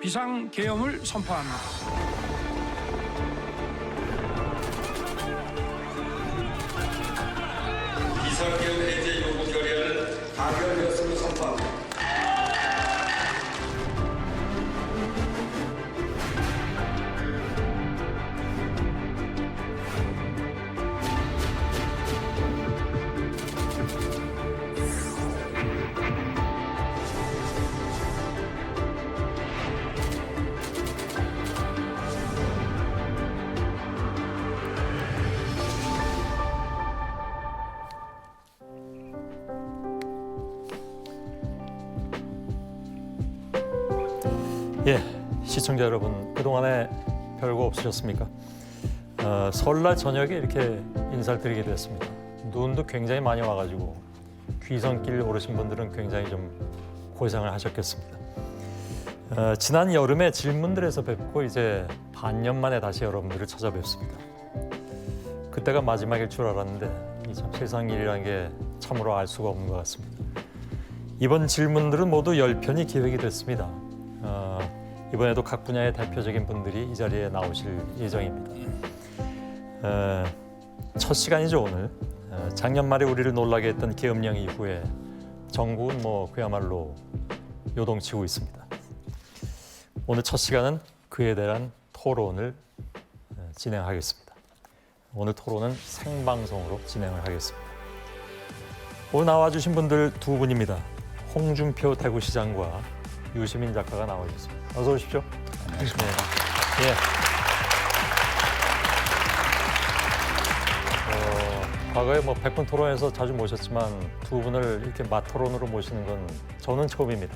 비상계엄을 선포합니다. 비상계엄 해제 요구 결의안은 가결되었음을 선포합니다. 예, 시청자 여러분, 그동안에 별거 없으셨습니까? 설날 저녁에 이렇게 인사를 드리게 됐습니다. 눈도 굉장히 많이 와가지고 귀성길 오르신 분들은 굉장히 좀 고생을 하셨겠습니다. 지난 여름에 질문들에서 뵙고 이제 반년 만에 다시 여러분들을 찾아뵙습니다. 그때가 마지막일 줄 알았는데 이 참 세상 일이라는 게 참으로 알 수가 없는 것 같습니다. 이번 질문들은 모두 10편이 기획이 됐습니다. 이번에도 각 분야의 대표적인 분들이 이 자리에 나오실 예정입니다. 첫 시간이죠, 오늘. 작년 말에 우리를 놀라게 했던 계엄령 이후에 전국은 그야말로 요동치고 있습니다. 오늘 첫 시간은 그에 대한 토론을 진행하겠습니다. 오늘 토론은 생방송으로 진행을 하겠습니다. 오늘 나와주신 분들 두 분입니다. 홍준표 대구시장과 유시민 작가가 나와주셨습니다. 어서 오십시오. 안녕하십니까. 예. 과거에 100분 토론에서 자주 모셨지만 두 분을 이렇게 맞토론으로 모시는 건 저는 처음입니다.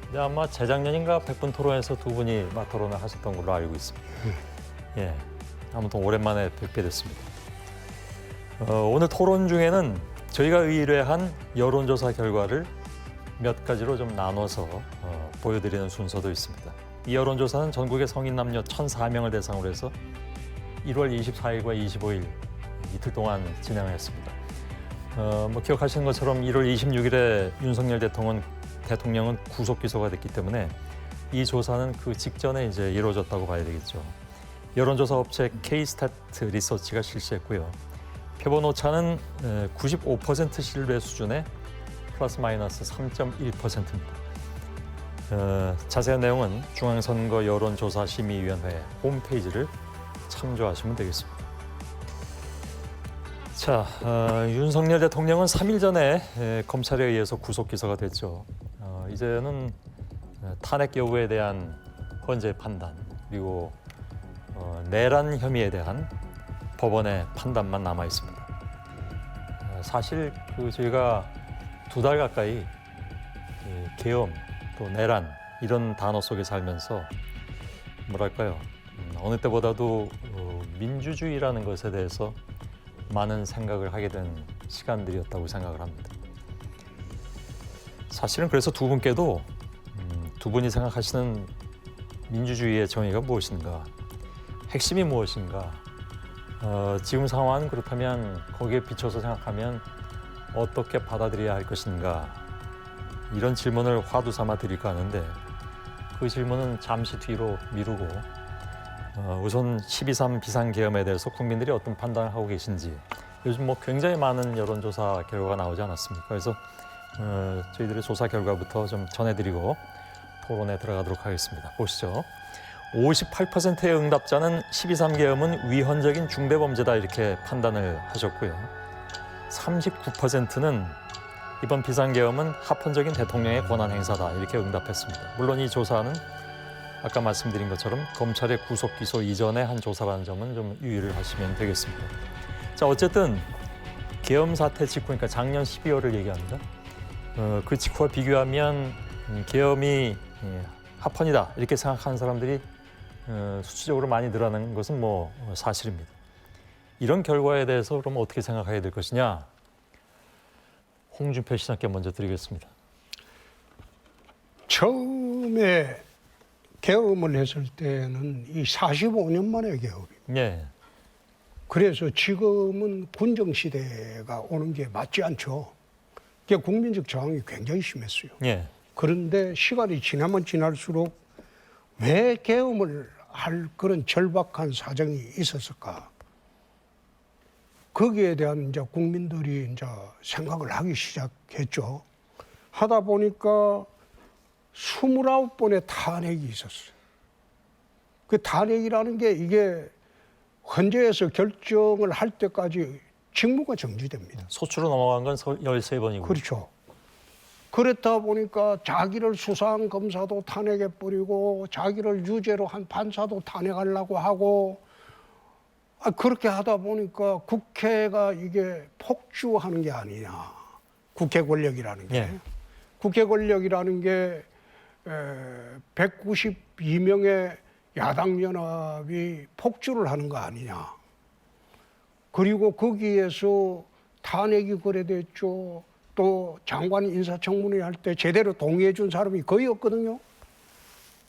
근데 아마 재작년인가 100분 토론에서 두 분이 맞토론을 하셨던 걸로 알고 있습니다. 예. 아무튼 오랜만에 뵙게 됐습니다. 오늘 토론 중에는 저희가 의뢰한 여론조사 결과를 몇 가지로 좀 나눠서 보여드리는 순서도 있습니다. 이 여론조사는 전국의 성인 남녀 1,004명을 대상으로 해서 1월 24일과 25일 이틀 동안 진행을 했습니다. 기억하시는 것처럼 1월 26일에 윤석열 대통령은 구속 기소가 됐기 때문에 이 조사는 그 직전에 이제 이루어졌다고 봐야 되겠죠. 여론조사 업체 K-스타트 리서치가 실시했고요. 표본 오차는 95% 신뢰 수준의 플러스 마이너스 3.1%입니다. 자세한 내용은 중앙선거 여론조사심의위원회 홈페이지를 참조하시면 되겠습니다. 자, 윤석열 대통령은 3일 전에 검찰에 의해서 구속 기소가 됐죠. 이제는 탄핵 여부에 대한 헌재 판단 그리고 내란 혐의에 대한 법원의 판단만 남아 있습니다. 사실 저희가 2달 가까이 계엄 또 내란 이런 단어 속에 살면서 뭐랄까요, 어느 때보다도 민주주의라는 것에 대해서 많은 생각을 하게 된 시간들이었다고 생각을 합니다. 사실은 그래서 두 분께도 두 분이 생각하시는 민주주의의 정의가 무엇인가, 핵심이 무엇인가, 지금 상황은 그렇다면 거기에 비춰서 생각하면 어떻게 받아들여야 할 것인가, 이런 질문을 화두 삼아 드릴까 하는데 그 질문은 잠시 뒤로 미루고 우선 12.3 비상계엄에 대해서 국민들이 어떤 판단을 하고 계신지, 요즘 굉장히 많은 여론조사 결과가 나오지 않았습니까? 그래서 저희들의 조사 결과부터 좀 전해드리고 토론에 들어가도록 하겠습니다. 보시죠. 58%의 응답자는 12.3 계엄은 위헌적인 중대범죄다 이렇게 판단을 하셨고요. 39%는 이번 비상계엄은 합헌적인 대통령의 권한 행사다 이렇게 응답했습니다. 물론 이 조사는 아까 말씀드린 것처럼 검찰의 구속 기소 이전에 한 조사라는 점은 좀 유의를 하시면 되겠습니다. 자, 어쨌든 계엄 사태 직후, 그러니까 작년 12월을 얘기합니다. 그 직후와 비교하면 계엄이 합헌이다 이렇게 생각하는 사람들이 수치적으로 많이 늘어나는 것은 사실입니다. 이런 결과에 대해서 그럼 어떻게 생각해야 될 것이냐? 홍준표 시장께 먼저 드리겠습니다. 처음에 계엄을 했을 때는 이 45년 만에 계엄입니다. 네. 그래서 지금은 군정시대가 오는 게 맞지 않죠. 그게 국민적 저항이 굉장히 심했어요. 네. 그런데 시간이 지나면 지날수록 왜 계엄을 할 그런 절박한 사정이 있었을까? 거기에 대한 이제 국민들이 이제 생각을 하기 시작했죠. 하다 보니까 29번의 탄핵이 있었어요. 그 탄핵이라는 게 이게 헌재에서 결정을 할 때까지 직무가 정지됩니다. 소추로 넘어간 건 13번이고. 그렇죠. 그렇다 보니까 자기를 수사한 검사도 탄핵해버리고 자기를 유죄로 한 판사도 탄핵하려고 하고 그렇게 하다 보니까 국회가 이게 폭주하는 게 아니냐. 국회 권력이라는 게. 예. 국회 권력이라는 게 192명의 야당 연합이 폭주를 하는 거 아니냐. 그리고 거기에서 탄핵이 거래됐죠. 또 장관 인사청문회 할 때 제대로 동의해 준 사람이 거의 없거든요.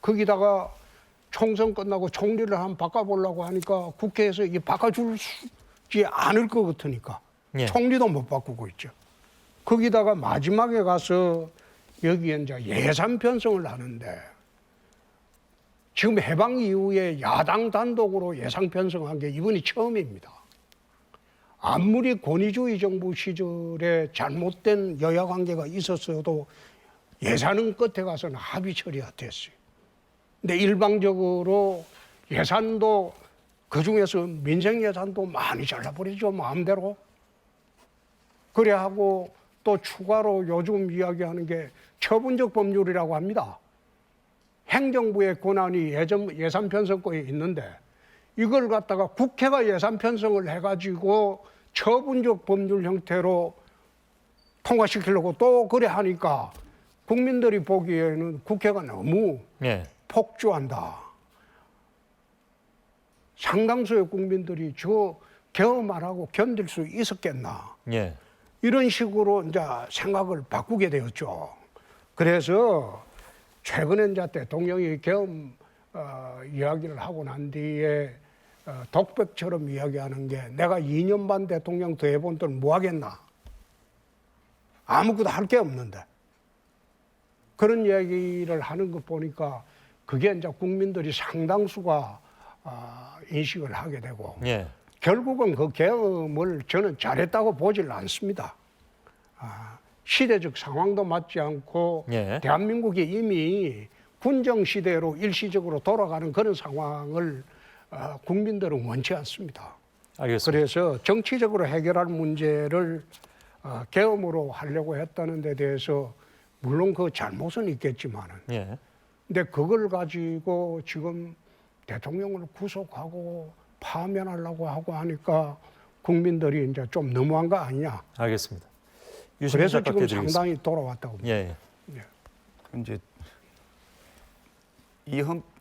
거기다가 총선 끝나고 총리를 한번 바꿔보려고 하니까 국회에서 이게 바꿔주지 않을 것 같으니까 예. 총리도 못 바꾸고 있죠. 거기다가 마지막에 가서 여기에 이제 예산 편성을 하는데 지금 해방 이후에 야당 단독으로 예산 편성한 게 이번이 처음입니다. 아무리 권위주의 정부 시절에 잘못된 여야 관계가 있었어도 예산은 끝에 가서는 합의 처리가 됐어요. 근데 일방적으로 예산도 그중에서 민생 예산도 많이 잘라버리죠, 마음대로. 그래 하고 또 추가로 요즘 이야기하는 게 처분적 법률이라고 합니다. 행정부의 권한이 예산 편성권에 있는데 이걸 갖다가 국회가 예산 편성을 해가지고 처분적 법률 형태로 통과시키려고 또 그래 하니까 국민들이 보기에는 국회가 너무 예. 폭주한다. 상당수의 국민들이 저 계엄 안 하고 견딜 수 있었겠나. 예. 이런 식으로 이제 생각을 바꾸게 되었죠. 그래서 최근에 이제 대통령이 계엄 이야기를 하고 난 뒤에 독백처럼 이야기하는 게 내가 2년 반 대통령 더 해본 돈 뭐 하겠나. 아무것도 할 게 없는데. 그런 이야기를 하는 거 보니까 그게 이제 국민들이 상당수가 인식을 하게 되고 예. 결국은 그 계엄을 저는 잘했다고 보질 않습니다. 시대적 상황도 맞지 않고 예. 대한민국이 이미 군정시대로 일시적으로 돌아가는 그런 상황을 국민들은 원치 않습니다. 알겠습니다. 그래서 정치적으로 해결할 문제를 계엄으로 하려고 했다는 데 대해서 물론 그 잘못은 있겠지만은 예. 근데 그걸 가지고 지금 대통령을 구속하고 파면하려고 하고 하니까 국민들이 이제 좀 너무한 거 아니냐. 알겠습니다. 유시민 그래서 작가께 지금 드리겠습니다. 상당히 돌아왔다고 봅니다. 예. 이제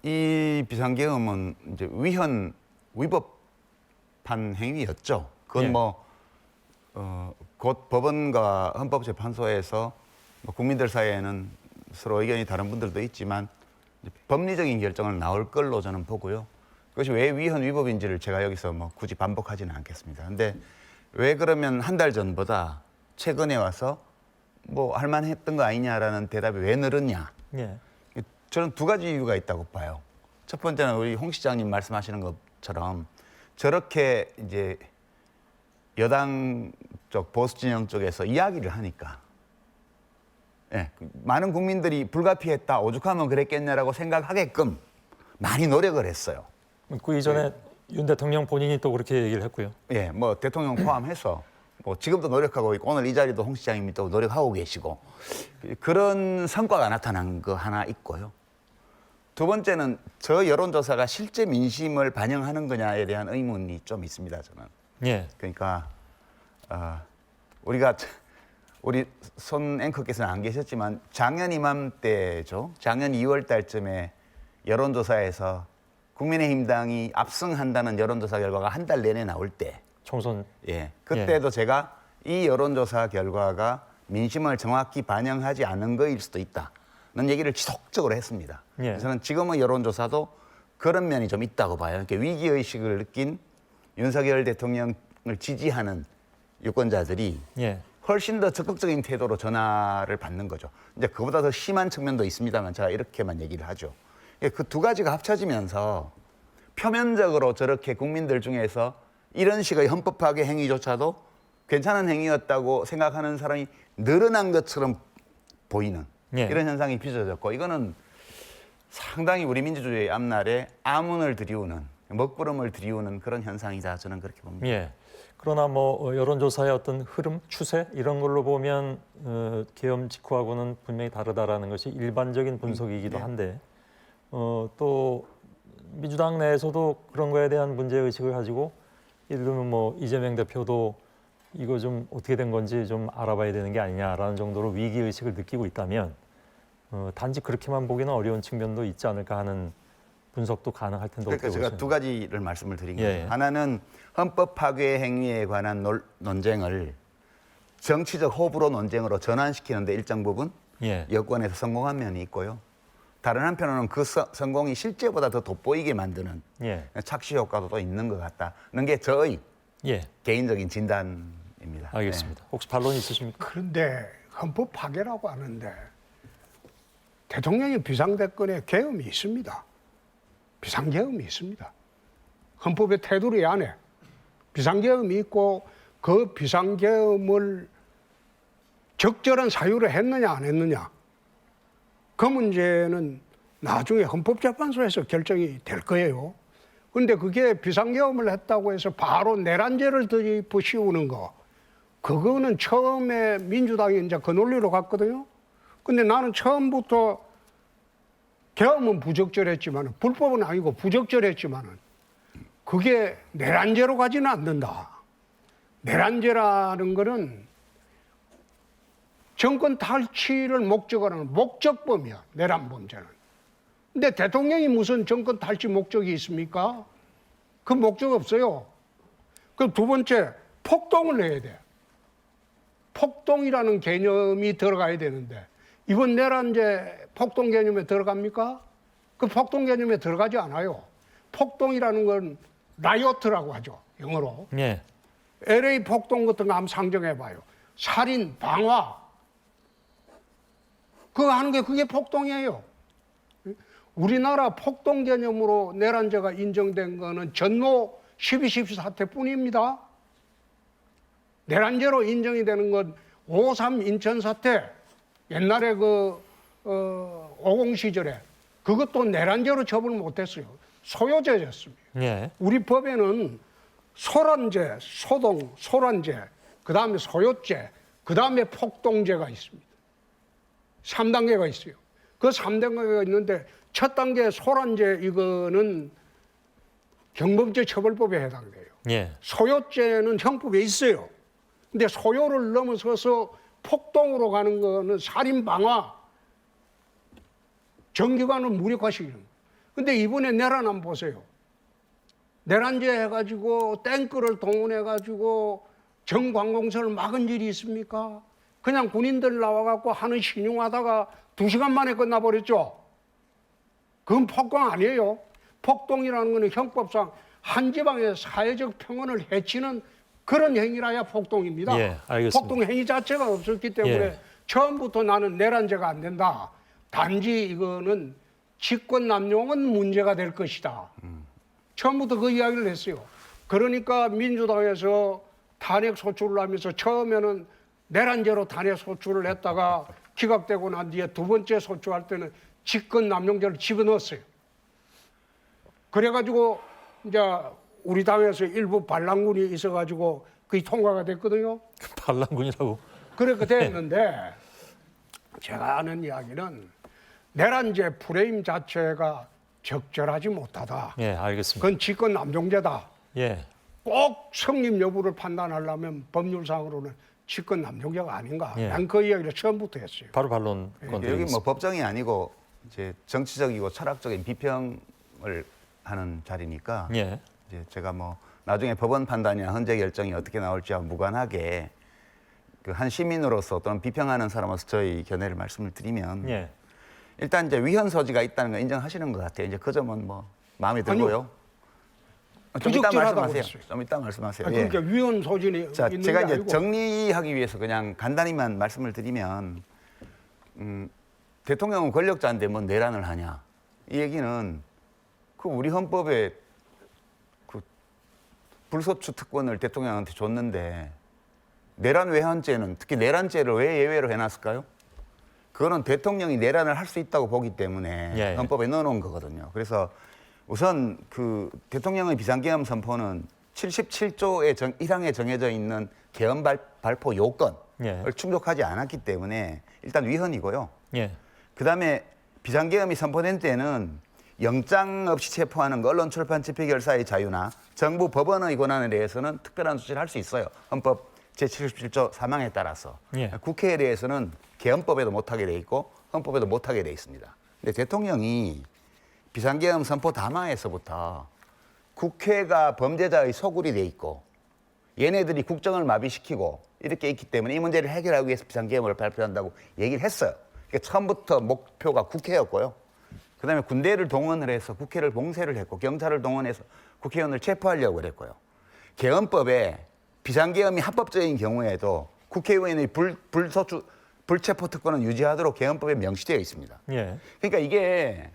이 비상계엄은 이제 위법한 행위였죠. 그건 예. 곧 법원과 헌법재판소에서 국민들 사이에는 서로 의견이 다른 분들도 있지만 법리적인 결정을 나올 걸로 저는 보고요. 그것이 왜 위헌위법인지를 제가 여기서 굳이 반복하지는 않겠습니다. 근데 왜 그러면 한 달 전보다 최근에 와서 할만했던 거 아니냐라는 대답이 왜 늘었냐? 예. 저는 두 가지 이유가 있다고 봐요. 첫 번째는 우리 홍 시장님 말씀하시는 것처럼 저렇게 이제 여당 쪽 보수 진영 쪽에서 이야기를 하니까 많은 국민들이 불가피했다, 오죽하면 그랬겠냐라고 생각하게끔 많이 노력을 했어요. 그 이전에 윤 대통령 본인이 또 그렇게 얘기를 했고요. 대통령 포함해서 지금도 노력하고 있고 오늘 이 자리도 홍 시장님이 또 노력하고 계시고 그런 성과가 나타난 거 하나 있고요. 두 번째는 저 여론조사가 실제 민심을 반영하는 거냐에 대한 의문이 좀 있습니다, 저는. 예. 그러니까 우리 손 앵커께서는 안 계셨지만 작년 이맘때죠. 작년 2월 달쯤에 여론조사에서 국민의힘당이 압승한다는 여론조사 결과가 한 달 내내 나올 때 총선. 그때도 제가 이 여론조사 결과가 민심을 정확히 반영하지 않은 거일 수도 있다는 얘기를 지속적으로 했습니다. 예. 저는 지금의 여론조사도 그런 면이 좀 있다고 봐요. 이렇게 위기의식을 느낀 윤석열 대통령을 지지하는 유권자들이 예. 훨씬 더 적극적인 태도로 전화를 받는 거죠. 이제 그보다 더 심한 측면도 있습니다만 제가 이렇게만 얘기를 하죠. 그 두 가지가 합쳐지면서 표면적으로 저렇게 국민들 중에서 이런 식의 헌법 파괴 행위조차도 괜찮은 행위였다고 생각하는 사람이 늘어난 것처럼 보이는 예. 이런 현상이 빚어졌고 이거는 상당히 우리 민주주의의 앞날에 암운을 들이우는 먹구름을 들이우는 그런 현상이다 저는 그렇게 봅니다. 예. 그러나 뭐 여론조사의 어떤 흐름, 추세 이런 걸로 보면 계엄 직후하고는 분명히 다르다라는 것이 일반적인 분석이기도 한데 또 민주당 내에서도 그런 거에 대한 문제 의식을 가지고 예를 들면 뭐 이재명 대표도 이거 좀 어떻게 된 건지 좀 알아봐야 되는 게 아니냐라는 정도로 위기 의식을 느끼고 있다면 단지 그렇게만 보기는 어려운 측면도 있지 않을까 하는 분석도 가능할 텐데 그러니까 어떻게 제가 보십니까? 두 가지를 말씀을 드린 거예요. 예, 예. 하나는 헌법 파괴 행위에 관한 논쟁을 정치적 호불호 논쟁으로 전환시키는데 일정 부분 예. 여권에서 성공한 면이 있고요. 다른 한편으로는 그 성공이 실제보다 더 돋보이게 만드는 예. 착시 효과도 또 있는 것 같다는 게 저의 예. 개인적인 진단입니다. 알겠습니다. 혹시 반론 있으십니까? 그런데 헌법 파괴라고 하는데 대통령의 비상대권에 계엄이 있습니다. 비상계엄이 있습니다. 헌법의 테두리 안에 비상계엄이 있고 그 비상계엄을 적절한 사유로 했느냐 안 했느냐 그 문제는 나중에 헌법재판소에서 결정이 될 거예요. 그런데 그게 비상계엄을 했다고 해서 바로 내란죄를 더 씌우는 거 그거는 처음에 민주당이 이제 그 논리로 갔거든요. 근데 나는 처음부터 계엄은 부적절했지만 불법은 아니고 부적절했지만은 그게 내란죄로 가지는 않는다. 내란죄라는 거는 정권 탈취를 목적으로 하는 목적범이야. 내란 범죄는. 근데 대통령이 무슨 정권 탈취 목적이 있습니까? 그 목적 없어요. 그 두 번째 폭동을 해야 돼. 폭동이라는 개념이 들어가야 되는데 이번 내란죄 폭동 개념에 들어갑니까? 그 폭동 개념에 들어가지 않아요. 폭동이라는 건 라이어트라고 하죠. 영어로. 예. LA 폭동 같은 거 한번 상정해봐요. 살인, 방화. 그거 하는 게 그게 폭동이에요. 우리나라 폭동 개념으로 내란죄가 인정된 거는 전노 12.12 사태뿐입니다. 내란죄로 인정이 되는 건 5.3 인천 사태, 옛날에 50 시절에 그것도 내란죄로 처벌 못했어요. 소요죄였습니다. 예. 우리 법에는 소란죄, 소동, 소란죄, 그 다음에 소요죄, 그 다음에 폭동죄가 있습니다. 3단계가 있어요. 그 3단계가 있는데 첫 단계 소란죄 이거는 경범죄 처벌법에 해당돼요. 예. 소요죄는 형법에 있어요. 근데 소요를 넘어서서 폭동으로 가는 거는 살인 방화, 정기관을 무력화시키는 거예요. 근데 이번에 내란 한번 보세요. 내란죄 해가지고 탱크를 동원해가지고 정관공서를 막은 일이 있습니까? 그냥 군인들 나와갖고 하는 신용하다가 2시간 만에 끝나버렸죠. 그건 폭동 아니에요. 폭동이라는 거는 형법상 한 지방의 사회적 평온을 해치는 그런 행위라야 폭동입니다. 예, 알겠습니다. 폭동 행위 자체가 없었기 때문에 예. 처음부터 나는 내란죄가 안 된다. 단지 이거는 직권 남용은 문제가 될 것이다. 처음부터 그 이야기를 했어요. 그러니까 민주당에서 탄핵 소추를 하면서 처음에는 내란죄로 탄핵 소추를 했다가 기각되고 난 뒤에 두 번째 소추할 때는 직권 남용죄를 집어넣었어요. 그래가지고 이제 우리 당에서 일부 반란군이 있어가지고 그게 통과가 됐거든요. 반란군이라고. 그렇게 됐는데 제가 아는 이야기는 내란죄 프레임 자체가 적절하지 못하다. 예, 알겠습니다. 그건 직권 남용죄다. 예. 꼭 성립 여부를 판단하려면 법률상으로는 직권 남용죄가 아닌가. 예. 난 그 이야기를 처음부터 했어요. 바로 반론 여기 건드리겠습니다. 뭐 법정이 아니고 이제 정치적이고 철학적인 비평을 하는 자리니까 예. 이제 제가 뭐 나중에 법원 판단이나 헌재 결정이 어떻게 나올지와 무관하게 그 한 시민으로서 또는 비평하는 사람으로서 저희 견해를 말씀을 드리면 예. 일단 이제 위헌 소지가 있다는 거 인정하시는 것 같아요. 이제 그 점은 뭐 마음에 들고요. 좀 이따 부적절하다고 말씀하세요. 그랬어요. 좀 이따 말씀하세요. 아니, 예. 그러니까 위헌 소진이 자, 있는 제가 게 이제 아니고 정리하기 위해서 그냥 간단히만 말씀을 드리면 대통령은 권력자인데 뭐 내란을 하냐. 이 얘기는 그 우리 헌법에 그 불소추 특권을 대통령한테 줬는데 내란 외환죄는 특히 내란죄를 왜 예외로 해놨을까요? 그거는 대통령이 내란을 할 수 있다고 보기 때문에 예. 헌법에 넣어놓은 거거든요. 그래서 우선 그 대통령의 비상계엄 선포는 77조의 1항에 정해져 있는 계엄 발포 요건을 예. 충족하지 않았기 때문에 일단 위헌이고요. 예. 그다음에 비상계엄이 선포된 때는 영장 없이 체포하는 거, 언론 출판 집회 결사의 자유나 정부 법원의 권한에 대해서는 특별한 조치를 할 수 있어요. 헌법 제77조 3항에 따라서. 예. 국회에 대해서는 계엄법에도 못하게 돼 있고 헌법에도 못하게 돼 있습니다. 근데 대통령이 비상계엄 선포 담화에서부터 국회가 범죄자의 소굴이 돼 있고 얘네들이 국정을 마비시키고 이렇게 있기 때문에 이 문제를 해결하기 위해서 비상계엄을 발표한다고 얘기를 했어요. 그러니까 처음부터 목표가 국회였고요. 그다음에 군대를 동원을 해서 국회를 봉쇄를 했고 경찰을 동원해서 국회의원을 체포하려고 그랬고요. 계엄법에 비상계엄이 합법적인 경우에도 국회의원의 불체포 특권은 유지하도록 계엄법에 명시되어 있습니다. 예. 그러니까 이게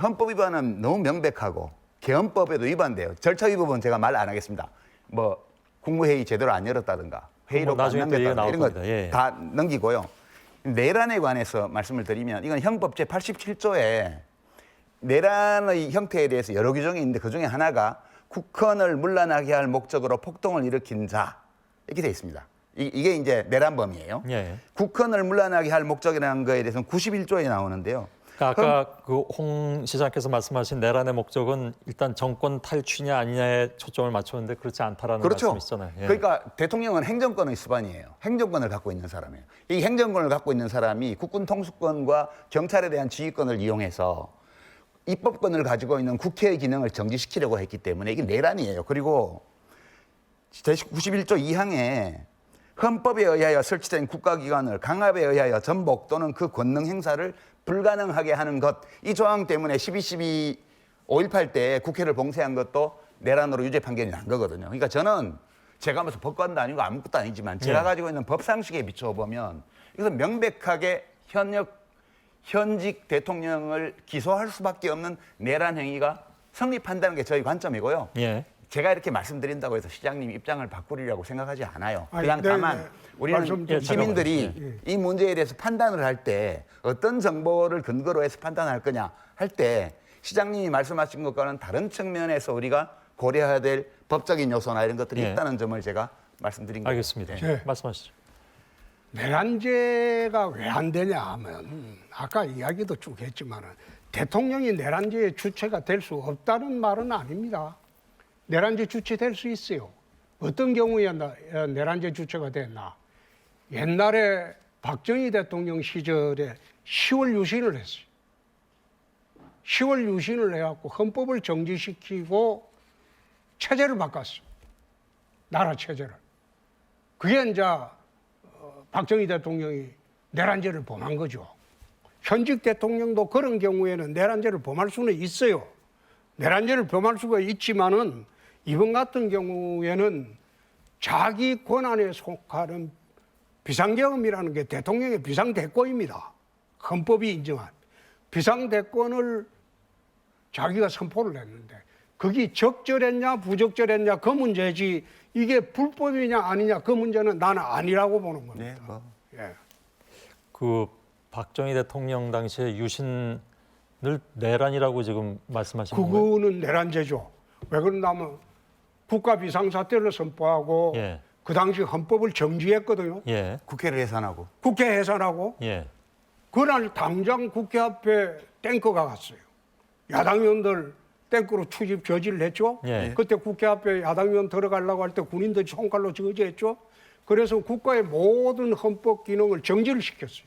헌법 위반은 너무 명백하고 계엄법에도 위반돼요. 절차 위반은 제가 말 안 하겠습니다. 뭐 국무회의 제대로 안 열었다든가 회의록 안 나중에 또 얘기가 남겼다든가 나올 이런 겁니다. 예. 거 다 넘기고요. 내란에 관해서 말씀을 드리면 이건 헌법 제87조에 내란의 형태에 대해서 여러 규정이 있는데 그중에 하나가 국헌을 문란하게 할 목적으로 폭동을 일으킨 자 이렇게 돼 있습니다. 이게 이제 내란범이에요. 예. 국헌을 문란하게 할 목적이라는 거에 대해서는 91조에 나오는데요. 그러니까 아까 그 홍 시장께서 말씀하신 내란의 목적은 일단 정권 탈취냐 아니냐에 초점을 맞췄는데 그렇지 않다라는 그렇죠. 말씀이시잖아요. 예. 그러니까 대통령은 행정권의 수반이에요. 행정권을 갖고 있는 사람이에요. 이 행정권을 갖고 있는 사람이 국군 통수권과 경찰에 대한 지휘권을 이용해서 입법권을 가지고 있는 국회의 기능을 정지시키려고 했기 때문에 이게 내란이에요. 그리고 제91조 2항에 헌법에 의하여 설치된 국가기관을 강압에 의하여 전복 또는 그 권능 행사를 불가능하게 하는 것. 이 조항 때문에 12.12 5.18 때 국회를 봉쇄한 것도 내란으로 유죄 판결이 난 거거든요. 그러니까 저는 제가 무슨 법관도 아니고 아무것도 아니지만 제가 예. 가지고 있는 법상식에 비춰보면 이것은 명백하게 현직 대통령을 기소할 수밖에 없는 내란 행위가 성립한다는 게 저희 관점이고요. 예. 제가 이렇게 말씀드린다고 해서 시장님 입장을 바꾸리라고 생각하지 않아요. 아니, 그냥 네, 다만 네. 우리는 말씀 좀 시민들이 이 문제에 대해서 판단을 할 때 어떤 정보를 근거로 해서 판단할 거냐 할 때 시장님이 말씀하신 것과는 다른 측면에서 우리가 고려해야 될 법적인 요소나 이런 것들이 예. 있다는 점을 제가 말씀드린 거예요. 알겠습니다. 네. 네. 말씀하시죠. 내란죄가 왜 안 되냐 하면 아까 이야기도 쭉 했지만 대통령이 내란죄의 주체가 될 수 없다는 말은 아닙니다. 내란죄 주체 될 수 있어요. 어떤 경우에 내란죄 주체가 됐나? 옛날에 박정희 대통령 시절에 10월 유신을 했어요. 10월 유신을 해갖고 헌법을 정지시키고 체제를 바꿨어요. 나라 체제를. 그게 이제 박정희 대통령이 내란죄를 범한 거죠. 현직 대통령도 그런 경우에는 내란죄를 범할 수는 있어요. 내란죄를 범할 수가 있지만은 이번 같은 경우에는 자기 권한에 속하는 비상계엄이라는 게 대통령의 비상대권입니다. 헌법이 인정한 비상대권을 자기가 선포를 했는데 그게 적절했냐 부적절했냐 그 문제지 이게 불법이냐 아니냐 그 문제는 나는 아니라고 보는 겁니다. 네, 뭐. 예. 그 박정희 대통령 당시에 유신을 내란이라고 지금 말씀하시는 거예요? 그거는 내란죄죠. 왜 그러냐면 국가 비상사태를 선포하고 예. 그 당시 헌법을 정지했거든요. 예. 국회를 해산하고 국회 해산하고 예. 그날 당장 국회 앞에 탱크가 갔어요. 야당 의원들 탱크로 추집 저지를 했죠. 예. 그때 국회 앞에 야당 의원 들어가려고 할 때 군인들이 손칼로 저지했죠. 그래서 국가의 모든 헌법 기능을 정지를 시켰어요.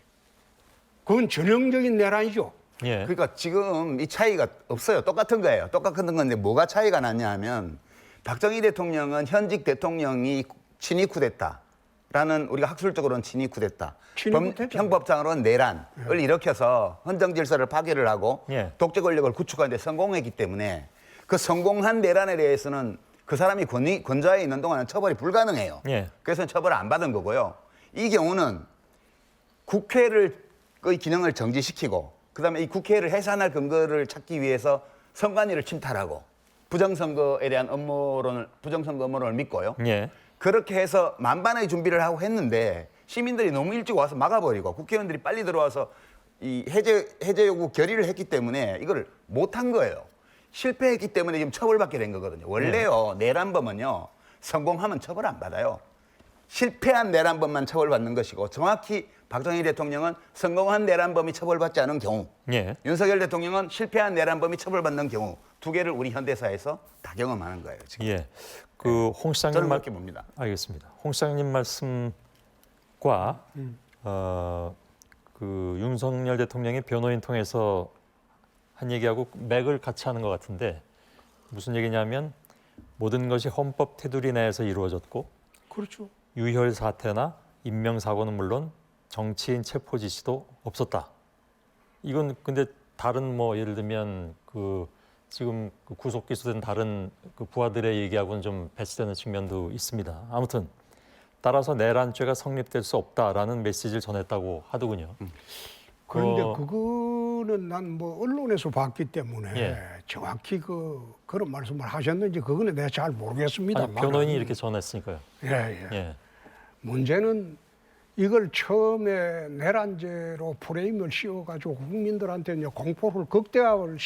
그건 전형적인 내란이죠. 예. 그러니까 지금 이 차이가 없어요. 똑같은 거예요. 똑같은 건데 뭐가 차이가 났냐 하면 박정희 대통령은 현직 대통령이 친위 쿠데타라는 우리가 학술적으로는 친위 쿠데타, 친위 쿠데타. 형법상으로는 내란을 일으켜서 헌정 질서를 파괴를 하고 예. 독재 권력을 구축하는 데 성공했기 때문에 그 성공한 내란에 대해서는 그 사람이 권좌에 있는 동안은 처벌이 불가능해요. 예. 그래서 처벌을 안 받은 거고요. 이 경우는 국회의 기능을 정지시키고 그다음에 이 국회를 해산할 근거를 찾기 위해서 선관위를 침탈하고 부정선거에 대한 부정선거 업무론을 믿고요. 예. 그렇게 해서 만반의 준비를 하고 했는데 시민들이 너무 일찍 와서 막아버리고 국회의원들이 빨리 들어와서 이 해제 요구 결의를 했기 때문에 이걸 못한 거예요. 실패했기 때문에 지금 처벌받게 된 거거든요. 원래요 내란범은요 성공하면 처벌 안 받아요. 실패한 내란범만 처벌받는 것이고 정확히 박정희 대통령은 성공한 내란범이 처벌받지 않은 경우, 예. 윤석열 대통령은 실패한 내란범이 처벌받는 경우 두 개를 우리 현대사에서 다 경험하는 거예요. 지금. 예. 그 홍 시장님 저는 그렇게 봅니다. 알겠습니다. 홍 시장님 말씀과 그 윤석열 대통령이 변호인 통해서 한 얘기하고 맥을 같이 하는 것 같은데 무슨 얘기냐면 모든 것이 헌법 테두리 내에서 이루어졌고 그렇죠. 유혈 사태나 인명 사고는 물론 정치인 체포 지시도 없었다. 이건 근데 다른 뭐 예를 들면 그 지금 그 구속 기소된 다른 그 부하들의 얘기하고는 좀 배치되는 측면도 있습니다. 아무튼 따라서 내란죄가 성립될 수 없다라는 메시지를 전했다고 하더군요. 그런데 그거는 난 뭐 언론에서 봤기 때문에 예. 정확히 그런 말씀을 하셨는지 그거는 내가 잘 모르겠습니다. 아니, 변호인이 이렇게 전했으니까요. 예, 예. 예. 문제는 이걸 처음에 내란죄로 프레임을 씌워가지고 국민들한테 이제 공포를 극대화를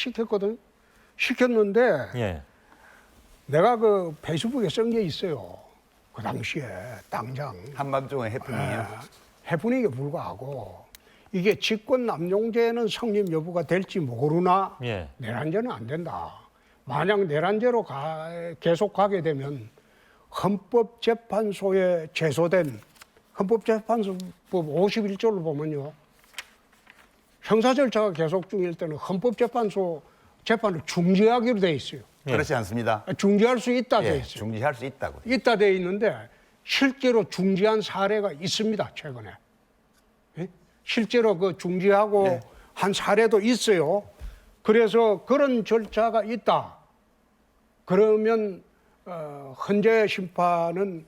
시켰는데 예. 내가 그 페이스북에 쓴 게 있어요. 그 당시에 당장 한밤중의 해프닝이요. 해프닝에 불과하고 이게 직권남용죄는 성립 여부가 될지 모르나 예. 내란죄는 안 된다. 만약 내란죄로 계속 가게 되면 헌법재판소에 제소된 헌법재판소법 51조를 보면요. 형사 절차가 계속 중일 때는 헌법재판소 재판을 중지하기로 돼 있어요. 그렇지 않습니다. 중지할 수 있다 돼 예, 있어요. 중지할 수 있다고. 있다 돼 있는데 실제로 중지한 사례가 있습니다. 최근에. 예? 실제로 그 중지하고 네. 한 사례도 있어요. 그래서 그런 절차가 있다. 그러면 헌재 심판은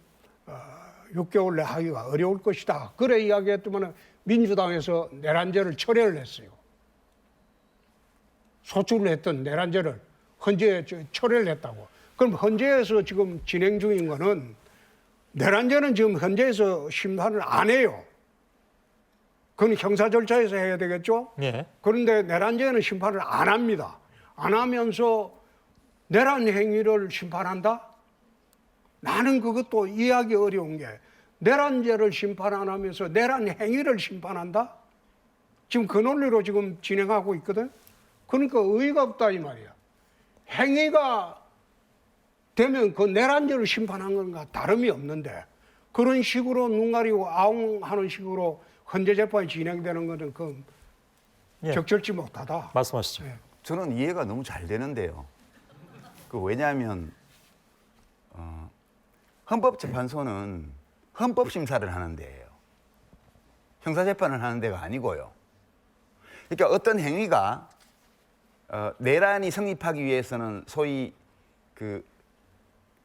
6개월 내 하기가 어려울 것이다. 그래 이야기했더니 민주당에서 내란죄를 철회를 했어요. 소추를 했던 내란죄를 헌재에 철회를 했다고. 그럼 헌재에서 지금 진행 중인 거는 내란죄는 지금 헌재에서 심판을 안 해요. 그건 형사 절차에서 해야 되겠죠? 예. 그런데 내란죄는 심판을 안 합니다. 안 하면서 내란 행위를 심판한다? 나는 그것도 이해하기 어려운 게 내란죄를 심판 안 하면서 내란 행위를 심판한다? 지금 그 논리로 지금 진행하고 있거든? 그러니까 의의가 없다 이 말이야. 행위가 되면 그 내란죄를 심판한 건가 다름이 없는데 그런 식으로 눈 가리고 아웅하는 식으로 헌재 재판이 진행되는 것은 그 예. 적절치 못하다. 말씀하시죠. 예. 저는 이해가 너무 잘 되는데요. 왜냐하면 헌법재판소는 헌법심사를 하는 데예요. 형사재판을 하는 데가 아니고요. 그러니까 어떤 행위가 내란이 성립하기 위해서는 소위 그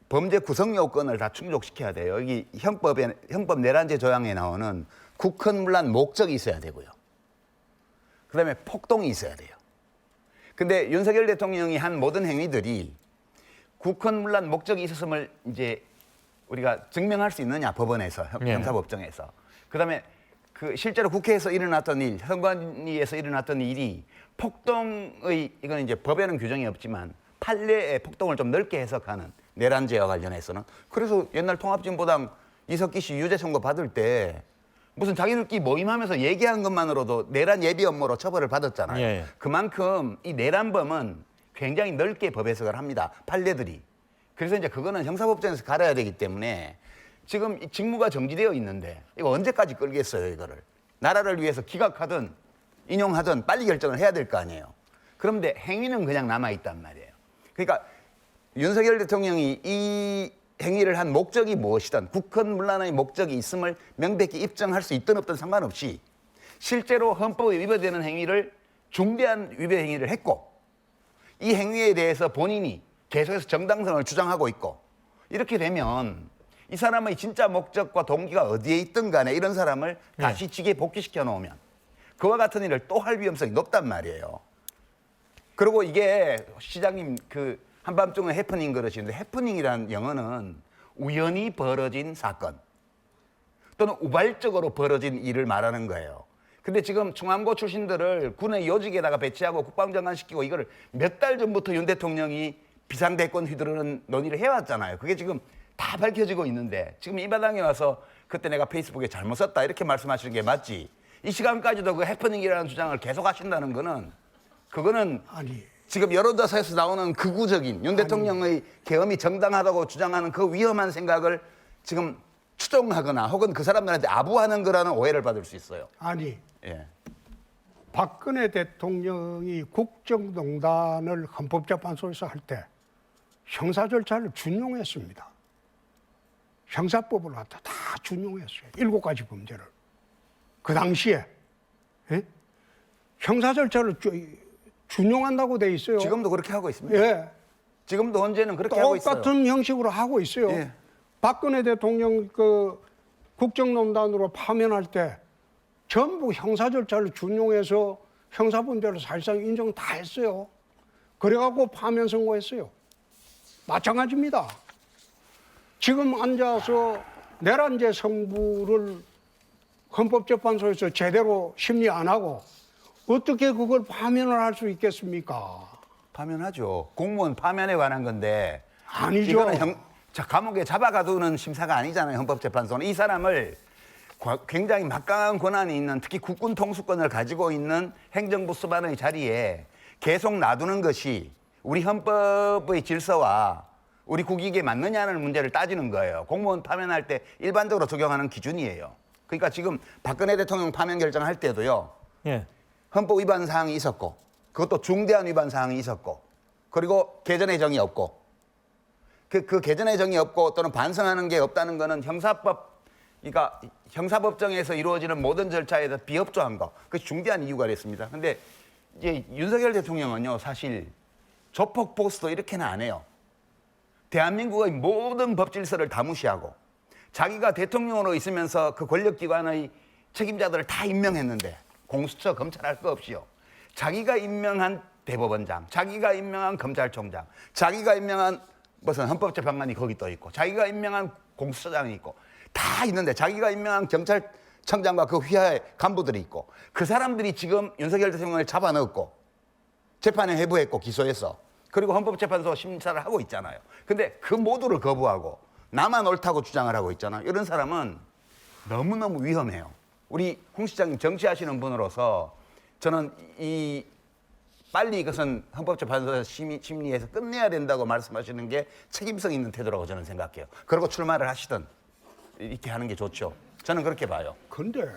범죄 구성 요건을 다 충족시켜야 돼요. 여기 헌법 내란죄 조항에 나오는 국헌문란 목적이 있어야 되고요. 그다음에 폭동이 있어야 돼요. 근데 윤석열 대통령이 한 모든 행위들이 국헌문란 목적이 있었음을 이제 우리가 증명할 수 있느냐 법원에서 예. 형사법정에서 그다음에 그 실제로 국회에서 일어났던 일, 선관위에서 일어났던 일이 폭동의 이건 이제 법에는 규정이 없지만 판례의 폭동을 좀 넓게 해석하는 내란죄와 관련해서는 그래서 옛날 통합진보당 이석기 씨 유죄 선고 받을 때 무슨 자기들끼리 모임하면서 얘기한 것만으로도 내란 예비 업무로 처벌을 받았잖아요. 예. 그만큼 이 내란범은 굉장히 넓게 법 해석을 합니다. 판례들이. 그래서 이제 그거는 형사법정에서 갈아야 되기 때문에 지금 이 직무가 정지되어 있는데 이거 언제까지 끌겠어요, 이거를. 나라를 위해서 기각하든 인용하든 빨리 결정을 해야 될 거 아니에요. 그런데 행위는 그냥 남아있단 말이에요. 그러니까 윤석열 대통령이 이 행위를 한 목적이 무엇이든 국헌문란의 목적이 있음을 명백히 입증할 수 있든 없든 상관없이 실제로 헌법에 위배되는 행위를 중대한 위배 행위를 했고 이 행위에 대해서 본인이 계속해서 정당성을 주장하고 있고 이렇게 되면 이 사람의 진짜 목적과 동기가 어디에 있든 간에 이런 사람을 다시 직에 복귀시켜 놓으면 그와 같은 일을 또 할 위험성이 높단 말이에요. 그리고 이게 시장님 그 한밤중에 해프닝 그러시는데 해프닝이라는 영어는 우연히 벌어진 사건 또는 우발적으로 벌어진 일을 말하는 거예요. 근데 지금 충암고 출신들을 군의 요직에다가 배치하고 국방장관 시키고 이거를 몇 달 전부터 윤 대통령이 비상대권 휘두르는 논의를 해왔잖아요. 그게 지금 다 밝혀지고 있는데 지금 이 마당에 와서 그때 내가 페이스북에 잘못 썼다 이렇게 말씀하시는 게 맞지. 이 시간까지도 그 해프닝이라는 주장을 계속 하신다는 거는 그거는 아니 지금 여론조사에서 나오는 극우적인 윤 대통령의 계엄이 정당하다고 주장하는 그 위험한 생각을 지금 추종하거나 혹은 그 사람들한테 아부하는 거라는 오해를 받을 수 있어요. 아니 예. 박근혜 대통령이 국정농단을 헌법재판소에서 할 때 형사 절차를 준용했습니다. 형사법을 갖다 다 준용했어요. 7가지 범죄를. 그 당시에 예? 형사 절차를 준용한다고 돼 있어요. 지금도 그렇게 하고 있습니다. 예. 지금도 헌재는 그렇게 하고 있어요. 똑같은 형식으로 하고 있어요. 예. 박근혜 대통령 그 국정농단으로 파면할 때 전부 형사 절차를 준용해서 형사범죄를 사실상 인정 다 했어요. 그래갖고 파면 선고했어요. 마찬가지입니다. 지금 앉아서 내란죄 성부를 헌법재판소에서 제대로 심리 안 하고 어떻게 그걸 파면을 할 수 있겠습니까? 파면하죠. 공무원 파면에 관한 건데 아니죠. 이거는 감옥에 잡아가두는 심사가 아니잖아요. 헌법재판소는 이 사람을 굉장히 막강한 권한이 있는 특히 국군 통수권을 가지고 있는 행정부 수반의 자리에 계속 놔두는 것이 우리 헌법의 질서와 우리 국익에 맞느냐는 문제를 따지는 거예요. 공무원 파면할 때 일반적으로 적용하는 기준이에요. 그러니까 지금 박근혜 대통령 파면 결정할 때도요. 예. 헌법 위반 사항이 있었고 그것도 중대한 위반 사항이 있었고 그리고 개전의 정이 없고 그 개전의 정이 없고 또는 반성하는 게 없다는 거는 형사법 그러니까 형사법정에서 이루어지는 모든 절차에서 비협조한 거 그것이 중대한 이유가 됐습니다. 근데 이제 윤석열 대통령은요 사실 조폭 보스도 이렇게는 안 해요. 대한민국의 모든 법 질서를 다 무시하고 자기가 대통령으로 있으면서 그 권력기관의 책임자들을 다 임명했는데 공수처 검찰할 거 없이요. 자기가 임명한 대법원장, 자기가 임명한 검찰총장, 자기가 임명한 무슨 헌법재판관이 거기 또 있고 자기가 임명한 공수처장이 있고 다 있는데 자기가 임명한 경찰청장과 그 휘하의 간부들이 있고 그 사람들이 지금 윤석열 대통령을 잡아넣었고 재판에 회부했고 기소했어. 그리고 헌법재판소 심사를 하고 있잖아요. 근데 그 모두를 거부하고 나만 옳다고 주장을 하고 있잖아요. 이런 사람은 너무너무 위험해요. 우리 홍 시장님 정치하시는 분으로서 저는 빨리 이것은 헌법재판소 심리에서 끝내야 된다고 말씀하시는 게 책임성 있는 태도라고 저는 생각해요. 그리고 출마를 하시든 이렇게 하는 게 좋죠. 저는 그렇게 봐요. 근데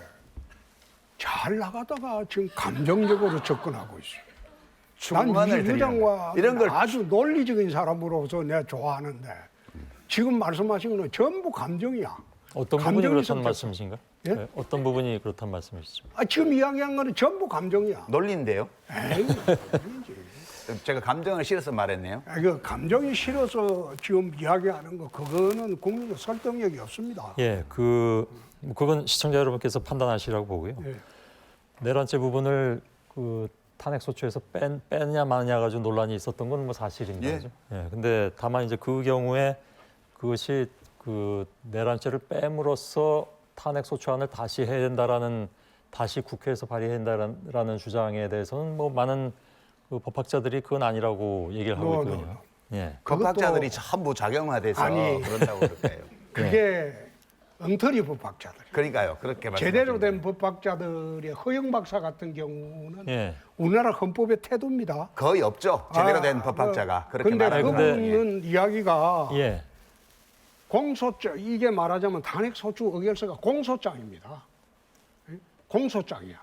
잘 나가다가 지금 감정적으로 접근하고 있어요. 난 충원을 유장과 이런 걸 아주 논리적인 사람으로서 내가 좋아하는데 지금 말씀하신 건 전부 감정이야. 어떤 부분이 감정이 그렇다는 섞였어. 말씀이신가요? 예? 네, 어떤 부분이 그렇다는 말씀이시죠? 지금 이야기한 거는 전부 감정이야. 논리인데요. 에이, 제가 감정을 실어서 말했네요. 그 감정이 싫어서 지금 이야기하는 거 그거는 국민의 설득력이 없습니다. 예, 그건 시청자 여러분께서 판단하시라고 보고요. 예. 내란죄 부분을 그 탄핵 소추에서 빼냐 마냐 가지고 논란이 있었던 건 뭐 사실인 예. 거죠. 예. 근데 다만 이제 그 경우에 그것이 그 내란죄를 뺨으로써 탄핵 소추안을 다시 해야 된다라는 다시 국회에서 발의해야 된다라는 주장에 대해서는 뭐 많은 그 법학자들이 그건 아니라고 얘기를 하고 있거든요. 예. 법학자들이 전부 작용화돼서 아니. 그런다고 그럴까요? 그게 엉터리 법학자들. 그러니까요. 그렇게 제대로 말씀하시는 된 법학자들의 허영 박사 같은 경우는 예. 우리나라 헌법의 태도입니다. 거의 없죠. 제대로 된 법학자가 그렇게 근데 말하고 그분은 이야기가 예. 공소장 이게 말하자면 탄핵 소추 의결서가 공소장입니다. 공소장이야.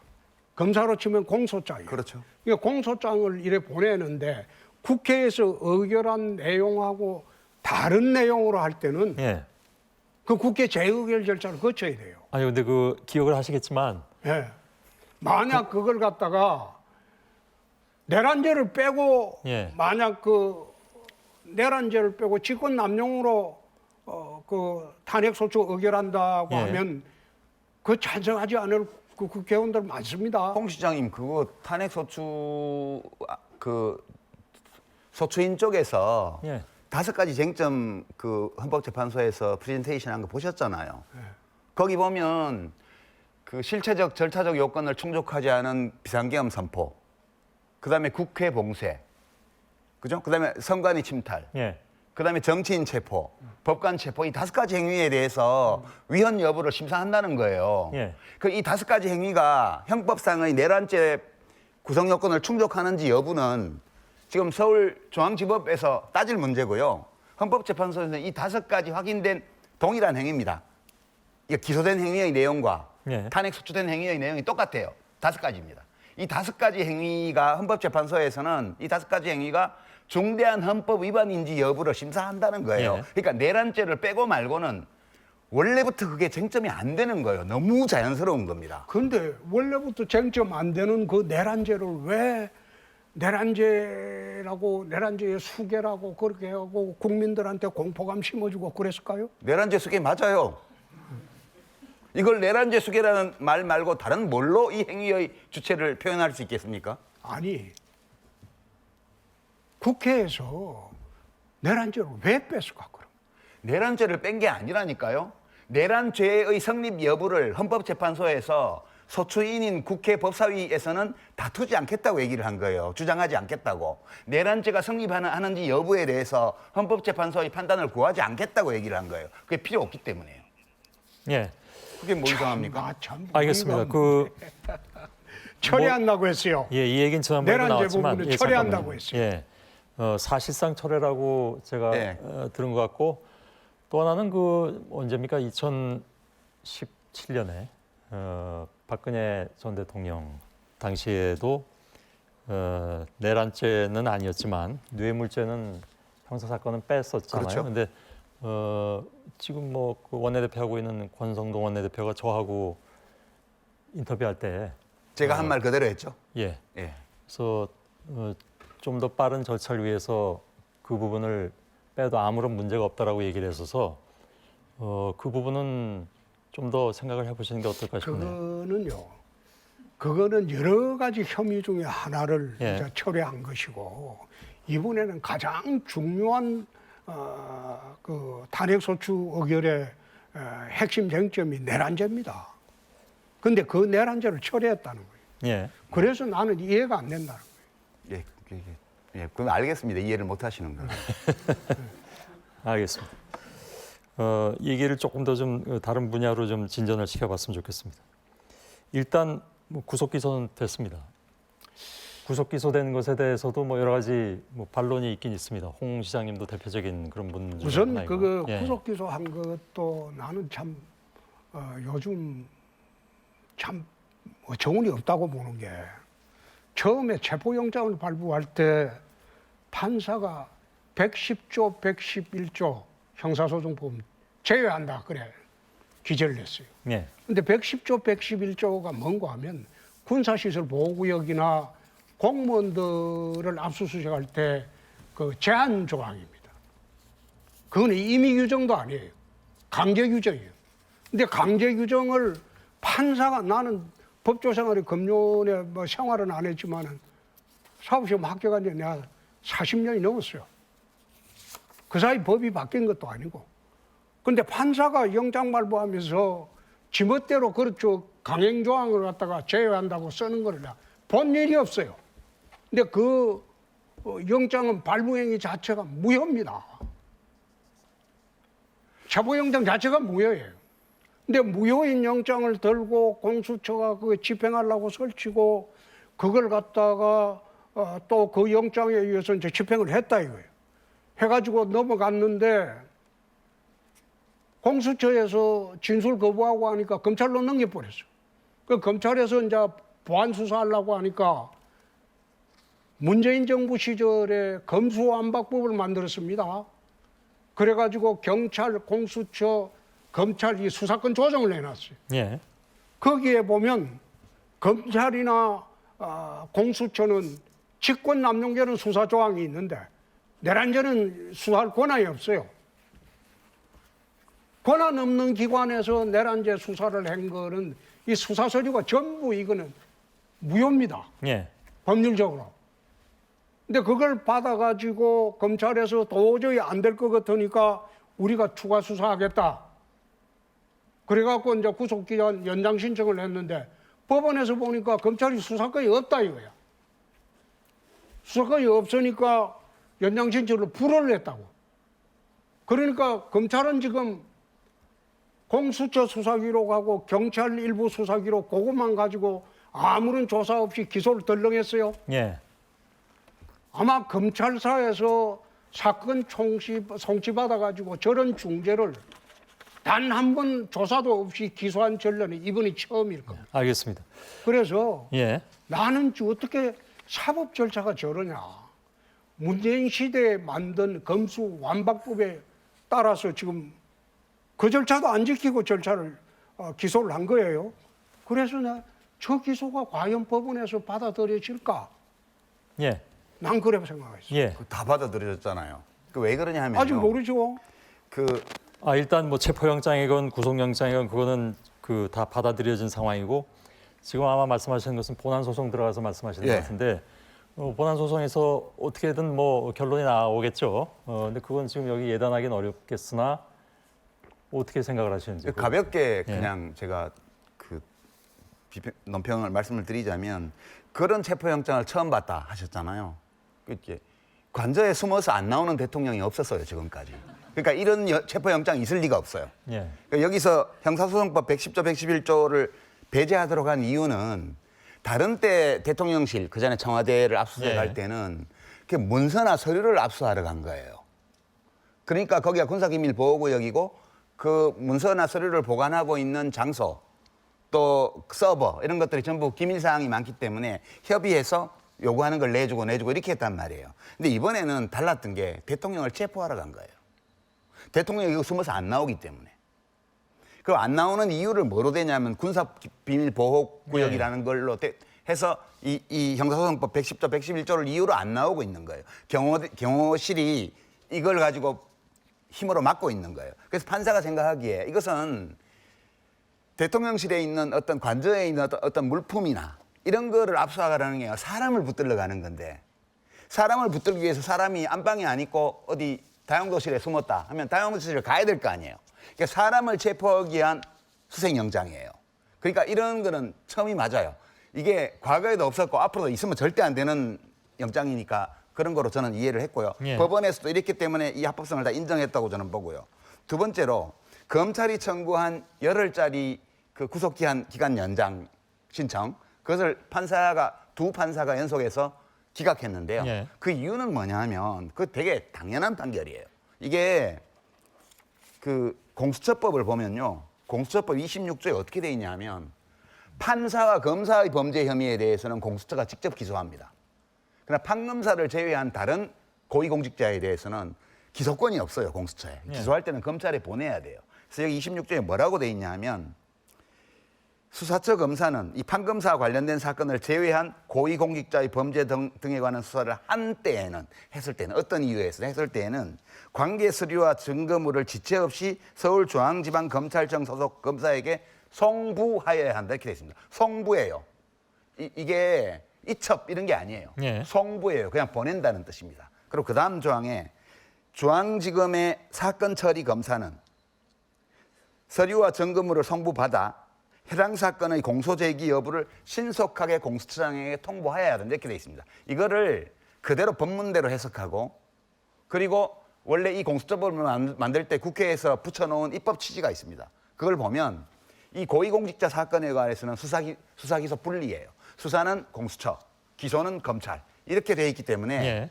검사로 치면 공소장이야. 그렇죠. 그러니까 공소장을 이래 보내는데 국회에서 의결한 내용하고 다른 내용으로 할 때는 예. 그 국회 재의결 절차를 거쳐야 돼요. 아니 근데 그 기억을 하시겠지만 예. 만약 그걸 갖다가 내란죄를 빼고 예. 만약 그 내란죄를 빼고 직권 남용으로 그 탄핵 소추 의결한다고 예. 하면 그 찬성하지 않을 그 국회의원들 많습니다. 홍 시장님 그거 탄핵 소추 소추인 쪽에서 예. 5가지 쟁점 그 헌법재판소에서 프레젠테이션한 거 보셨잖아요. 거기 보면 그 실체적 절차적 요건을 충족하지 않은 비상계엄 선포, 그다음에 국회 봉쇄, 그죠? 그다음에 선관위 침탈, 예. 그다음에 정치인 체포, 법관 체포 이 5가지 행위에 대해서 위헌 여부를 심사한다는 거예요. 예. 그 이 5가지 행위가 형법상의 내란죄 구성 요건을 충족하는지 여부는 지금 서울중앙지법에서 따질 문제고요. 헌법재판소에서는 이 5가지 확인된 동일한 행위입니다. 이게 기소된 행위의 내용과 예. 탄핵 소추된 행위의 내용이 똑같아요. 5가지입니다. 이 5가지 행위가 헌법재판소에서는 이 5가지 행위가 중대한 헌법 위반인지 여부를 심사한다는 거예요. 예. 그러니까 내란죄를 빼고 말고는 원래부터 그게 쟁점이 안 되는 거예요. 너무 자연스러운 겁니다. 근데 원래부터 쟁점 안 되는 그 내란죄를 왜 내란죄의 수괴라고 그렇게 하고 국민들한테 공포감 심어주고 그랬을까요? 내란죄 수괴 맞아요. 이걸 내란죄 수괴라는 말 말고 다른 뭘로 이 행위의 주체를 표현할 수 있겠습니까? 아니, 국회에서 내란죄를 왜 뺐을까, 그럼? 내란죄를 뺀 게 아니라니까요. 내란죄의 성립 여부를 헌법재판소에서 소추인인 국회 법사위에서는 다투지 않겠다고 얘기를 한 거예요. 주장하지 않겠다고. 내란죄가 성립하는지 여부에 대해서 헌법재판소의 판단을 구하지 않겠다고 얘기를 한 거예요. 그게 필요 없기 때문에요. 예. 그게 뭐 이상합니까? 아, 참 알겠습니다. 이건 철회한다고 했어요. 예, 이 얘기는 지난번에 내란죄 나왔지만 부분을 철회한다고 잠깐만요. 했어요. 예. 사실상 철회라고 제가 네. 들은 것 같고 또 하나는 그 언제입니까? 2017년에 박근혜 전 대통령 당시에도 내란죄는 아니었지만 뇌물죄는 형사 사건은 뺐었잖아요. 그렇죠. 근데 지금 뭐 그 원내대표하고 있는 권성동 원내대표가 저하고 인터뷰할 때 제가 한 말 그대로 했죠. 예. 예. 그래서 좀 더 빠른 절차를 위해서 그 부분을 빼도 아무런 문제가 없다라고 얘기를 했어서 그 부분은 좀 더 생각을 해보시는 게 어떨까 싶네요. 그거는 여러 가지 혐의 중에 하나를 예. 이제 철회한 것이고 이번에는 가장 중요한 그 탄핵소추 의결의 핵심 쟁점이 내란죄입니다. 근데 그 내란죄를 철회했다는 거예요. 예. 그래서 나는 이해가 안 된다는 거예요. 예, 그럼 알겠습니다. 이해를 못 하시는 거예요. 알겠습니다. 얘기를 조금 더 좀 다른 분야로 좀 진전을 시켜봤으면 좋겠습니다. 일단 뭐 구속 기소는 됐습니다. 구속 기소된 것에 대해서도 뭐 여러 가지 뭐 반론이 있긴 있습니다. 홍 시장님도 대표적인 그런 분 중에 우선 하나이고. 그 예. 구속 기소한 것도 나는 참 요즘 참 정운이 없다고 보는 게 처음에 체포영장을 발부할 때 판사가 110조, 111조 형사소송법 제외한다 그래 기재를 했어요. 예. 근데 110조, 111조가 뭔가 하면 군사시설 보호구역이나 공무원들을 압수수색할 때 그 제한 조항입니다. 그건 임의 규정도 아니에요. 강제 규정이에요. 근데 강제 규정을 판사가 나는 법조 생활에 금년에 뭐 생활은 안 했지만은 사법시험 합격한 지 내가 40년이 넘었어요. 그 사이 법이 바뀐 것도 아니고. 근데 판사가 영장 발부하면서 지멋대로 그렇죠. 강행 조항을 갖다가 제외한다고 쓰는 거를 본 일이 없어요. 근데 그 영장은 발부행위 자체가 무효입니다. 체포영장 자체가 무효예요. 근데 무효인 영장을 들고 공수처가 그 집행하려고 설치고 그걸 갖다가 또 그 영장에 의해서 이제 집행을 했다 이거예요. 해가지고 넘어갔는데 공수처에서 진술 거부하고 하니까 검찰로 넘겨버렸어요. 그 검찰에서 이제 보안 수사하려고 하니까 문재인 정부 시절에 검수완박법을 만들었습니다. 그래가지고 경찰, 공수처, 검찰이 수사권 조정을 해놨어요. 예. 거기에 보면 검찰이나 공수처는 직권 남용되는 수사 조항이 있는데 내란죄는 수사할 권한이 없어요. 권한 없는 기관에서 내란죄 수사를 한 거는 이 수사 서류가 전부 이거는 무효입니다. 예. 법률적으로. 근데 그걸 받아가지고 검찰에서 도저히 안 될 것 같으니까 우리가 추가 수사하겠다. 그래갖고 이제 구속기간 연장 신청을 했는데 법원에서 보니까 검찰이 수사권이 없다 이거야. 수사권이 없으니까 연장 신청을 불허를 했다고. 그러니까 검찰은 지금 공수처 수사기록하고 경찰 일부 수사기록 그것만 가지고 아무런 조사 없이 기소를 덜렁했어요. 예. 아마 검찰사에서 사건 송치받아가지고 저런 중재를 단 한 번 조사도 없이 기소한 전례는 이번이 처음일 겁니다. 알겠습니다. 그래서 예. 나는 어떻게 사법 절차가 저러냐. 문재인 시대에 만든 검수 완박법에 따라서 지금 그 절차도 안 지키고 절차를 기소를 한 거예요. 그래서 저 기소가 과연 법원에서 받아들여질까? 예. 난 그래 생각했어. 예. 다 받아들여졌잖아요. 그 왜 그러냐 하면요. 아직 모르죠. 그 일단 뭐 체포영장이건 구속영장이건 그거는 그 다 받아들여진 상황이고 지금 아마 말씀하시는 것은 본안 소송 들어가서 말씀하시는 예. 것 같은데 본안 소송에서 어떻게든 뭐 결론이 나오겠죠. 근데 그건 지금 여기 예단하기는 어렵겠으나 어떻게 생각을 하시는지. 가볍게 그냥 제가 그 논평을 말씀을 드리자면 그런 체포영장을 처음 봤다 하셨잖아요. 이렇게 관저에 숨어서 안 나오는 대통령이 없었어요 지금까지. 그러니까 이런 체포영장이 있을 리가 없어요. 예. 그러니까 여기서 형사소송법 110조, 111조를 배제하도록 한 이유는 다른 때 대통령실, 그 전에 청와대를 압수수색할 예. 때는 문서나 서류를 압수하러 간 거예요. 그러니까 거기가 군사기밀보호구역이고 그 문서나 서류를 보관하고 있는 장소 또 서버 이런 것들이 전부 기밀사항이 많기 때문에 협의해서 요구하는 걸 내주고 이렇게 했단 말이에요. 근데 이번에는 달랐던 게 대통령을 체포하러 간 거예요. 대통령이 여기 숨어서 안 나오기 때문에. 그 안 나오는 이유를 뭐로 되냐면 군사비밀보호구역이라는 걸로 해서 이 형사소송법 110조, 111조를 이유로 안 나오고 있는 거예요. 경호실이 이걸 가지고 힘으로 막고 있는 거예요. 그래서 판사가 생각하기에 이것은 대통령실에 있는 어떤 관저에 있는 어떤 물품이나 이런 거를 압수하라는 게 사람을 붙들러 가는 건데 사람을 붙들기 위해서 사람이 안방에 안 있고 어디 다용도실에 숨었다 하면 다용도실에 가야 될 거 아니에요. 그러니까 사람을 체포하기 위한 수색영장이에요. 그러니까 이런 거는 처음이 맞아요. 이게 과거에도 없었고 앞으로도 있으면 절대 안 되는 영장이니까 그런 거로 저는 이해를 했고요. 예. 법원에서도 이랬기 때문에 이 합법성을 다 인정했다고 저는 보고요. 두 번째로 검찰이 청구한 열흘짜리 그 구속기간 연장 신청 그것을 두 판사가 연속해서 기각했는데요. 예. 그 이유는 뭐냐 하면 그 되게 당연한 판결이에요. 이게 그 공수처법을 보면요. 공수처법 26조에 어떻게 돼 있냐 하면 판사와 검사의 범죄 혐의에 대해서는 공수처가 직접 기소합니다. 그러나 판검사를 제외한 다른 고위공직자에 대해서는 기소권이 없어요, 공수처에. 기소할 때는 검찰에 보내야 돼요. 그래서 여기 26조에 뭐라고 돼 있냐 하면 수사처 검사는 이 판검사와 관련된 사건을 제외한 고위공직자의 범죄 등에 관한 수사를 했을 때는 어떤 이유에서 했을 때에는 관계 서류와 증거물을 지체 없이 서울중앙지방검찰청 소속 검사에게 송부하여야 한다 이렇게 되어 있습니다. 송부예요. 이게 이첩 이런 게 아니에요. 예. 송부예요. 그냥 보낸다는 뜻입니다. 그리고 그 다음 조항에 중앙지검의 사건 처리 검사는 서류와 증거물을 송부받아 해당 사건의 공소 제기 여부를 신속하게 공수처장에게 통보해야 된다 이렇게 되어 있습니다. 이거를 그대로 법문대로 해석하고 그리고 원래 이 공수처법을 만들 때 국회에서 붙여놓은 입법 취지가 있습니다. 그걸 보면 이 고위공직자 사건에 관해서는 수사 기소 분리예요. 수사는 공수처, 기소는 검찰 이렇게 되어 있기 때문에 예.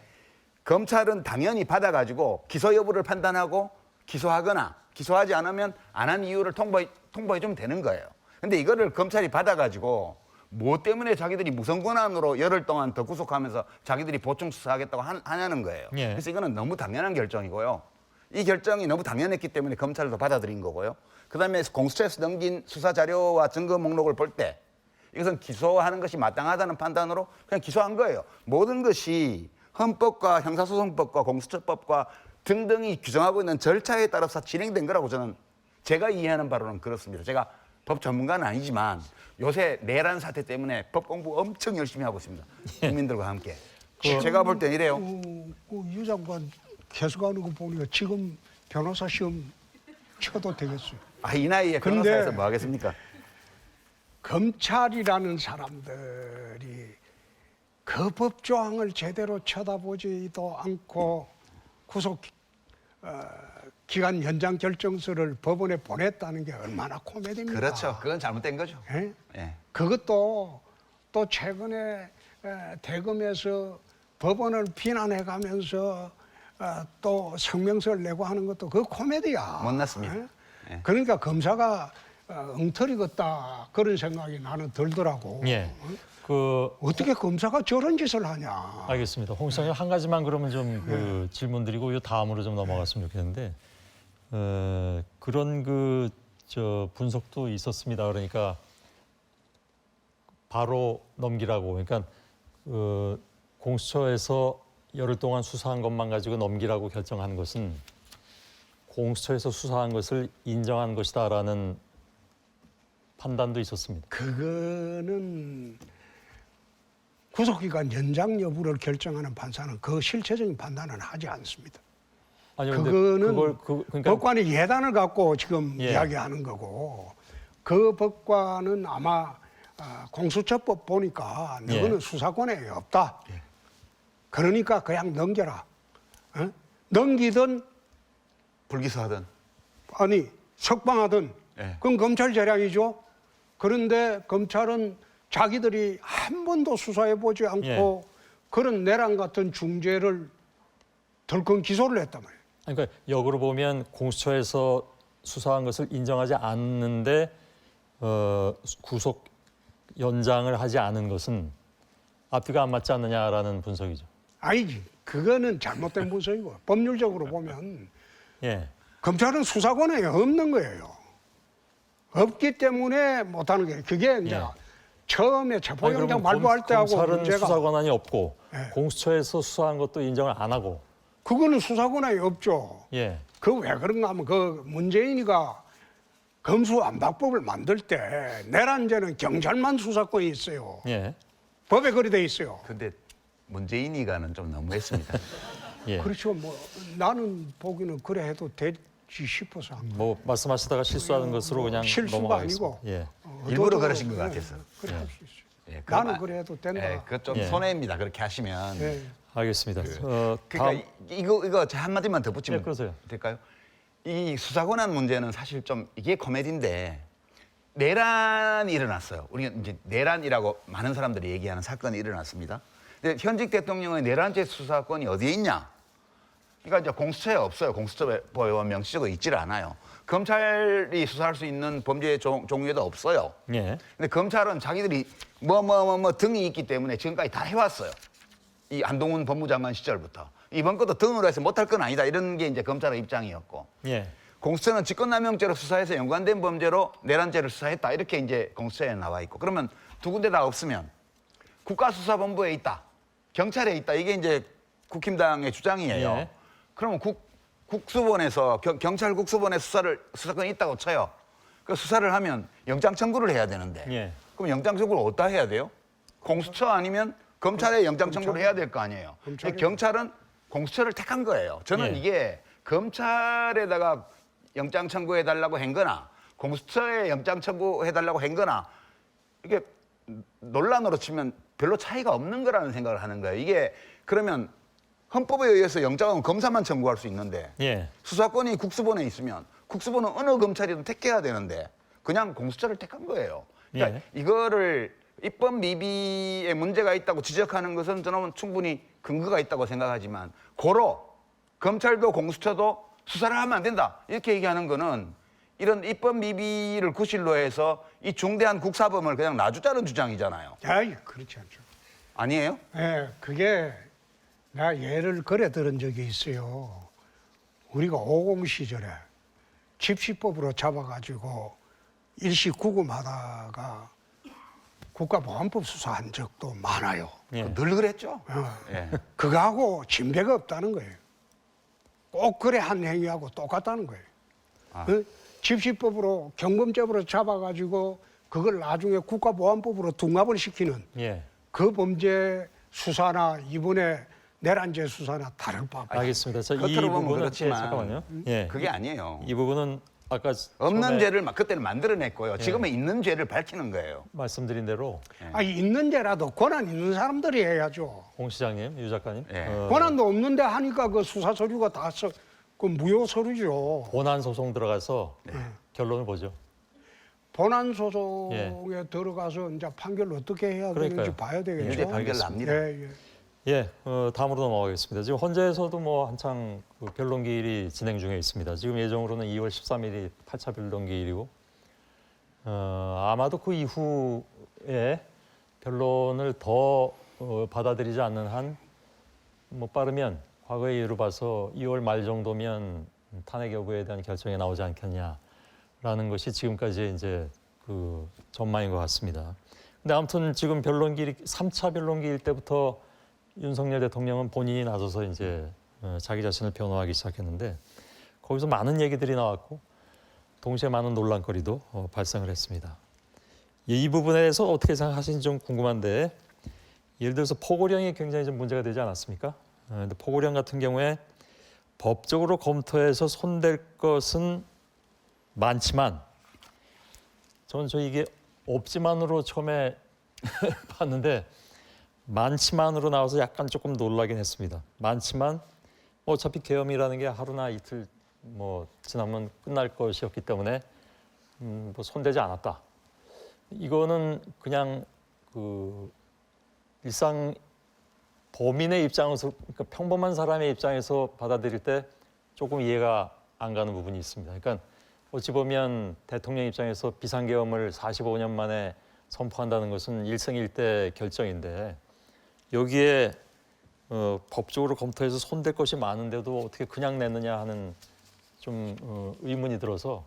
검찰은 당연히 받아가지고 기소 여부를 판단하고 기소하거나 기소하지 않으면 안 한 이유를 통보해주면 되는 거예요. 근데 이거를 검찰이 받아가지고 뭐 때문에 자기들이 무선 권한으로 열흘 동안 더 구속하면서 자기들이 보충 수사하겠다고 하냐는 거예요. 예. 그래서 이거는 너무 당연한 결정이고요. 이 결정이 너무 당연했기 때문에 검찰도 받아들인 거고요. 그다음에 공수처에서 넘긴 수사 자료와 증거 목록을 볼 때 이것은 기소하는 것이 마땅하다는 판단으로 그냥 기소한 거예요. 모든 것이 헌법과 형사소송법과 공수처법과 등등이 규정하고 있는 절차에 따라서 진행된 거라고 제가 이해하는 바로는 그렇습니다. 제가 법 전문가는 아니지만 요새 내란 사태 때문에 법 공부 엄청 열심히 하고 있습니다. 국민들과 함께. 제가 볼 땐 이래요. 유 장관 계속하는 거 보니까 지금 변호사 시험 쳐도 되겠어요. 이 나이에 근데 변호사에서 뭐 하겠습니까? 검찰이라는 사람들이 그 법 조항을 제대로 쳐다보지도 않고 구속 기간 연장 결정서를 법원에 보냈다는 게 얼마나 코미디입니까? 그렇죠. 그건 잘못된 거죠. 예? 예. 그것도 또 최근에 대검에서 법원을 비난해가면서 또 성명서를 내고 하는 것도 그 코미디야. 못났습니다. 예? 예. 그러니까 검사가 엉터리 같다 그런 생각이 나는 들더라고. 예. 어떻게 검사가 저런 짓을 하냐. 알겠습니다. 홍 시장님 한 가지만 그러면 좀 그 질문 드리고 이 다음으로 좀 넘어갔으면 좋겠는데 그런 저 분석도 있었습니다. 그러니까 바로 넘기라고. 그러니까 공수처에서 열흘 동안 수사한 것만 가지고 넘기라고 결정한 것은 공수처에서 수사한 것을 인정한 것이다라는 판단도 있었습니다. 그거는 구속기간 연장 여부를 결정하는 판사는 그 실체적인 판단은 하지 않습니다. 아니 근데 그거는 그러니까 법관의 예단을 갖고 지금 예. 이야기하는 거고 그 법관은 아마 공수처법 보니까 너는 예. 수사권에 없다. 그러니까 그냥 넘겨라. 어? 넘기든 불기소하든. 아니 석방하든 예. 그건 검찰 재량이죠. 그런데 검찰은 자기들이 한 번도 수사해보지 않고 그런 내란 같은 중죄를 덜컹 기소를 했단 말이에요. 그러니까 역으로 보면 공수처에서 수사한 것을 인정하지 않는데 구속 연장을 하지 않은 것은 앞뒤가 안 맞지 않느냐라는 분석이죠. 아니지. 그거는 잘못된 분석이고 법률적으로 보면 예. 검찰은 수사권에 없는 거예요. 없기 때문에 못하는 거예요. 그게 이제 예. 처음에 체포영장 발부할 때하고 검찰은 문제가 수사 권한이 없고 예. 공수처에서 수사한 것도 인정을 안 하고 그거는 수사권에 없죠. 예. 그 왜 그런가 하면 그 문재인이가 검수안박법을 만들 때 내란죄는 경찰만 수사권이 있어요. 예. 법에 그리 돼 있어요. 근데 문재인이가는 좀 너무했습니다. 예. 그렇죠. 뭐 나는 보기는 그래 해도 되지 싶어서. 뭐 말씀하시다가 실수하는 것으로 그냥 실수가 넘어가겠습니다. 아니고. 예. 일부러 의도적으로, 그러신 것 같아서. 그래 할 수 있어요. 예, 나는 그래 해도 된다. 그것 좀 예. 손해입니다. 그렇게 하시면. 예. 알겠습니다. 그러니까 다음 이거 제 한마디만 더 붙이면 네, 그러세요. 될까요? 이 수사권한 문제는 사실 좀 이게 코미디인데 내란이 일어났어요. 우리가 이제 내란이라고 많은 사람들이 얘기하는 사건이 일어났습니다. 근데 현직 대통령의 내란죄 수사권이 어디에 있냐? 그러니까 이제 공수처에 없어요. 공수처법에 명시적으로 있지를 않아요. 검찰이 수사할 수 있는 범죄 종류에도 없어요. 예. 근데 검찰은 자기들이 등이 있기 때문에 지금까지 다 해왔어요. 이 안동훈 법무장관 시절부터. 이번 것도 등으로 해서 못할 건 아니다. 이런 게 이제 검찰의 입장이었고. 예. 공수처는 직권남용죄로 수사해서 연관된 범죄로 내란죄를 수사했다. 이렇게 이제 공수처에 나와 있고. 그러면 두 군데 다 없으면 국가수사본부에 있다. 경찰에 있다. 이게 이제 국힘당의 주장이에요. 예. 그러면 국수본에서 경찰 국수본에 수사권이 있다고 쳐요. 그 수사를 하면 영장 청구를 해야 되는데. 예. 그럼 영장 청구를 어디다 해야 돼요? 공수처 아니면 검찰에 영장 청구를 해야 될 거 아니에요. 검찰이요. 경찰은 공수처를 택한 거예요. 저는 예. 이게 검찰에다가 영장 청구해달라고 한 거나 공수처에 영장 청구해달라고 한 거나 이게 논란으로 치면 별로 차이가 없는 거라는 생각을 하는 거예요. 이게 그러면 헌법에 의해서 영장은 검사만 청구할 수 있는데 예. 수사권이 국수본에 있으면 국수본은 어느 검찰이든 택해야 되는데 그냥 공수처를 택한 거예요. 그러니까 예. 이거를 입법 미비에 문제가 있다고 지적하는 것은 저는 충분히 근거가 있다고 생각하지만 고로 검찰도 공수처도 수사를 하면 안 된다 이렇게 얘기하는 거는 이런 입법 미비를 구실로 해서 이 중대한 국사범을 그냥 놔주자는 주장이잖아요. 아이, 그렇지 않죠. 아니에요? 예, 그게 내가 예를 그래 들은 적이 있어요. 우리가 50 시절에 집시법으로 잡아가지고 일시 구금하다가 국가보안법 수사한 적도 많아요. 예. 늘 그랬죠. 예. 그거하고 징계가 없다는 거예요. 꼭 그래 한 행위하고 똑같다는 거예요. 아. 어? 집시법으로 경범죄로 잡아가지고 그걸 나중에 국가보안법으로 둔갑을 시키는 예. 그 범죄 수사나 이번에 내란죄 수사나 다를 바 없다. 알겠습니다. 이 겉으로 보면 부분은 그렇지만 잠깐만요. 예. 그게 아니에요. 이 부분은 아까 없는 처음에 죄를 막 그때는 만들어냈고요. 예. 지금은 있는 죄를 밝히는 거예요. 말씀드린 대로 아니 있는 죄라도 권한 있는 사람들이 해야죠. 홍 시장님, 유 작가님, 예. 권한도 없는데 하니까 그 수사 서류가 다 그 무효 서류죠. 본안 소송 들어가서 결론을 보죠. 본안 소송에 들어가서 이제 판결 어떻게 해야 되는지 그러니까요. 봐야 되겠죠. 유죄 판결 납니다. 예, 예. 예, 다음으로 넘어가겠습니다. 지금 헌재에서도 뭐 한창 그 변론기일이 진행 중에 있습니다. 지금 예정으로는 2월 13일이 8차 변론기일이고 아마도 그 이후에 변론을 더 받아들이지 않는 한 뭐 빠르면 과거의 예로 봐서 2월 말 정도면 탄핵 여부에 대한 결정이 나오지 않겠냐라는 것이 지금까지 이제 그 전망인 것 같습니다. 근데 아무튼 지금 변론기일 3차 변론기일 때부터 윤석열 대통령은 본인이 나서서 이제 자기 자신을 변호하기 시작했는데 거기서 많은 얘기들이 나왔고 동시에 많은 논란거리도 발생을 했습니다. 이 부분에 대해서 어떻게 생각하시는지 좀 궁금한데 예를 들어서 포고령이 굉장히 좀 문제가 되지 않았습니까? 근데 포고령 같은 경우에 법적으로 검토해서 손댈 것은 많지만 저는 이게 없지만으로 처음에 봤는데 많지만으로 나와서 약간 조금 놀라긴 했습니다. 많지만 어차피 계엄이라는 게 하루나 이틀 뭐 지나면 끝날 것이었기 때문에 뭐 손대지 않았다. 이거는 그냥 그 일상 범인의 입장에서 그러니까 평범한 사람의 입장에서 받아들일 때 조금 이해가 안 가는 부분이 있습니다. 그러니까 어찌 보면 대통령 입장에서 비상계엄을 45년 만에 선포한다는 것은 일생일대 결정인데 여기에 법적으로 검토해서 손댈 것이 많은데도 어떻게 그냥 냈느냐 하는 좀 의문이 들어서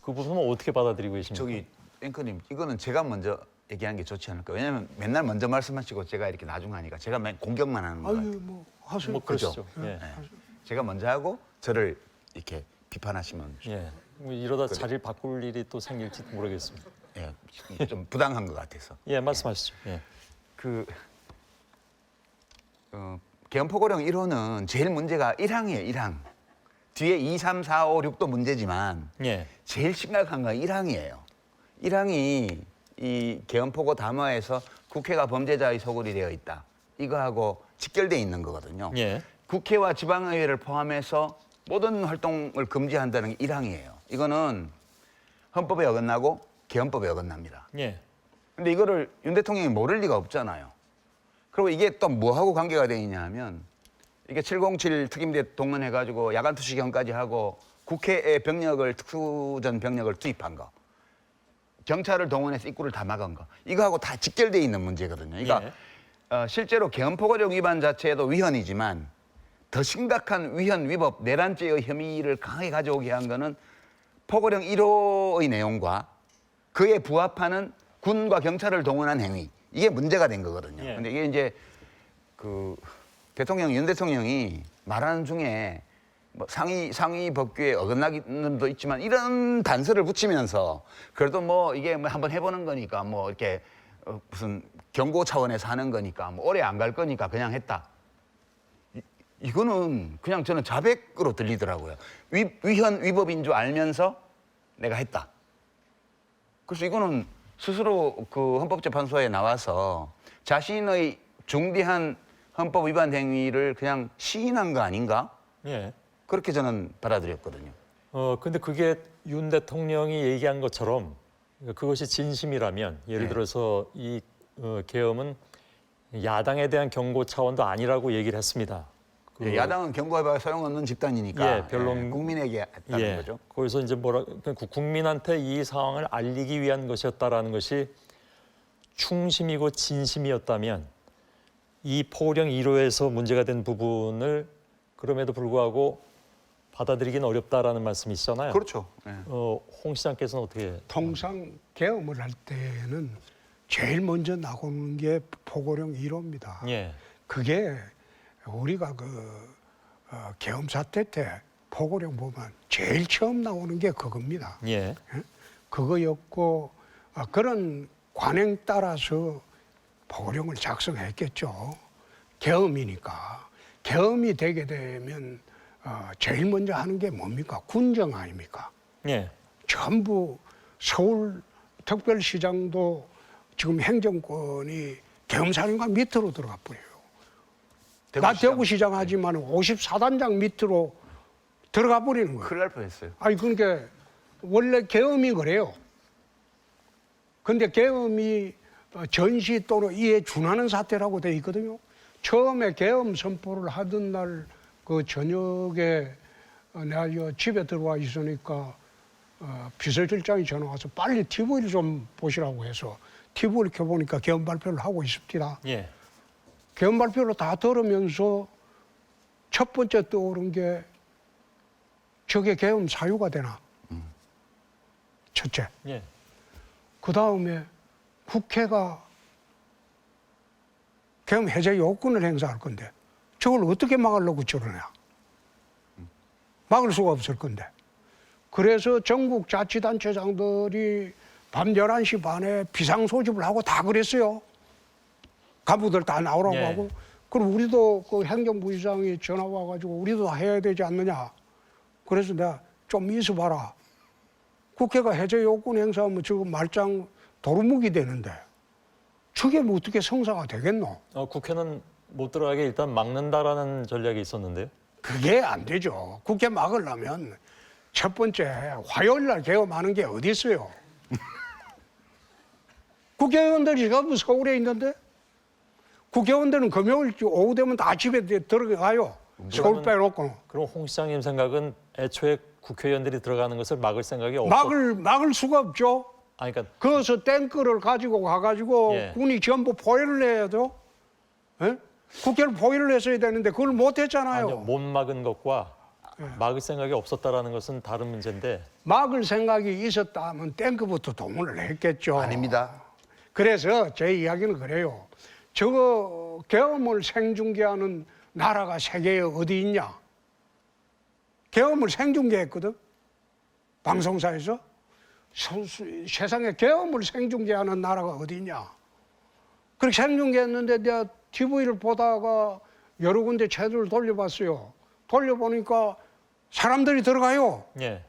그 부분은 어떻게 받아들이고 계십니까? 저기 앵커님, 이거는 제가 먼저 얘기하는 게 좋지 않을까요? 왜냐하면 맨날 먼저 말씀하시고 제가 이렇게 나중 하니까 제가 맨 공격만 하는 거예요. 아유 뭐 하세요. 뭐 그러시죠. 예. 제가 먼저 하고 저를 이렇게 비판하시면 예. 뭐 이러다 자리를 바꿀 일이 또 생길지도 모르겠습니다. 예, 좀 부당한 것 같아서. 예, 말씀하시죠. 예. 그 계엄포고령 1호는 제일 문제가 1항이에요. 1항. 뒤에 2, 3, 4, 5, 6도 문제지만 예. 제일 심각한 건 1항이에요. 1항이 이 계엄포고 담화에서 국회가 범죄자의 소굴이 되어 있다. 이거하고 직결돼 있는 거거든요. 예. 국회와 지방의회를 포함해서 모든 활동을 금지한다는 게 1항이에요. 이거는 헌법에 어긋나고 계엄법에 어긋납니다. 예. 근데 이거를 윤 대통령이 모를 리가 없잖아요. 그리고 이게 또 뭐하고 관계가 되어 있냐 하면 이게 707 특임대 동원해가지고 야간 투시경까지 하고 국회에 병력을 특수전 병력을 투입한 거. 경찰을 동원해서 입구를 다 막은 거. 이거하고 다 직결되어 있는 문제거든요. 그러니까 실제로 계엄포고령 위반 자체도 위헌이지만 더 심각한 위헌, 위법, 내란죄의 혐의를 강하게 가져오게 한 거는 포고령 1호의 내용과 그에 부합하는 군과 경찰을 동원한 행위. 이게 문제가 된 거거든요. 예. 근데 이게 이제 그 대통령, 윤 대통령이 말하는 중에 뭐 상위 법규에 어긋나는 점도 있지만 이런 단서를 붙이면서 그래도 뭐 이게 뭐 한번 해보는 거니까 뭐 이렇게 무슨 경고 차원에서 하는 거니까 뭐 오래 안 갈 거니까 그냥 했다. 이거는 그냥 저는 자백으로 들리더라고요. 위헌, 위법인 줄 알면서 내가 했다. 그래서 이거는 스스로 그 헌법재판소에 나와서 자신의 중대한 헌법 위반 행위를 그냥 시인한 거 아닌가? 예. 그렇게 저는 받아들였거든요. 근데 그게 윤 대통령이 얘기한 것처럼 그것이 진심이라면 예를 네. 들어서 이 계엄은 야당에 대한 경고 차원도 아니라고 얘기를 했습니다. 예, 야당은 경고해봐야 소용없는 집단이니까 예, 별로- 국민에게 했다는 거죠. 거기서 이제 그러니까 국민한테 이 상황을 알리기 위한 것이었다라는 것이 충심이고 진심이었다면 이 포고령 1호에서 문제가 된 부분을 그럼에도 불구하고 받아들이기는 어렵다라는 말씀이시잖아요. 그렇죠. 예. 홍 시장께서는 어떻게? 통상 계엄을 할 때는 제일 먼저 나오는 게 포고령 1호입니다. 예, 그게 우리가 계엄 사태 때 포고령 보면 제일 처음 나오는 게 그겁니다. 예. 그거였고 그런 관행 따라서 포고령을 작성했겠죠. 계엄이니까. 계엄이 되게 되면 제일 먼저 하는 게 뭡니까? 군정 아닙니까? 예. 전부 서울 특별시장도 지금 행정권이 계엄사령관 밑으로 들어가 버려요. 나 대구시장 하지만 54단장 밑으로 들어가 버리는 거예요. 큰일 날 뻔했어요. 아니 그러니까 원래 계엄이 그래요. 근데 계엄이 전시 또는 이에 준하는 사태라고 돼 있거든요. 처음에 계엄 선포를 하던 날 그 저녁에 내가 집에 들어와 있으니까 비서실장이 전화 와서 빨리 TV를 좀 보시라고 해서 TV를 켜보니까 계엄 발표를 하고 있습니다. 예. 계엄 발표를 다 들으면서 첫 번째 떠오른 게 저게 계엄 사유가 되나? 첫째. 예. 그 다음에 국회가 계엄 해제 요건을 행사할 건데 저걸 어떻게 막으려고 저러냐. 막을 수가 없을 건데. 그래서 전국 자치단체장들이 밤 11시 반에 비상소집을 하고 다 그랬어요. 간부들 다 나오라고 예. 하고. 그럼 우리도 그 행정부의장이 전화 와가지고 우리도 다 해야 되지 않느냐. 그래서 내가 좀 있어봐라. 국회가 해제 요건 행사하면 저거 말짱 도루묵이 되는데 저게 뭐 어떻게 성사가 되겠노? 국회는 못 들어가게 일단 막는다라는 전략이 있었는데요. 그게 안 되죠. 국회 막으려면 첫 번째 화요일 날 개엄하는 게 어디 있어요? 국회의원들이 지금 서울에 있는데 국회의원들은 금요일 오후 되면 다 집에 들어가요. 서울 빼놓고. 그럼 홍 시장님 생각은 애초에 국회의원들이 들어가는 것을 막을 생각이 없었... 막을 수가 없죠. 아니, 그러니까 그래서 탱크를 가지고 가가지고 예. 군이 전부 포위를 해야죠. 예? 국회를 포위를 했어야 되는데 그걸 못했잖아요. 아니요, 못 막은 것과 막을 생각이 없었다라는 것은 다른 문제인데. 막을 생각이 있었다면 탱크부터 동원을 했겠죠. 아닙니다. 그래서 제 이야기는 그래요. 저거 계엄을 생중계하는 나라가 세계에 어디 있냐? 계엄을 생중계했거든. 방송사에서. 세상에 계엄을 생중계하는 나라가 어디 있냐? 그렇게 생중계했는데 내가 TV를 보다가 여러 군데 채널을 돌려봤어요. 돌려보니까 사람들이 들어가요. 예.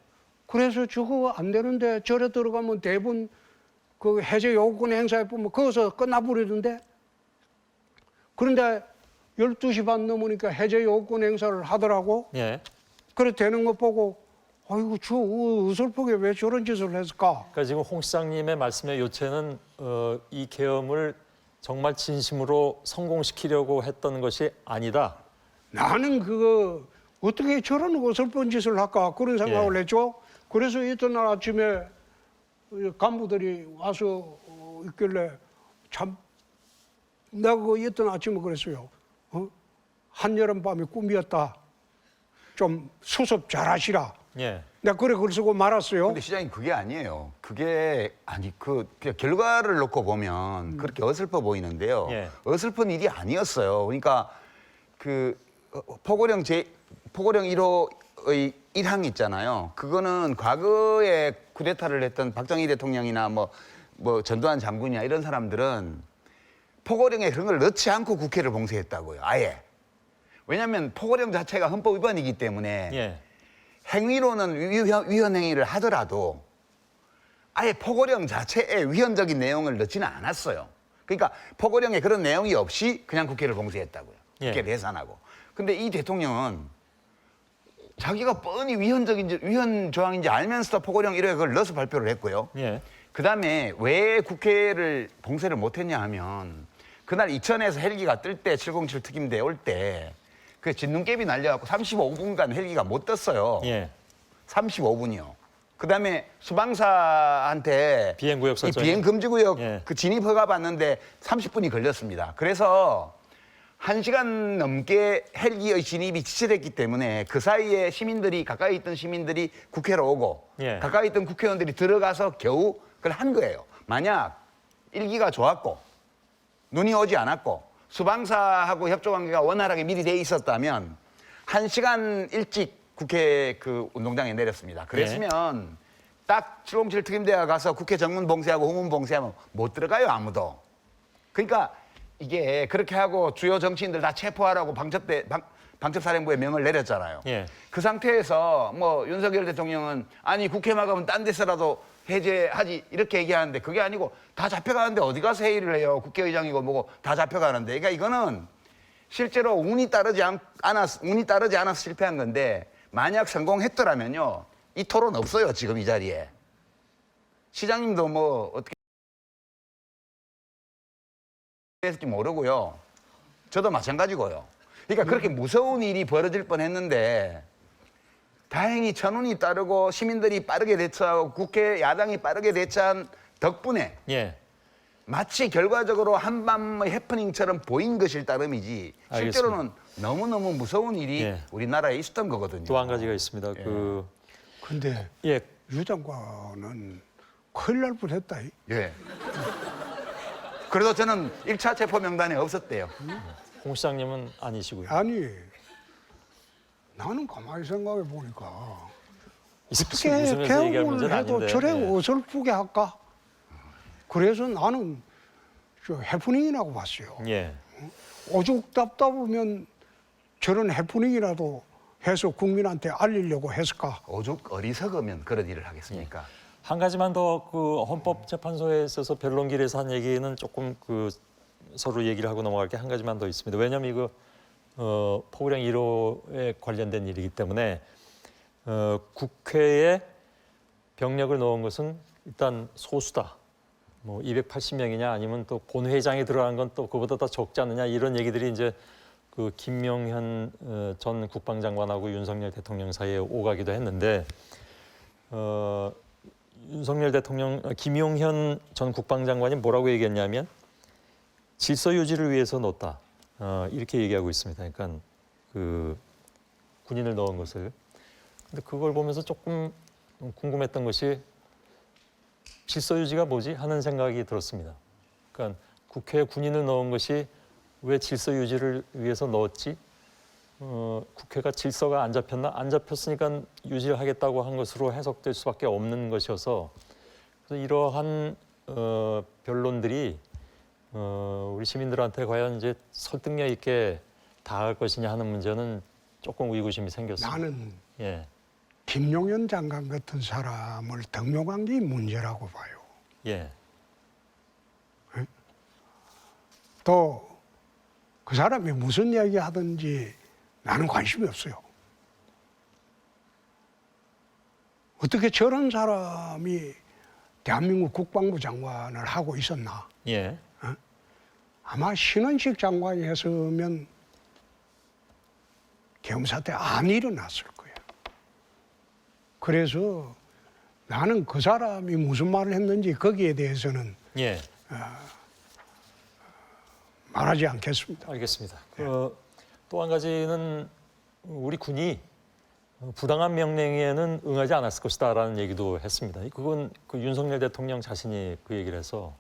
그래서 저거 안 되는데 저래 들어가면 대부분 그 해제 요건 행사해 보면 거기서 끝나버리던데. 그런데 12시 반 넘으니까 해제 요건 행사를 하더라고. 예. 그래 되는 거 보고 아이고 저 어설프게 왜 저런 짓을 했을까? 그러니까 지금 홍 시장님의 말씀의 요체는 이 계엄을 정말 진심으로 성공시키려고 했던 것이 아니다. 나는 그거 어떻게 저런 어설픈 짓을 할까 그런 생각을 했죠. 그래서 이튿날 아침에 간부들이 와서 있길래 참 내가 그 이튿날 아침에 그랬어요. 한여름 밤이 꿈이었다. 좀 수습 잘하시라. 예. 내가 그래 글 쓰고 말았어요. 근데 시장님 그게 아니에요. 그게 아니 그냥 결과를 놓고 보면 그렇게 어설퍼 보이는데요. 예. 어설픈 일이 아니었어요. 그러니까 그 포고령 1호의 1항 있잖아요. 그거는 과거에 쿠데타를 했던 박정희 대통령이나 뭐 전두환 장군이나 이런 사람들은 포고령에 그런 걸 넣지 않고 국회를 봉쇄했다고요. 아예. 왜냐하면 포고령 자체가 헌법 위반이기 때문에 예. 행위로는 위헌 행위를 하더라도 아예 포고령 자체에 위헌적인 내용을 넣지는 않았어요. 그러니까 포고령에 그런 내용이 없이 그냥 국회를 봉쇄했다고요. 국회를 해산하고. 근데 이 대통령은 자기가 뻔히 위헌 조항인지 알면서도 포고령 1호에 그걸 넣어서 발표를 했고요. 예. 그다음에 왜 국회를 봉쇄를 못했냐 하면 그날 이천에서 헬기가 뜰 때 707 특임대 올 때 그 진눈깨비 날려갖고 35분간 헬기가 못 떴어요. 예. 35분이요. 그다음에 수방사한테 비행구역 설정. 이 비행금지구역 예. 그 진입 허가 받는데 30분이 걸렸습니다. 그래서 1시간 넘게 헬기의 진입이 지체됐기 때문에 그 사이에 가까이 있던 시민들이 국회로 오고 예. 가까이 있던 국회의원들이 들어가서 겨우 그걸 한 거예요. 만약 일기가 좋았고 눈이 오지 않았고 수방사하고 협조 관계가 원활하게 미리 돼 있었다면 1시간 일찍 국회 그 운동장에 내렸습니다. 그랬으면 딱 707 특임대가 가서 국회 정문 봉쇄하고 후문 봉쇄하면 못 들어가요, 아무도. 그러니까 이게 그렇게 하고 주요 정치인들 다 체포하라고 방첩사령부에 명을 내렸잖아요. 예. 그 상태에서 뭐 윤석열 대통령은 아니 국회 막으면 딴 데서라도 해제하지 이렇게 얘기하는데 그게 아니고 다 잡혀가는데 어디 가서 회의를 해요. 국회의장이고 뭐고 다 잡혀가는데. 그러니까 이거는 실제로 운이 따르지 않아서 실패한 건데 만약 성공했더라면요. 이 토론 없어요. 지금 이 자리에. 시장님도 뭐 어떻게 했을지 모르고요. 저도 마찬가지고요. 그러니까 그렇게 무서운 일이 벌어질 뻔했는데 다행히 천운이 따르고 시민들이 빠르게 대처하고 국회 야당이 빠르게 대처한 덕분에 예. 마치 결과적으로 한밤의 해프닝처럼 보인 것일 따름이지 실제로는 너무너무 무서운 일이 예. 우리나라에 있었던 거거든요. 또 한 가지가 있습니다. 근데 예. 유 장관은 큰일 날 뻔했다. 예. 그래도 저는 1차 체포 명단에 없었대요. 홍 시장님은 아니시고요. 아니, 나는 가만히 생각해 보니까 어떻게 어떻게 웃으면서 얘기할 개혁을 문제는 해도 아닌데. 저래 예. 어설프게 할까? 그래서 나는 저 해프닝이라고 봤어요. 예. 오죽 답답하면 저런 해프닝이라도 해서 국민한테 알리려고 했을까? 오죽 어리석으면 그런 일을 하겠습니까? 한 가지만 더 그 헌법재판소에 있어서 변론길에서 한 얘기는 조금 그 서로 얘기를 하고 넘어갈 게 한 가지만 더 있습니다. 왜냐하면 이거 포고령 1호에 관련된 일이기 때문에 국회에 병력을 넣은 것은 일단 소수다. 뭐 280명이냐 아니면 또 본회의장에 들어간 건 또 그보다 더 적지 않느냐 이런 얘기들이 이제 그 김용현 전 국방장관하고 윤석열 대통령 사이에 오가기도 했는데 윤석열 대통령 김용현 전 국방장관이 뭐라고 얘기했냐면 질서 유지를 위해서 넣었다 이렇게 얘기하고 있습니다. 그러니까 그 군인을 넣은 것을. 근데 그걸 보면서 조금 궁금했던 것이 질서 유지가 뭐지 하는 생각이 들었습니다. 그러니까 국회에 군인을 넣은 것이 왜 질서 유지를 위해서 넣었지? 국회가 질서가 안 잡혔나? 안 잡혔으니까 유지를 하겠다고 한 것으로 해석될 수밖에 없는 것이어서 그래서 이러한 변론들이 우리 시민들한테 과연 이제 설득력 있게 다가갈 것이냐 하는 문제는 조금 의구심이 생겼습니다. 나는 예, 김용현 장관 같은 사람을 등용한 게 문제라고 봐요. 예, 또 그 사람이 무슨 이야기 하든지 나는 관심이 없어요. 어떻게 저런 사람이 대한민국 국방부 장관을 하고 있었나? 예, 아마 신원식 장관이 했으면 계엄 사태 안 일어났을 거예요. 그래서 나는 그 사람이 무슨 말을 했는지 거기에 대해서는 예. 말하지 않겠습니다. 알겠습니다. 또 한 가지는 우리 군이 부당한 명령에는 응하지 않았을 것이다라는 얘기도 했습니다. 그건 그 윤석열 대통령 자신이 그 얘기를 해서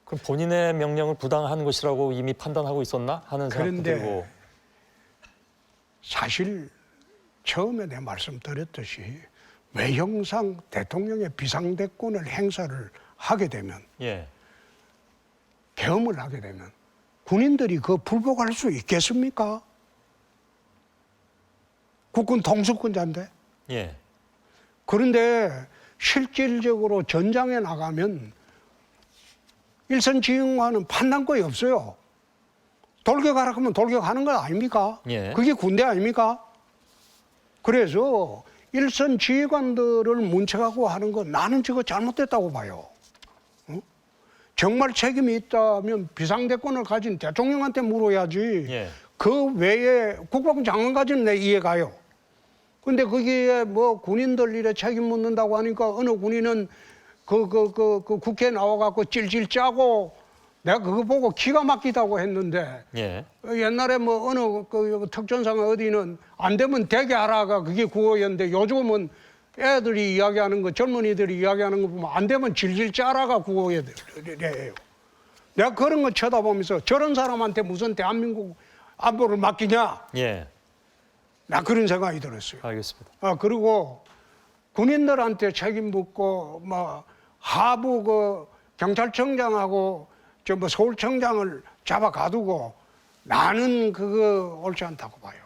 그럼 본인의 명령을 부당한 것이라고 이미 판단하고 있었나 하는 생각도 그런데 들고. 사실 처음에 내 말씀드렸듯이 외형상 대통령의 비상대권을 행사를 하게 되면 예, 계엄을 하게 되면 군인들이 그 불복할 수 있겠습니까? 국군 통수권자인데. 예, 그런데 실질적으로 전장에 나가면 일선 지휘관은 판단권이 없어요. 돌격하라 하면 돌격하는 거 아닙니까? 예. 그게 군대 아닙니까? 그래서 일선 지휘관들을 문책하고 하는 거 나는 저거 잘못됐다고 봐요. 정말 책임이 있다면 비상대권을 가진 대통령한테 물어야지. 예. 그 외에 국방부 장관까지는 내 이해가요. 근데 거기에 뭐 군인들 일에 책임 묻는다고 하니까 어느 군인은 그 국회에 나와갖고 찔찔 짜고 내가 그거 보고 기가 막히다고 했는데 예, 옛날에 뭐 어느 그 특전사가 어디는 안 되면 되게 하라가 그게 구호였는데 요즘은 애들이 이야기하는 거 젊은이들이 이야기하는 거 보면 안 되면 질질 짜라가 구호예요. 내가 그런 거 쳐다보면서 저런 사람한테 무슨 대한민국 안보를 맡기냐? 예. 나 그런 생각이 들었어요. 알겠습니다. 그리고 군인들한테 책임 묻고 뭐 하부 그 경찰청장하고 저 뭐 서울청장을 잡아 가두고 나는 그거 옳지 않다고 봐요.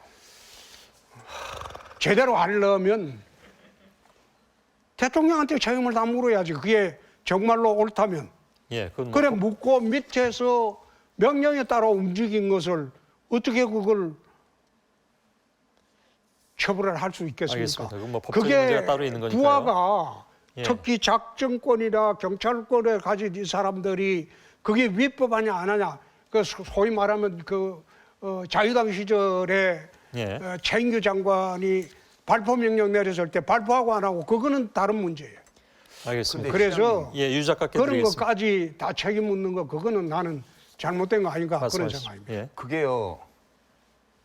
제대로 하려면 대통령한테 책임을 다 물어야지. 그게 정말로 옳다면. 예, 그건 뭐 그래 묻고 밑에서 명령에 따라 움직인 것을 어떻게 그걸 처벌을 할 수 있겠습니까? 알겠습니다. 그건 뭐 법적인 문제가 따로 있는 거니까요. 부하가 예. 특히 작정권이나 경찰권을 가진 이 사람들이 그게 위법하냐 안 하냐. 그 소위 말하면 그 자유당 시절에 예. 최인규 장관이 발포 명령 내렸을 때 발포하고 안 하고 그거는 다른 문제예요. 알겠습니다. 그래서 예, 유 작가께 그런 드리겠습니다. 것까지 다 책임 묻는 거 그거는 나는 잘못된 거 아닌가 그런 말씀하시죠. 생각입니다. 예. 그게요.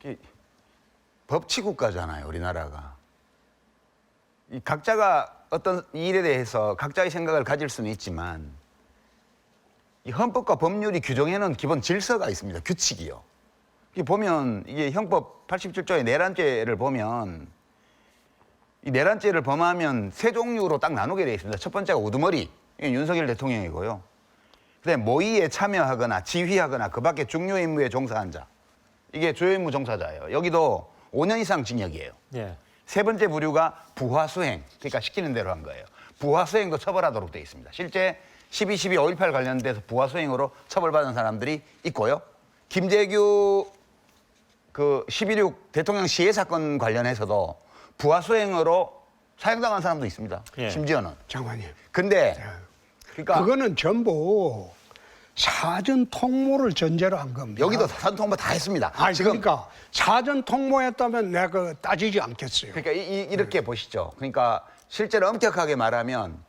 이게 법치국가잖아요, 우리나라가. 이 각자가 어떤 일에 대해서 각자의 생각을 가질 수는 있지만 이 헌법과 법률이 규정해놓은 기본 질서가 있습니다. 규칙이요. 이게 보면 이게 형법 87조의 내란죄를 보면 이 내란죄를 범하면 세 종류로 딱 나누게 되어 있습니다. 첫 번째가 우두머리, 이게 윤석열 대통령이고요. 그다음에 모의에 참여하거나 지휘하거나 그 밖에 중요 임무에 종사한 자, 이게 주요 임무 종사자예요. 여기도 5년 이상 징역이에요. 예. 세 번째 부류가 부하수행, 그러니까 시키는 대로 한 거예요. 부하수행도 처벌하도록 되어 있습니다. 실제 12.12, 5.18 관련돼서 부하수행으로 처벌받은 사람들이 있고요. 김재규 그 12.6 대통령 시해 사건 관련해서도 부하수행으로 사형당한 사람도 있습니다. 예. 심지어는. 장관님. 근데 그러니까 그거는 전부 사전 통모를 전제로 한 겁니다. 여기도 사전통보 다 했습니다. 그러니까 사전 통모했다면 내가 그 따지지 않겠어요. 그러니까 이렇게 보시죠. 그러니까 실제로 엄격하게 말하면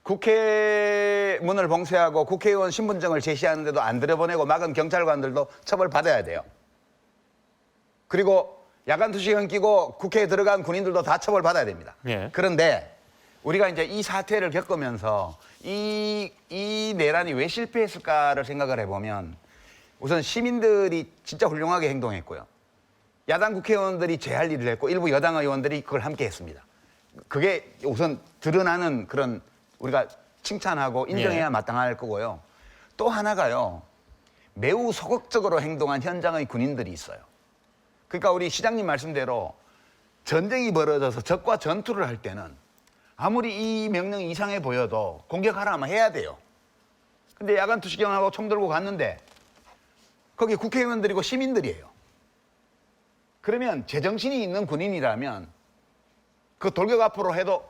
국회문을 봉쇄하고 국회의원 신분증을 제시하는데도 안 들여보내고 막은 경찰관들도 처벌받아야 돼요. 그리고 야간투시경 끼고 국회에 들어간 군인들도 다 처벌받아야 됩니다. 예. 그런데 우리가 이제 이 사태를 겪으면서 이 내란이 왜 실패했을까를 생각을 해보면 우선 시민들이 진짜 훌륭하게 행동했고요. 야당 국회의원들이 제할 일을 했고 일부 여당 의원들이 그걸 함께 했습니다. 그게 우선 드러나는 그런 우리가 칭찬하고 인정해야 예. 마땅할 거고요. 또 하나가요. 매우 소극적으로 행동한 현장의 군인들이 있어요. 그러니까 우리 시장님 말씀대로 전쟁이 벌어져서 적과 전투를 할 때는 아무리 이 명령이 이상해 보여도 공격하라 하면 해야 돼요. 근데 야간 투시경하고 총 들고 갔는데 거기 국회의원들이고 시민들이에요. 그러면 제정신이 있는 군인이라면 그 돌격 앞으로 해도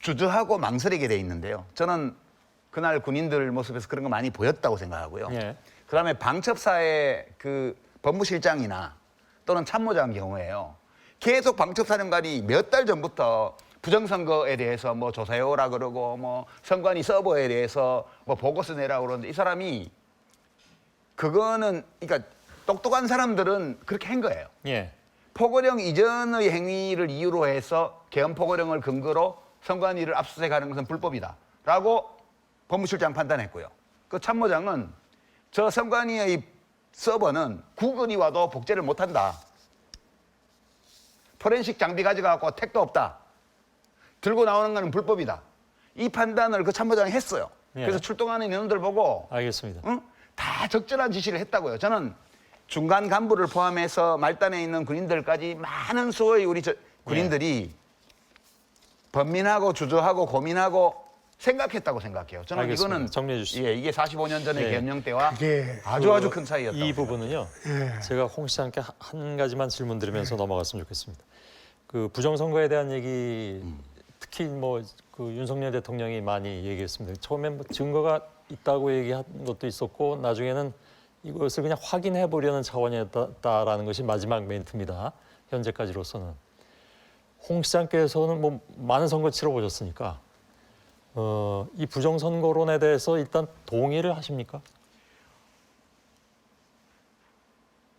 주저하고 망설이게 돼 있는데요. 저는 그날 군인들 모습에서 그런 거 많이 보였다고 생각하고요. 예. 그다음에 방첩사의 그 법무실장이나 또는 참모장 경우에요. 계속 방첩사령관이 몇 달 전부터 부정선거에 대해서 뭐 조사해오라 그러고 뭐 선관위 서버에 대해서 뭐 보고서 내라 그러는데 이 사람이 그거는 그러니까 똑똑한 사람들은 그렇게 한 거예요. 예. 포고령 이전의 행위를 이유로 해서 개헌 포고령을 근거로 선관위를 압수수색하는 것은 불법이다라고 법무실장 판단했고요. 그 참모장은 저 선관위의 서버는 국은이 와도 복제를 못한다. 포렌식 장비 가져가고 택도 없다. 들고 나오는 것은 불법이다. 이 판단을 그 참모장이 했어요. 예. 그래서 출동하는 인원들 보고 알겠습니다. 응? 다 적절한 지시를 했다고요. 저는 중간 간부를 포함해서 말단에 있는 군인들까지 많은 수의 우리 군인들이 번민하고 주저하고 고민하고 생각했다고 생각해요. 저는 알겠습니다. 이거는 정리해 주시죠. 예, 이게 45년 전의 예. 계엄령 때와 그게 아주 큰 차이였다. 이 부분은요. 예. 제가 홍 시장께 한 가지만 질문 드리면서 넘어갔으면 좋겠습니다. 그 부정선거에 대한 얘기 특히 뭐 그 윤석열 대통령이 많이 얘기했습니다. 처음엔 뭐 증거가 있다고 얘기한 것도 있었고 나중에는 이것을 그냥 확인해 보려는 차원이었다라는 것이 마지막 멘트입니다. 현재까지로서는 홍 시장께서는 뭐 많은 선거 치러 보셨으니까 이 부정선거론에 대해서 일단 동의를 하십니까?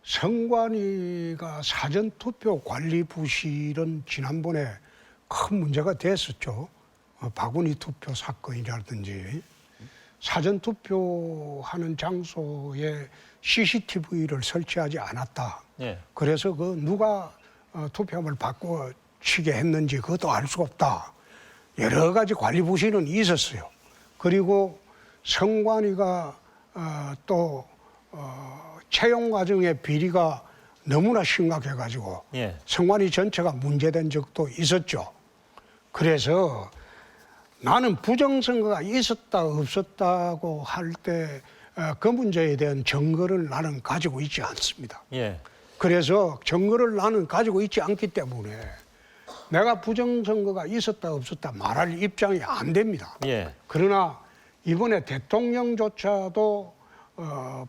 선관위가 사전투표 관리 부실은 지난번에 큰 문제가 됐었죠. 바구니 투표 사건이라든지 사전투표하는 장소에 CCTV를 설치하지 않았다. 예. 그래서 그 누가 투표함을 바꿔치게 했는지 그것도 알 수 없다. 여러 가지 관리 부실은 있었어요. 그리고 선관위가 또 채용 과정의 비리가 너무나 심각해가지고 예. 선관위 전체가 문제된 적도 있었죠. 그래서 나는 부정선거가 있었다 없었다고 할 때 그 문제에 대한 증거를 나는 가지고 있지 않습니다. 예. 그래서 증거를 나는 가지고 있지 않기 때문에 내가 부정선거가 있었다 없었다 말할 입장이 안 됩니다. 예. 그러나 이번에 대통령조차도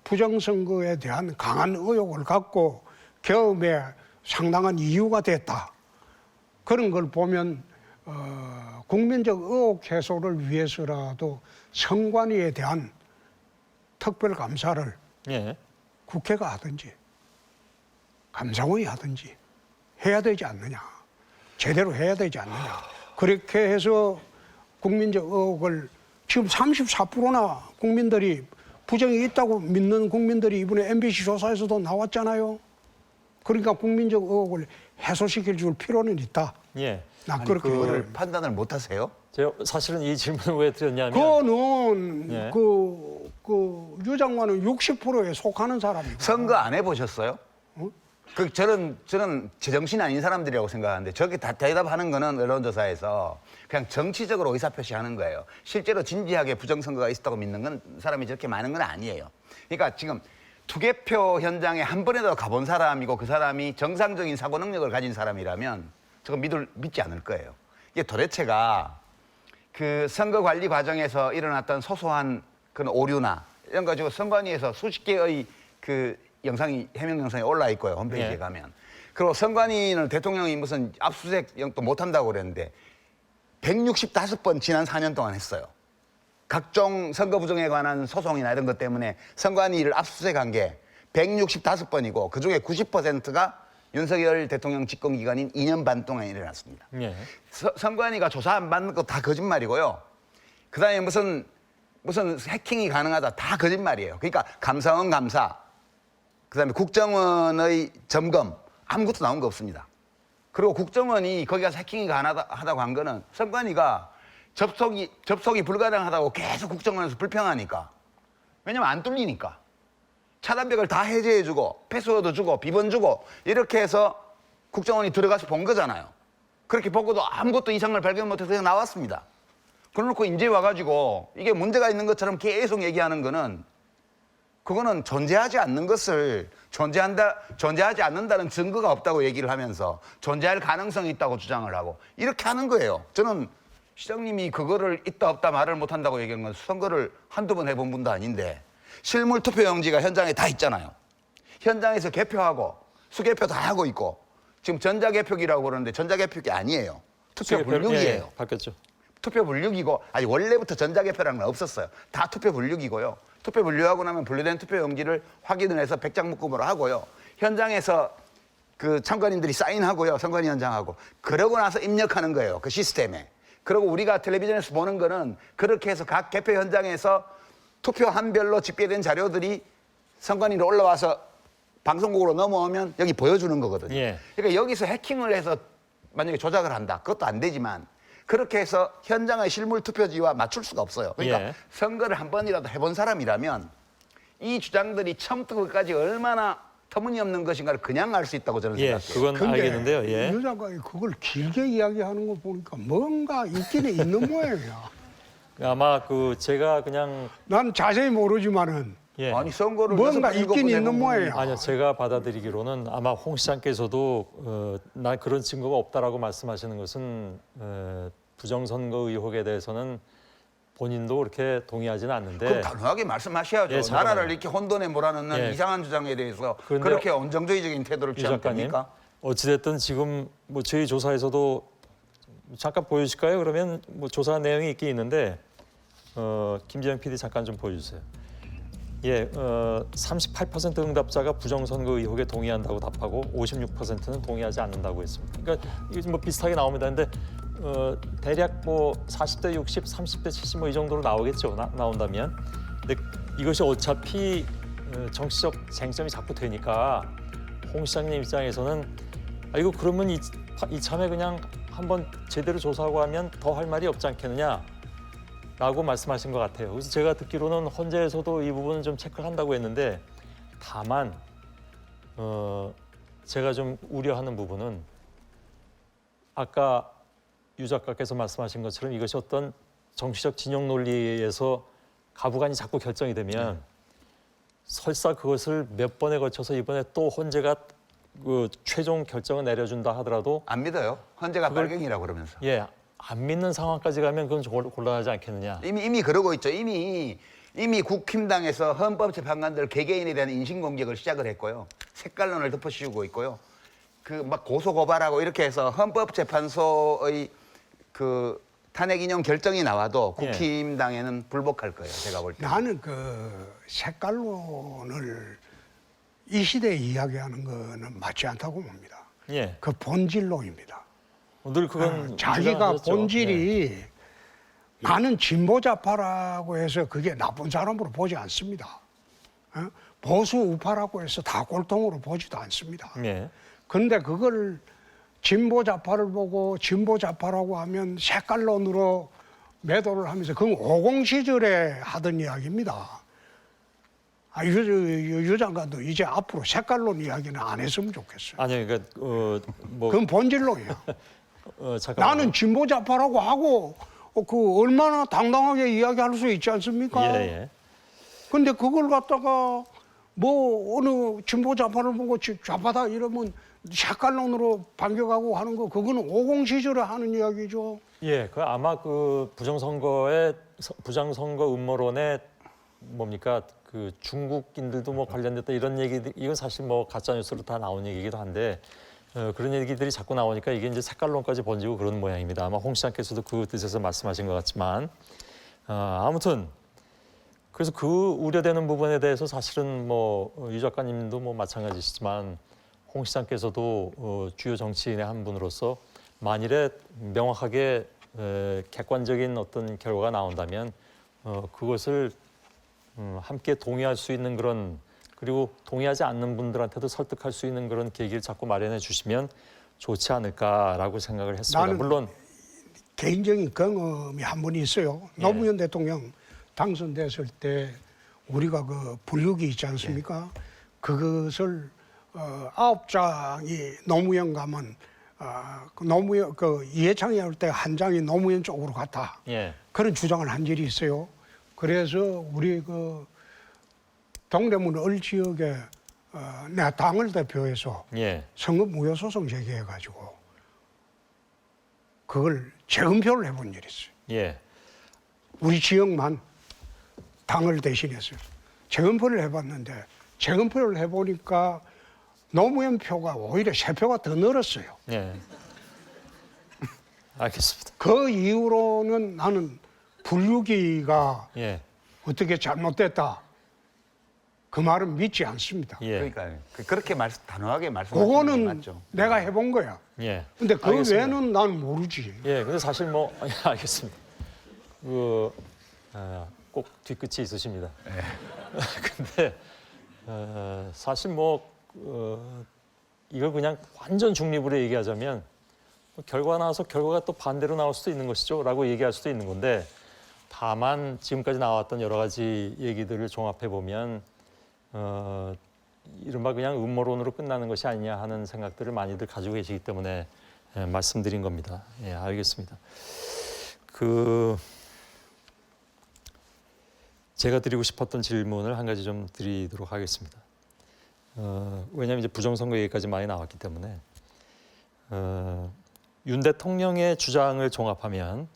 부정선거에 대한 강한 의혹을 갖고 계엄에 상당한 이유가 됐다. 그런 걸 보면 국민적 의혹 해소를 위해서라도 선관위에 대한 특별감사를 예. 국회가 하든지 감사원이 하든지 해야 되지 않느냐. 제대로 해야 되지 않느냐. 그렇게 해서 국민적 의혹을 지금 34%나 국민들이 부정이 있다고 믿는 국민들이 이번에 MBC 조사에서도 나왔잖아요. 그러니까 국민적 의혹을 해소시킬 줄 필요는 있다. 예. 나 아니, 그렇게 그거를 판단을 못 하세요? 제가 사실은 이 질문을 왜 드렸냐면 그거는 예. 유 장관은 60%에 속하는 사람이고. 선거 안 해보셨어요? 저는 제정신 아닌 사람들이라고 생각하는데 저게 다 대답하는 거는 언론조사에서 그냥 정치적으로 의사표시하는 거예요. 실제로 진지하게 부정선거가 있었다고 믿는 건 사람이 저렇게 많은 건 아니에요. 그러니까 지금 투개표 현장에 한 번이라도 가본 사람이고 그 사람이 정상적인 사고 능력을 가진 사람이라면 저거 믿지 않을 거예요. 이게 도대체가 그 선거 관리 과정에서 일어났던 소소한 그런 오류나 이런 거 가지고 선관위에서 수십 개의 그 해명 영상이 올라 있고요. 홈페이지에 예. 가면. 그리고 선관위는 대통령이 무슨 압수수색도 못한다고 그랬는데 165번 지난 4년 동안 했어요. 각종 선거 부정에 관한 소송이나 이런 것 때문에 선관위를 압수수색한 게 165번이고 그중에 90%가 윤석열 대통령 집권 기간인 2년 반 동안 일어났습니다. 예. 선관위가 조사 안 받는 거 다 거짓말이고요. 그다음에 무슨 해킹이 가능하다 다 거짓말이에요. 그러니까 감사원 감사, 그다음에 국정원의 점검 아무것도 나온 거 없습니다. 그리고 국정원이 거기 가서 해킹이 가능하다고 한 거는 선관위가 접속이 불가능하다고 계속 국정원에서 불평하니까. 왜냐면 안 뚫리니까. 차단벽을 다 해제해주고 패스워드 주고 비번 주고 이렇게 해서 국정원이 들어가서 본 거잖아요. 그렇게 보고도 아무것도 이상을 발견 못해서 그냥 나왔습니다. 그래놓고 이제 와가지고 이게 문제가 있는 것처럼 계속 얘기하는 거는 그거는 존재하지 않는 것을 존재하지 않는다는 증거가 없다고 얘기를 하면서 존재할 가능성이 있다고 주장을 하고 이렇게 하는 거예요. 저는 시장님이 그거를 있다 없다 말을 못한다고 얘기하는 건 선거를 한두 번 해본 분도 아닌데 실물 투표용지가 현장에 다 있잖아요. 현장에서 개표하고 수개표 다 하고 있고 지금 전자개표기라고 그러는데 전자개표기 아니에요. 투표 분류기예요. 예, 바뀌었죠. 투표 분류기고 아니 원래부터 전자개표라는 건 없었어요. 다 투표 분류기고요. 투표 분류하고 나면 분류된 투표용지를 확인을 해서 100장 묶음으로 하고요. 현장에서 그 참관인들이 사인하고요. 선관위 현장하고 그러고 나서 입력하는 거예요. 그 시스템에. 그리고 우리가 텔레비전에서 보는 거는 그렇게 해서 각 개표 현장에서 투표함별로 집계된 자료들이 선관위로 올라와서 방송국으로 넘어오면 여기 보여주는 거거든요. 예. 그러니까 여기서 해킹을 해서 만약에 조작을 한다. 그것도 안 되지만 그렇게 해서 현장의 실물 투표지와 맞출 수가 없어요. 그러니까 예. 선거를 한 번이라도 해본 사람이라면 이 주장들이 처음부터 끝까지 얼마나 터무니없는 것인가를 그냥 알 수 있다고 저는 예, 생각해요. 그건 근데 알겠는데요. 예. 유 장관이 그걸 길게 이야기하는 거 보니까 뭔가 있기는 있는 모양이야. 아마 그 제가 그냥 난 자세히 모르지만은 예. 아니 선거를 뭔가 6번, 7번 있긴 있는 해본 모양이야. 아니요, 제가 받아들이기로는 아마 홍 시장께서도 난 그런 증거가 없다라고 말씀하시는 것은 부정선거 의혹에 대해서는 본인도 그렇게 동의하지는 않는데. 그럼 단호하게 말씀하셔야죠. 예, 잠깐만요. 나라를 이렇게 혼돈에 몰아넣는 예. 이상한 주장에 대해서 그런데 그렇게 온정적인 태도를 유 취하면 작가님, 됩니까? 어찌됐든 지금 뭐 저희 조사에서도 잠깐 보여주실까요? 그러면 뭐 조사 내용이 있긴 있는데 김재영 PD 잠깐 좀 보여주세요. 예, 38% 응답자가 부정선거 의혹에 동의한다고 답하고 56%는 동의하지 않는다고 했습니다. 그러니까 이게 뭐 비슷하게 나옵니다. 근데 대략 뭐 40대 60, 30대 70 뭐 이 정도로 나오겠죠. 나온다면. 근데 이것이 어차피 정치적 쟁점이 자꾸 되니까 홍 시장님 입장에서는 이거 그러면 이참에 그냥 한번 제대로 조사하고 하면 더 할 말이 없지 않겠느냐라고 말씀하신 것 같아요. 그래서 제가 듣기로는 헌재에서도 이 부분은 좀 체크를 한다고 했는데 다만 제가 좀 우려하는 부분은 아까 유 작가께서 말씀하신 것처럼 이것이 어떤 정치적 진영 논리에서 가부간이 자꾸 결정이 되면 설사 그것을 몇 번에 걸쳐서 이번에 또 헌재가 그 최종 결정을 내려준다 하더라도 안 믿어요. 헌재가 빨갱이라고 그러면서. 안 믿는 상황까지 가면 그건 좀 곤란하지 않겠느냐. 이미 그러고 있죠. 이미 국힘당에서 헌법재판관들 개개인에 대한 인신공격을 시작을 했고요. 색깔론을 덮어씌우고 있고요. 그 막 고소 고발하고 이렇게 해서 헌법재판소의 그 탄핵 인용 결정이 나와도 국힘당에는 불복할 거예요. 제가 볼 때. 나는 그 색깔론을 이 시대에 이야기하는 거는 맞지 않다고 봅니다. 예. 그 본질론입니다. 늘 그건 자기가 주장하셨죠. 본질이 예. 나는 진보좌파라고 해서 그게 나쁜 사람으로 보지 않습니다. 보수 우파라고 해서 다 꼴통으로 보지도 않습니다. 예. 그런데 그걸 진보좌파를 보고 진보좌파라고 하면 색깔론으로 매도를 하면서 그건 50 시절에 하던 이야기입니다. 유 장관도 이제 앞으로 색깔론 이야기는 안 했으면 좋겠어요. 아니 그러니까 뭐 그건 본질론이야. 잠깐만요. 나는 진보좌파라고 하고 그 얼마나 당당하게 이야기할 수 있지 않습니까? 예. 근데 그걸 갖다가 뭐 어느 진보좌파를 보고 좌파다 이러면 색깔론으로 반격하고 하는 거 그거는 50 시절에 하는 이야기죠. 예, 그 아마 그 부정선거 음모론에 뭡니까 그 중국인들도 뭐 관련됐다 이런 얘기들 이건 사실 뭐 가짜 뉴스로 다 나온 얘기이기도 한데 그런 얘기들이 자꾸 나오니까 이게 이제 색깔론까지 번지고 그런 모양입니다. 아마 홍 시장께서도 그 뜻에서 말씀하신 것 같지만 아무튼 그래서 그 우려되는 부분에 대해서 사실은 뭐 유 작가님도 뭐 마찬가지시지만 홍 시장께서도 주요 정치인의 한 분으로서 만일에 명확하게 객관적인 어떤 결과가 나온다면 그것을 함께 동의할 수 있는 그런 그리고 동의하지 않는 분들한테도 설득할 수 있는 그런 계기를 자꾸 마련해 주시면 좋지 않을까라고 생각을 했습니다. 나는 물론 개인적인 경험이 한 번 있어요. 예. 노무현 대통령 당선됐을 때 우리가 그 분류기 있지 않습니까? 그것을 9장이 노무현 가면 그 노무현 그 이해창이 할 때 한 장이 노무현 쪽으로 갔다. 예. 그런 주장을 한 적이 있어요. 그래서 우리 그 동대문 을 지역에 내가 당을 대표해서 예. 선거 무효 소송 제기해가지고 그걸 재검표를 해본 일이 있어요. 예. 우리 지역만 당을 대신해서 재검표를 해봤는데 재검표를 해보니까 노무현 표가 오히려 3표가 더 늘었어요. 예. 알겠습니다. 그 이후로는 나는 분류기가 예. 어떻게 잘못됐다. 그 말은 믿지 않습니다. 예. 그러니까 그렇게 단호하게 말씀하시는 게 그거는 맞죠. 내가 해본 거야. 예. 근데 그 알겠습니다. 외에는 난 모르지. 예, 근데 사실 뭐 알겠습니다. 꼭 뒤끝이 있으십니다. 근데 사실 뭐 이걸 그냥 완전 중립으로 얘기하자면 결과 나와서 결과가 또 반대로 나올 수도 있는 것이죠라고 얘기할 수도 있는 건데 다만 지금까지 나왔던 여러 가지 얘기들을 종합해 보면 이른바 그냥 음모론으로 끝나는 것이 아니냐 하는 생각들을 많이들 가지고 계시기 때문에 말씀드린 겁니다. 예, 알겠습니다. 제가 드리고 싶었던 질문을 한 가지 좀 드리도록 하겠습니다. 왜냐하면 이제 부정선거 얘기까지 많이 나왔기 때문에 윤 대통령의 주장을 종합하면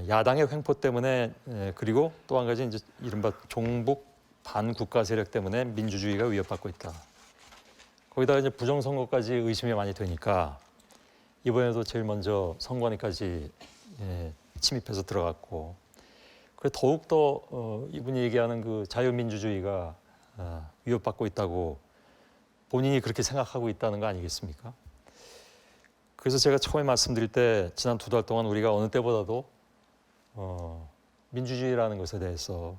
야당의 횡포 때문에 그리고 또 한 가지 이제 이른바 종북 반국가 세력 때문에 민주주의가 위협받고 있다. 거기다가 이제 부정선거까지 의심이 많이 되니까 이번에도 제일 먼저 선관위까지 침입해서 들어갔고 그래 더욱 더 이분이 얘기하는 그 자유민주주의가 위협받고 있다고 본인이 그렇게 생각하고 있다는 거 아니겠습니까? 그래서 제가 처음에 말씀드릴 때 지난 2달 동안 우리가 어느 때보다도 민주주의라는 것에 대해서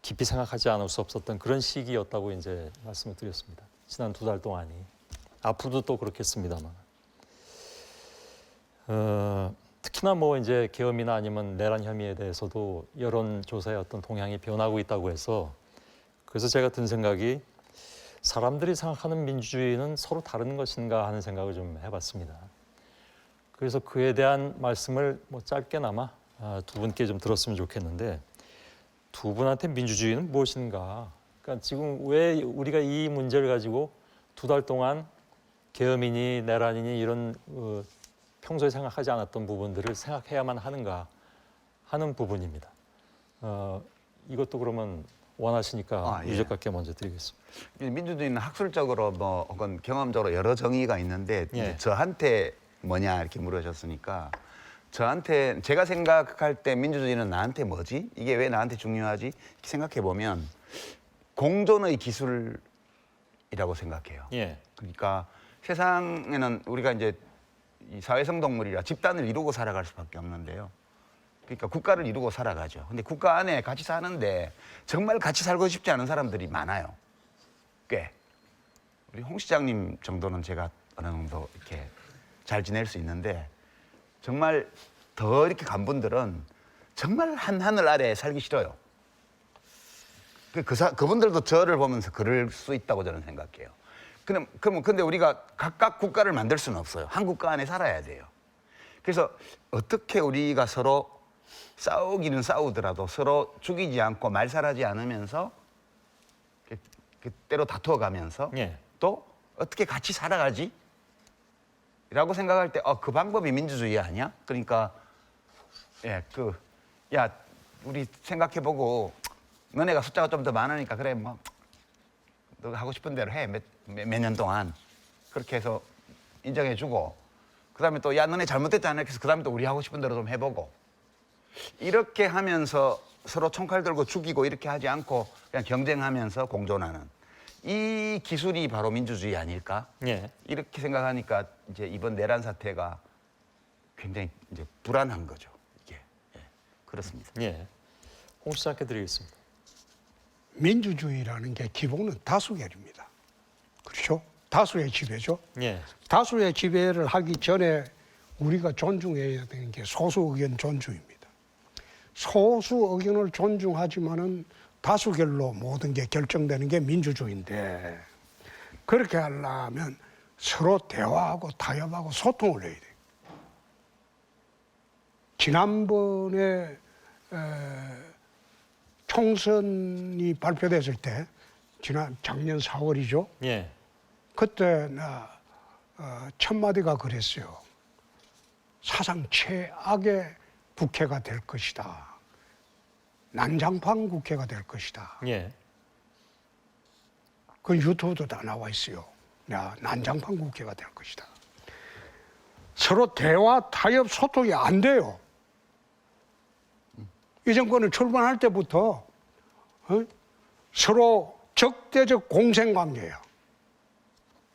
깊이 생각하지 않을 수 없었던 그런 시기였다고 이제 말씀을 드렸습니다. 지난 2달 동안이. 앞으로도 또 그렇겠습니다만. 특히나 뭐 이제 계엄이나 아니면 내란 혐의에 대해서도 여론조사의 어떤 동향이 변하고 있다고 해서 그래서 제가 든 생각이 사람들이 생각하는 민주주의는 서로 다른 것인가 하는 생각을 좀 해봤습니다. 그래서 그에 대한 말씀을 뭐 짧게나마 두 분께 좀 들었으면 좋겠는데 두 분한테 민주주의는 무엇인가? 그러니까 지금 왜 우리가 이 문제를 가지고 두 달 동안 계엄이니 내란이니 이런 평소에 생각하지 않았던 부분들을 생각해야만 하는가 하는 부분입니다. 이것도 그러면 원하시니까 예. 유적각께 먼저 드리겠습니다. 민주주의는 학술적으로 뭐 혹은 경험적으로 여러 정의가 있는데 예. 저한테 뭐냐 이렇게 물으셨으니까 저한테 제가 생각할 때 민주주의는 나한테 뭐지? 이게 왜 나한테 중요하지? 이렇게 생각해 보면 공존의 기술이라고 생각해요. 예. 그러니까 세상에는 우리가 이제 이 사회성 동물이라 집단을 이루고 살아갈 수밖에 없는데요. 그러니까 국가를 이루고 살아가죠. 근데 국가 안에 같이 사는데 정말 같이 살고 싶지 않은 사람들이 많아요. 꽤. 우리 홍 시장님 정도는 제가 어느 정도 이렇게 잘 지낼 수 있는데 정말 더 이렇게 간 분들은 정말 한 하늘 아래에 살기 싫어요. 그분들도 저를 보면서 그럴 수 있다고 저는 생각해요. 근데 우리가 각각 국가를 만들 수는 없어요. 한 국가 안에 살아야 돼요. 그래서 어떻게 우리가 서로 싸우기는 싸우더라도 서로 죽이지 않고 말살하지 않으면서 때로 다투어가면서 예. 또 어떻게 같이 살아가지? 라고 생각할 때 그 방법이 민주주의 아니야? 그러니까 야 우리 생각해보고 너네가 숫자가 좀 더 많으니까 그래 뭐 너가 하고 싶은 대로 해 몇 년 동안 그렇게 해서 인정해주고 그다음에 또 야 너네 잘못됐잖아 그래서 그다음에 또 우리 하고 싶은 대로 좀 해보고 이렇게 하면서 서로 총칼 들고 죽이고 이렇게 하지 않고 그냥 경쟁하면서 공존하는 이 기술이 바로 민주주의 아닐까? 예. 이렇게 생각하니까 이제 이번 내란 사태가 굉장히 이제 불안한 거죠. 이게 그렇습니다. 예. 홍 시장께 드리겠습니다. 민주주의라는 게 기본은 다수결입니다. 그렇죠? 다수의 지배죠. 예. 다수의 지배를 하기 전에 우리가 존중해야 되는 게 소수 의견 존중입니다. 소수 의견을 존중하지만은 다수결로 모든 게 결정되는 게 민주주의인데 그렇게 하려면 서로 대화하고 타협하고 소통을 해야 돼요. 지난번에 총선이 발표됐을 때 작년 4월이죠. 예. 그때 나 첫 마디가 그랬어요. 사상 최악의 국회가 될 것이다. 난장판 국회가 될 것이다. 예. 그 유튜브도 다 나와 있어요. 난장판 국회가 될 것이다. 서로 대화, 타협, 소통이 안 돼요. 이 정권은 출범할 때부터 서로 적대적 공생관계예요.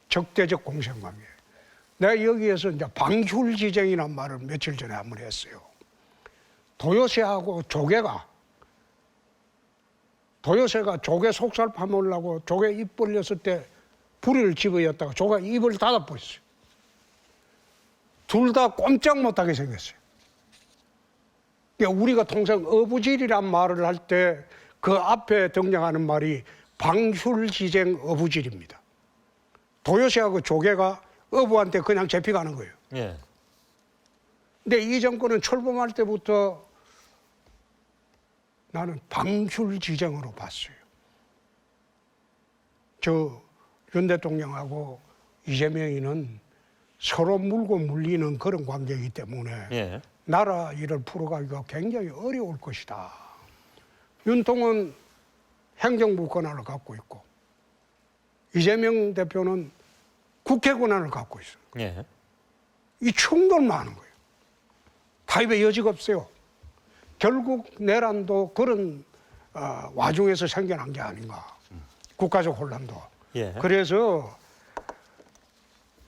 적대적 공생관계. 내가 여기에서 이제 방휼지쟁이라는 말을 며칠 전에 한번 했어요. 도요새하고 조개가 조개 속살 파먹으려고 조개 입 벌렸을 때 부리를 집어였다가 조개가 입을 닫아버렸어요. 둘 다 꼼짝 못하게 생겼어요. 그러니까 우리가 통상 어부질이란 말을 할 때 그 앞에 등장하는 말이 방휼지쟁 어부질입니다. 도요새하고 조개가 어부한테 그냥 잡혀가는 거예요. 예. 근데 이 정권은 출범할 때부터 나는 방휼지쟁으로 봤어요. 윤 대통령하고 이재명이는 서로 물고 물리는 그런 관계이기 때문에 예. 나라 일을 풀어가기가 굉장히 어려울 것이다. 윤통은 행정부 권한을 갖고 있고 이재명 대표는 국회 권한을 갖고 있어요. 예. 이 충돌만 하는 거예요. 타협의 여지가 없어요. 결국 내란도 그런 와중에서 생겨난 게 아닌가. 국가적 혼란도. 예. 그래서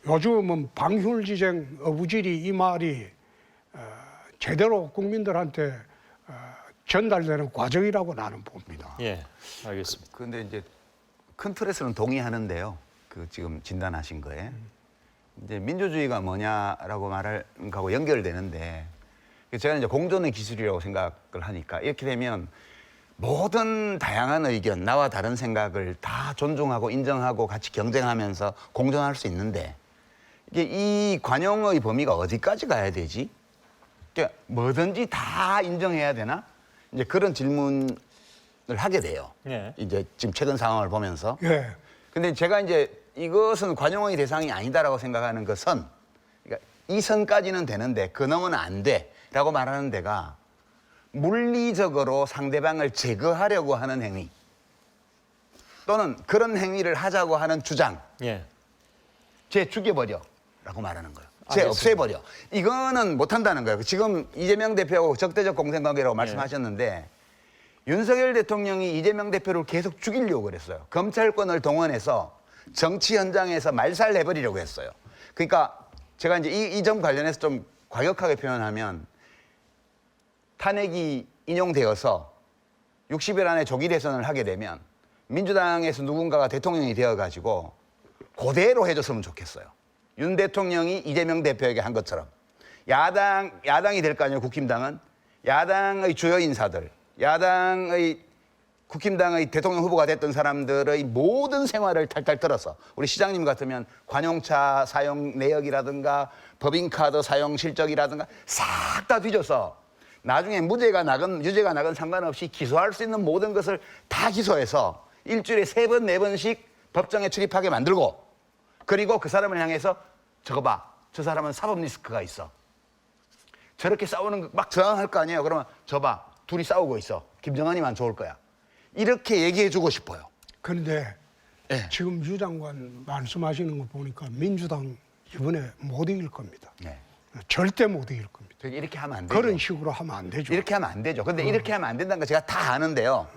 요즘은 방휼지쟁 어부질이 이 말이 제대로 국민들한테 전달되는 과정이라고 나는 봅니다. 예. 알겠습니다. 그런데 이제 큰 틀에서는 동의하는데요. 그 지금 진단하신 거에 이제 민주주의가 뭐냐라고 말할 거하고 연결되는데 제가 이제 공존의 기술이라고 생각을 하니까 이렇게 되면 모든 다양한 의견, 나와 다른 생각을 다 존중하고 인정하고 같이 경쟁하면서 공존할 수 있는데 이게 이 관용의 범위가 어디까지 가야 되지? 그러니까 뭐든지 다 인정해야 되나? 이제 그런 질문을 하게 돼요. 예. 이제 지금 최근 상황을 보면서. 예. 근데 제가 이제 이것은 관용의 대상이 아니다라고 생각하는 것은 그러니까 이 선까지는 되는데 그 넘어는 안 돼라고 말하는 데가 물리적으로 상대방을 제거하려고 하는 행위 또는 그런 행위를 하자고 하는 주장, 예. 쟤 죽여버려라고 말하는 거예요. 쟤 알겠습니다. 없애버려. 이거는 못한다는 거예요. 지금 이재명 대표하고 적대적 공생관계라고 말씀하셨는데 윤석열 대통령이 이재명 대표를 계속 죽이려고 그랬어요. 검찰권을 동원해서 정치 현장에서 말살해버리려고 했어요. 그러니까 제가 이제 이 점 관련해서 좀 과격하게 표현하면 탄핵이 인용되어서 60일 안에 조기 대선을 하게 되면 민주당에서 누군가가 대통령이 되어가지고 그대로 해줬으면 좋겠어요. 윤 대통령이 이재명 대표에게 한 것처럼 야당이 될 거 아니에요. 국힘당은 야당의 주요 인사들, 야당의 국힘당의 대통령 후보가 됐던 사람들의 모든 생활을 탈탈 털어서 우리 시장님 같으면 관용차 사용 내역이라든가 법인카드 사용 실적이라든가 싹 다 뒤져서 나중에 무죄가 나건 유죄가 나건 상관없이 기소할 수 있는 모든 것을 다 기소해서 일주일에 3번, 4번씩 법정에 출입하게 만들고 그리고 그 사람을 향해서 저거 봐. 저 사람은 사법 리스크가 있어. 저렇게 싸우는 거 막 저항할 거 아니에요. 그러면 저 봐. 둘이 싸우고 있어. 김정은이만 좋을 거야. 이렇게 얘기해 주고 싶어요. 그런데 예. 지금 유 장관 말씀하시는 거 보니까 민주당 이번에 못 이길 겁니다. 네. 절대 못 이길 겁니다. 이렇게 하면 안 되죠. 그런 식으로 하면 안 되죠. 이렇게 하면 안 되죠. 근데 이렇게 하면 안 된다는 거 제가 다 아는데요.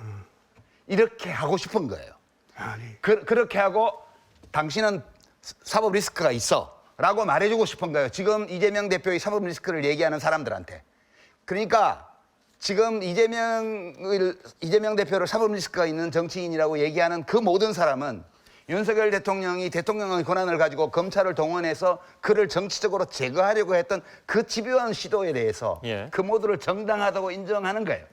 이렇게 하고 싶은 거예요. 아니, 그렇게 하고 당신은 사법 리스크가 있어 라고 말해주고 싶은 거예요. 지금 이재명 대표의 사법 리스크를 얘기하는 사람들한테. 그러니까 지금 이재명 대표를 사법 리스크가 있는 정치인이라고 얘기하는 그 모든 사람은 윤석열 대통령이 대통령의 권한을 가지고 검찰을 동원해서 그를 정치적으로 제거하려고 했던 그 집요한 시도에 대해서 예. 그 모두를 정당하다고 인정하는 거예요.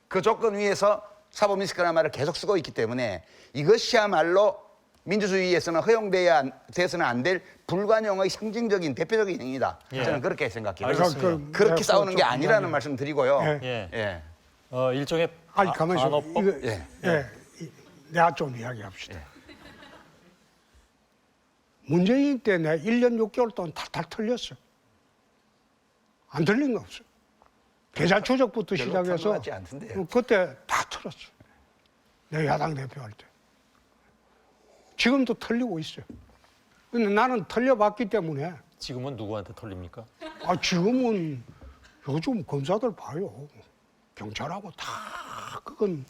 그 조건 위에서 사법 리스크라는 말을 계속 쓰고 있기 때문에 이것이야말로 민주주의에서는 허용되어서는 안 될 불관용의 상징적인 대표적인 행위다. 예. 저는 그렇게 생각해요. 알겠습니다. 그렇게 싸우는 게 좀 아니라는 미안해요. 말씀 드리고요. 예. 예. 예. 일종의 아니 가만히 있어. 반어법? 이거 예. 내가 좀 이야기합시다. 예. 문재인 때 내가 1년 6개월 동안 탈탈 털렸어. 안 털린 거 없어. 계좌 추적부터 별로 시작해서 털어놨지 않던데요. 그때 다 털었어. 내가 야당 대표할 때. 지금도 털리고 있어요. 근데 나는 털려봤기 때문에 지금은 누구한테 털립니까? 지금은 요즘 검사들 봐요. 경찰하고 다 그건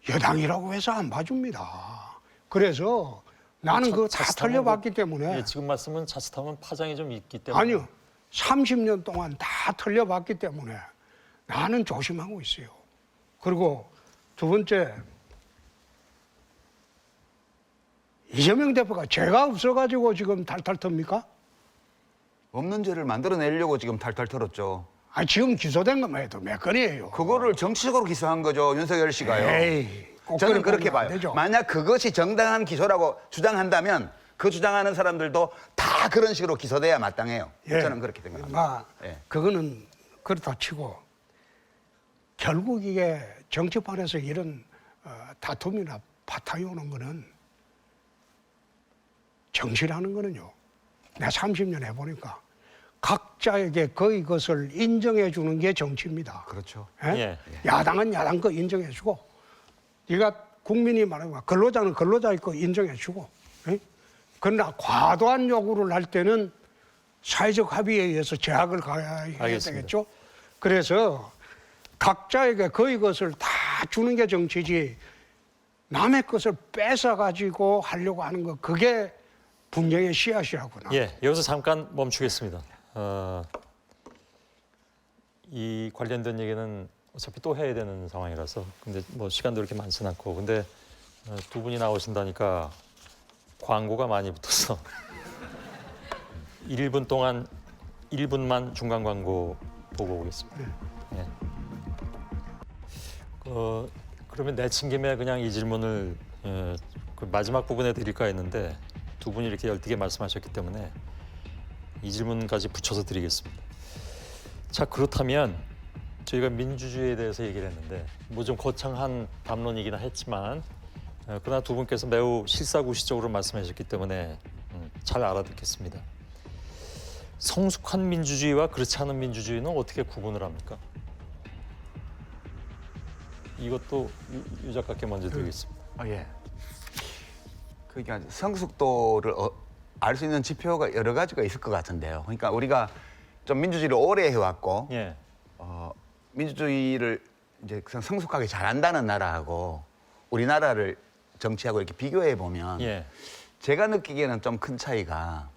여당이라고 해서 안 봐줍니다. 그래서 나는 그거 다 털려봤기 때문에 예, 지금 말씀은 자칫하면 파장이 좀 있기 때문에 아니요. 30년 동안 다 털려봤기 때문에 나는 조심하고 있어요. 그리고 두 번째, 이재명 대표가 죄가 없어가지고 지금 탈탈 텁니까? 없는 죄를 만들어내려고 지금 탈탈 털었죠. 지금 기소된 것만 해도 몇 건이에요. 그거를 정치적으로 기소한 거죠. 윤석열 씨가요. 에이, 꼭 저는 그런 그렇게 건 안 봐요. 되죠. 만약 그것이 정당한 기소라고 주장한다면 그 주장하는 사람들도 다 그런 식으로 기소돼야 마땅해요. 예. 저는 그렇게 생각합니다. 예. 그거는 그렇다 치고 결국 이게 정치판에서 이런 다툼이나 파탄이 오는 거는 정치라는 거는요. 내가 30년 해보니까 각자에게 그의 것을 인정해 주는 게 정치입니다. 그렇죠. 예? 예. 야당은 야당 거 인정해 주고 네가 국민이 말하는 근로자는 근로자의 거 인정해 주고 예? 그러나 과도한 요구를 할 때는 사회적 합의에 의해서 제약을 가야 알겠습니다. 되겠죠. 그래서 각자에게 그의 것을 다 주는 게 정치지 남의 것을 뺏어가지고 하려고 하는 거 그게 분쟁의 씨앗이라구나. 예, 여기서 잠깐 멈추겠습니다. 이 관련된 얘기는 어차피 또 해야 되는 상황이라서 근데 뭐 시간도 이렇게 많지는 않고 근데 두 분이 나오신다니까 광고가 많이 붙어서 1분 동안 1분만 중간 광고 보고 오겠습니다. 예. 그러면 내친 김에 그냥 이 질문을 그 마지막 부분에 드릴까 했는데 두 분이 이렇게 열띠게 말씀하셨기 때문에 이 질문까지 붙여서 드리겠습니다. 자, 그렇다면 저희가 민주주의에 대해서 얘기를 했는데 뭐 좀 거창한 담론이긴 했지만 그러나 두 분께서 매우 실사구시적으로 말씀하셨기 때문에 잘 알아듣겠습니다. 성숙한 민주주의와 그렇지 않은 민주주의는 어떻게 구분을 합니까? 이것도 유 작가께 먼저 드리겠습니다. 예. 그러니까 성숙도를 알 수 있는 지표가 여러 가지가 있을 것 같은데요. 그러니까 우리가 좀 민주주의를 오래 해왔고 예. 민주주의를 이제 성숙하게 잘한다는 나라하고 우리나라를 정치하고 이렇게 비교해 보면 예. 제가 느끼기에는 좀 큰 차이가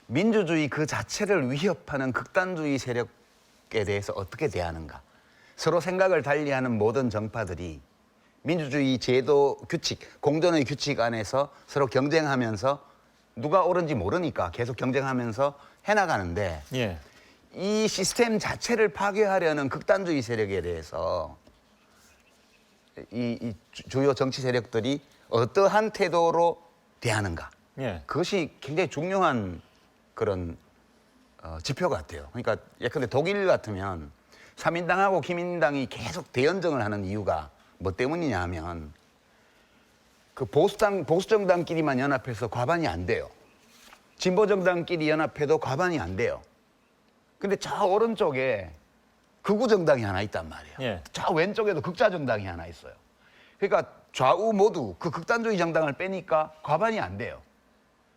민주주의 그 자체를 위협하는 극단주의 세력에 대해서 어떻게 대하는가. 서로 생각을 달리하는 모든 정파들이 민주주의 제도 규칙, 공존의 규칙 안에서 서로 경쟁하면서 누가 옳은지 모르니까 계속 경쟁하면서 해나가는데 예. 이 시스템 자체를 파괴하려는 극단주의 세력에 대해서 이 주요 정치 세력들이 어떠한 태도로 대하는가. 예. 그것이 굉장히 중요한 그런 지표 같아요. 그러니까 예컨대 독일 같으면 삼인당하고 기민당이 계속 대연정을 하는 이유가 뭐 때문이냐 하면 그 보수정당끼리만 연합해서 과반이 안 돼요. 진보정당끼리 연합해도 과반이 안 돼요. 근데 저 오른쪽에 극우정당이 하나 있단 말이에요. 예. 저 왼쪽에도 극좌정당이 하나 있어요. 그러니까 좌우 모두 그 극단주의 정당을 빼니까 과반이 안 돼요.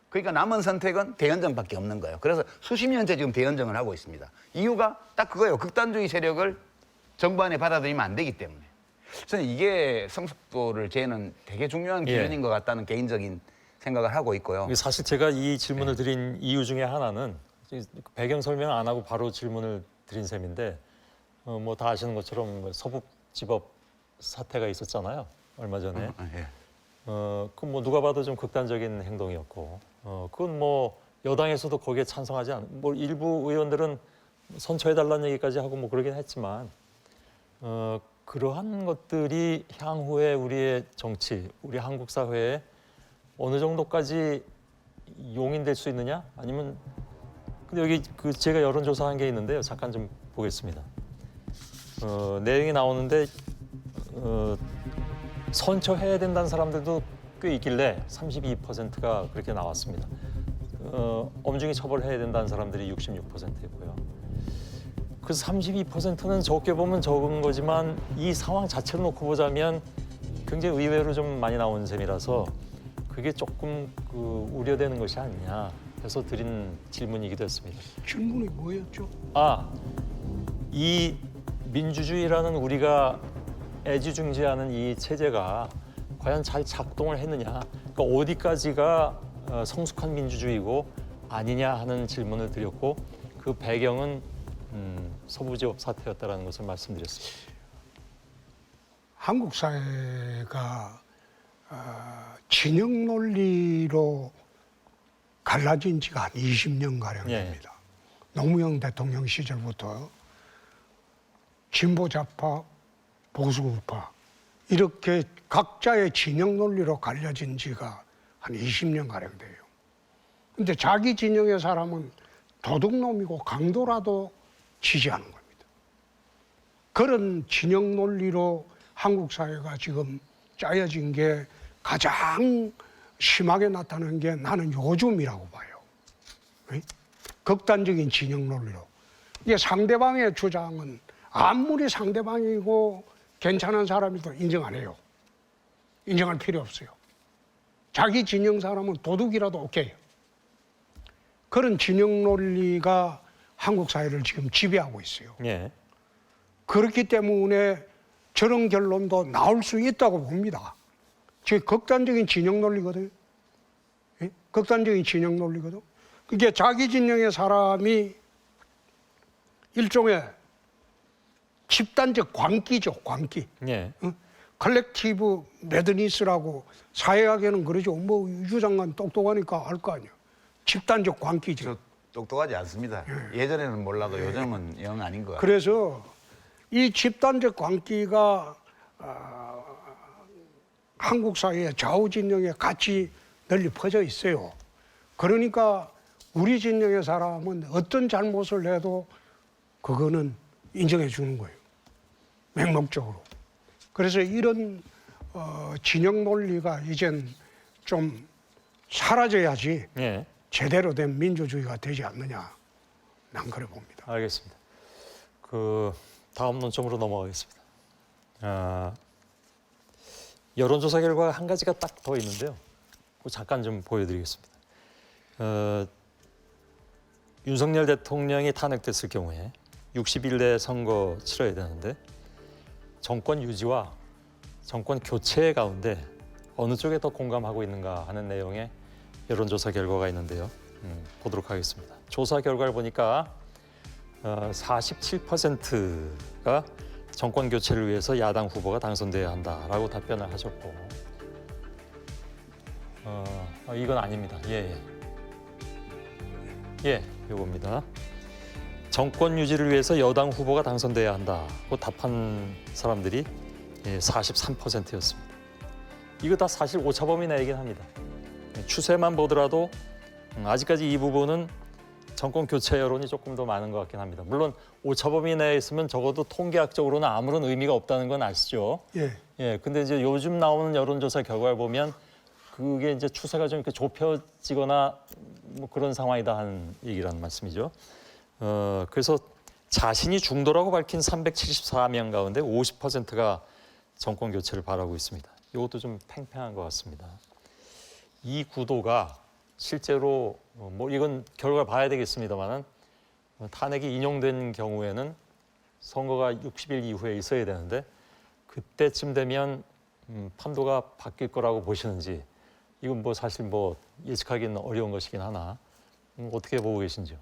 그러니까 남은 선택은 대연정밖에 없는 거예요. 그래서 수십 년째 지금 대연정을 하고 있습니다. 이유가 딱 그거예요. 극단주의 세력을 정부 안에 받아들이면 안 되기 때문에. 저는 이게 성숙도를 재는 되게 중요한 기준인 것 같다는 개인적인 생각을 하고 있고요. 사실 제가 이 질문을 드린 이유 중에 하나는 배경 설명 안 하고 바로 질문을 드린 셈인데 뭐 다 아시는 것처럼 서북지법 사태가 있었잖아요. 얼마 전에. 예. 그건 뭐 누가 봐도 좀 극단적인 행동이었고 그건 뭐 여당에서도 거기에 찬성하지 않. 뭐 일부 의원들은 선처해달라는 얘기까지 하고 뭐 그러긴 했지만 그러한 것들이 향후에 우리의 정치, 우리 한국 사회에 어느 정도까지 용인될 수 있느냐? 아니면 근데 여기 그 제가 여론조사한 게 있는데요. 잠깐 좀 보겠습니다. 내용이 나오는데 선처해야 된다는 사람들도 꽤 있길래 32%가 그렇게 나왔습니다. 엄중히 처벌해야 된다는 사람들이 66%이고요. 그 32%는 적게 보면 적은 거지만 이 상황 자체를 놓고 보자면 굉장히 의외로 좀 많이 나온 셈이라서 그게 조금 우려되는 것이 아니냐 해서 드린 질문이기도 했습니다. 질문이 뭐였죠? 이 민주주의라는 우리가 애지중지하는 이 체제가 과연 잘 작동을 했느냐, 그러니까 어디까지가 성숙한 민주주의고 아니냐 하는 질문을 드렸고 그 배경은 서부지법 사태였다라는 것을 말씀드렸습니다. 한국 사회가 진영 논리로 갈라진 지가 한 20년 가량 됩니다. 노무현 대통령 시절부터 진보 좌파, 보수 우파 이렇게 각자의 진영 논리로 갈려진 지가 한 20년 가량 돼요. 근데 자기 진영의 사람은 도둑놈이고 강도라도 지지하는 겁니다. 그런 진영 논리로 한국 사회가 지금 짜여진 게 가장 심하게 나타나는 게 나는 요즘이라고 봐요. 극단적인 진영 논리로. 이게 상대방의 주장은 아무리 상대방이고 괜찮은 사람이도 인정 안 해요. 인정할 필요 없어요. 자기 진영 사람은 도둑이라도 오케이. 그런 진영 논리가 한국 사회를 지금 지배하고 있어요. 예. 그렇기 때문에 저런 결론도 나올 수 있다고 봅니다. 즉 극단적인 진영 논리거든요. 예? 극단적인 진영 논리거든. 그게 자기 진영의 사람이 일종의 집단적 광기죠, 광기. 예. 컬렉티브 매드니스라고 사회학에는 그러죠. 뭐 유 장관 똑똑하니까 알 거 아니야. 집단적 광기죠. 저 똑똑하지 않습니다. 예전에는 몰라도 요즘은 영 아닌 것 같아요. 그래서 이 집단적 광기가 한국 사회의 좌우 진영에 같이 널리 퍼져 있어요. 그러니까 우리 진영의 사람은 어떤 잘못을 해도 그거는 인정해 주는 거예요. 맹목적으로. 그래서 이런 진영 논리가 이젠 좀 사라져야지 예, 제대로 된 민주주의가 되지 않느냐. 난 그래 봅니다. 알겠습니다. 그 다음 논점으로 넘어가겠습니다. 여론조사 결과가 한 가지가 딱 더 있는데요. 그거 잠깐 좀 보여드리겠습니다. 윤석열 대통령이 탄핵됐을 경우에 60일 내에 선거 치러야 되는데 정권 유지와 정권 교체 가운데 어느 쪽에 더 공감하고 있는가 하는 내용의 여론조사 결과가 있는데요. 보도록 하겠습니다. 조사 결과를 보니까 47%가 정권 교체를 위해서 야당 후보가 당선돼야 한다라고 답변을 하셨고, 이건 아닙니다. 예, 요겁니다. 정권 유지를 위해서 여당 후보가 당선돼야 한다고 답한 사람들이 43%였습니다. 이거 다 사실 오차범위 내이긴 합니다. 추세만 보더라도 아직까지 이 부분은 정권 교체 여론이 조금 더 많은 것 같긴 합니다. 물론 오차범위 내에 있으면 적어도 통계학적으로는 아무런 의미가 없다는 건 아시죠? 예. 근데 이제 요즘 나오는 여론조사 결과를 보면 그게 이제 추세가 좀 이렇게 좁혀지거나 뭐 그런 상황이다 하는 얘기라는 말씀이죠. 그래서 자신이 중도라고 밝힌 374명 가운데 50%가 정권 교체를 바라고 있습니다. 이것도 좀 팽팽한 것 같습니다. 이 구도가 실제로 뭐 이건 결과를 봐야 되겠습니다만은 탄핵이 인용된 경우에는 선거가 60일 이후에 있어야 되는데 그때쯤 되면 판도가 바뀔 거라고 보시는지, 이건 뭐 사실 뭐 예측하기는 어려운 것이긴 하나 어떻게 보고 계신지요?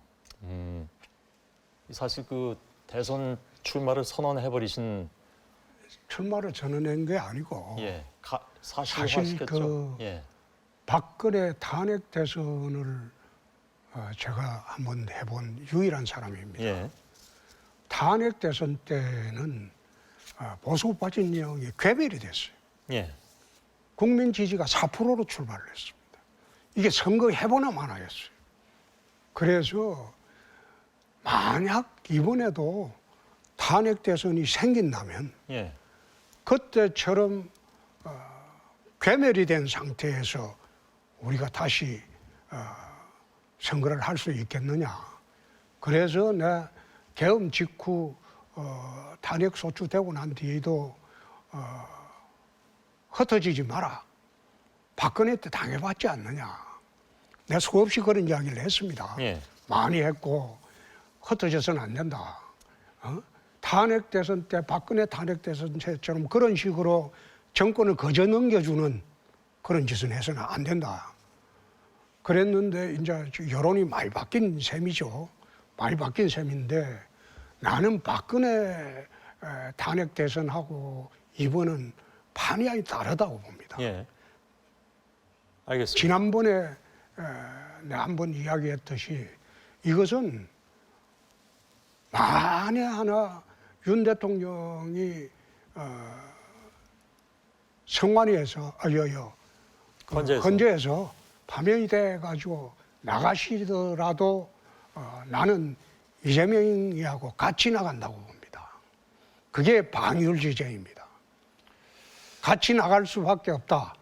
사실 그 대선 출마를 선언해버리신 출마를 전언한 게 아니고 사실화시켰죠. 박근혜 탄핵 대선을 제가 한번 해본 유일한 사람입니다. 탄핵 대선 때는 보수우파 진영이 괴멸이 됐어요. 국민 지지가 4%로 출발을 했습니다. 이게 선거 해보나 마나였어요. 그래서 만약 이번에도 탄핵 대선이 생긴다면 그때처럼 괴멸이 된 상태에서 우리가 다시 선거를 할 수 있겠느냐. 그래서 내 계엄 직후 탄핵 소추되고 난 뒤에도 흩어지지 마라. 박근혜 때 당해봤지 않느냐. 내가 수없이 그런 이야기를 했습니다. 많이 했고 흩어져서는 안 된다. 탄핵 대선 때 박근혜 탄핵 대선 때처럼 그런 식으로 정권을 거저 넘겨주는 그런 짓은 해서는 안 된다. 그랬는데 이제 여론이 많이 바뀐 셈이죠. 많이 바뀐 셈인데 나는 박근혜 탄핵 대선하고 이번은 판이 다르다고 봅니다. 알겠습니다. 지난번에 내가 한번 이야기했듯이 이것은 만에 하나 윤 대통령이 성관위에서 헌재에서 파면이 돼가지고 나가시더라도 나는 이재명이하고 같이 나간다고 봅니다. 그게 방위율지제입니다. 같이 나갈 수밖에 없다.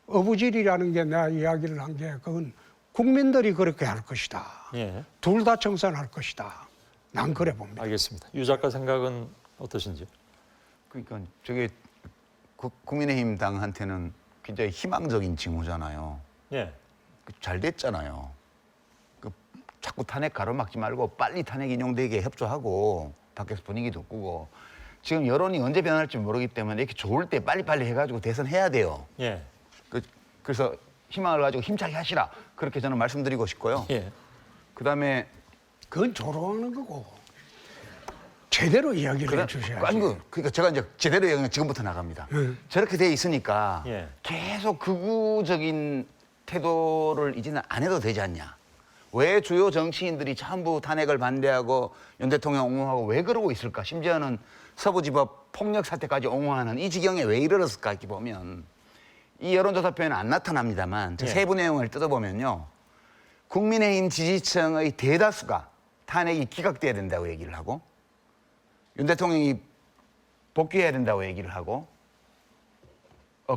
어부질이라는 게 내가 이야기를 한 게 그건 국민들이 그렇게 할 것이다. 둘 다 청산할 것이다. 난 그래 봅니다. 알겠습니다. 유 작가 생각은 어떠신지요? 그러니까 저게 국민의힘 당한테는 굉장히 희망적인 징후잖아요. 잘 됐잖아요. 자꾸 탄핵 가로막지 말고 빨리 탄핵 인용되게 협조하고 밖에서 분위기도 꾸고 지금 여론이 언제 변할지 모르기 때문에 이렇게 좋을 때 빨리빨리 해가지고 대선해야 돼요. 그래서 희망을 가지고 힘차게 하시라. 그렇게 저는 말씀드리고 싶고요. 그다음에 그건 조롱하는 거고 제대로 이야기를 해주셔야지. 아니, 그러니까 제가 이제 제대로 얘기하면 지금부터 나갑니다. 저렇게 돼 있으니까 예. 계속 극우적인 태도를 이제는 안 해도 되지 않냐. 왜 주요 정치인들이 전부 탄핵을 반대하고 윤 대통령 옹호하고 왜 그러고 있을까? 심지어는 서부지법 폭력 사태까지 옹호하는 이 지경에 왜 이르렀을까? 이렇게 보면 이 여론조사 표에는 안 나타납니다만 예. 세부 내용을 뜯어보면요. 국민의힘 지지층의 대다수가 탄핵이 기각돼야 된다고 얘기를 하고 윤 대통령이 복귀해야 된다고 얘기를 하고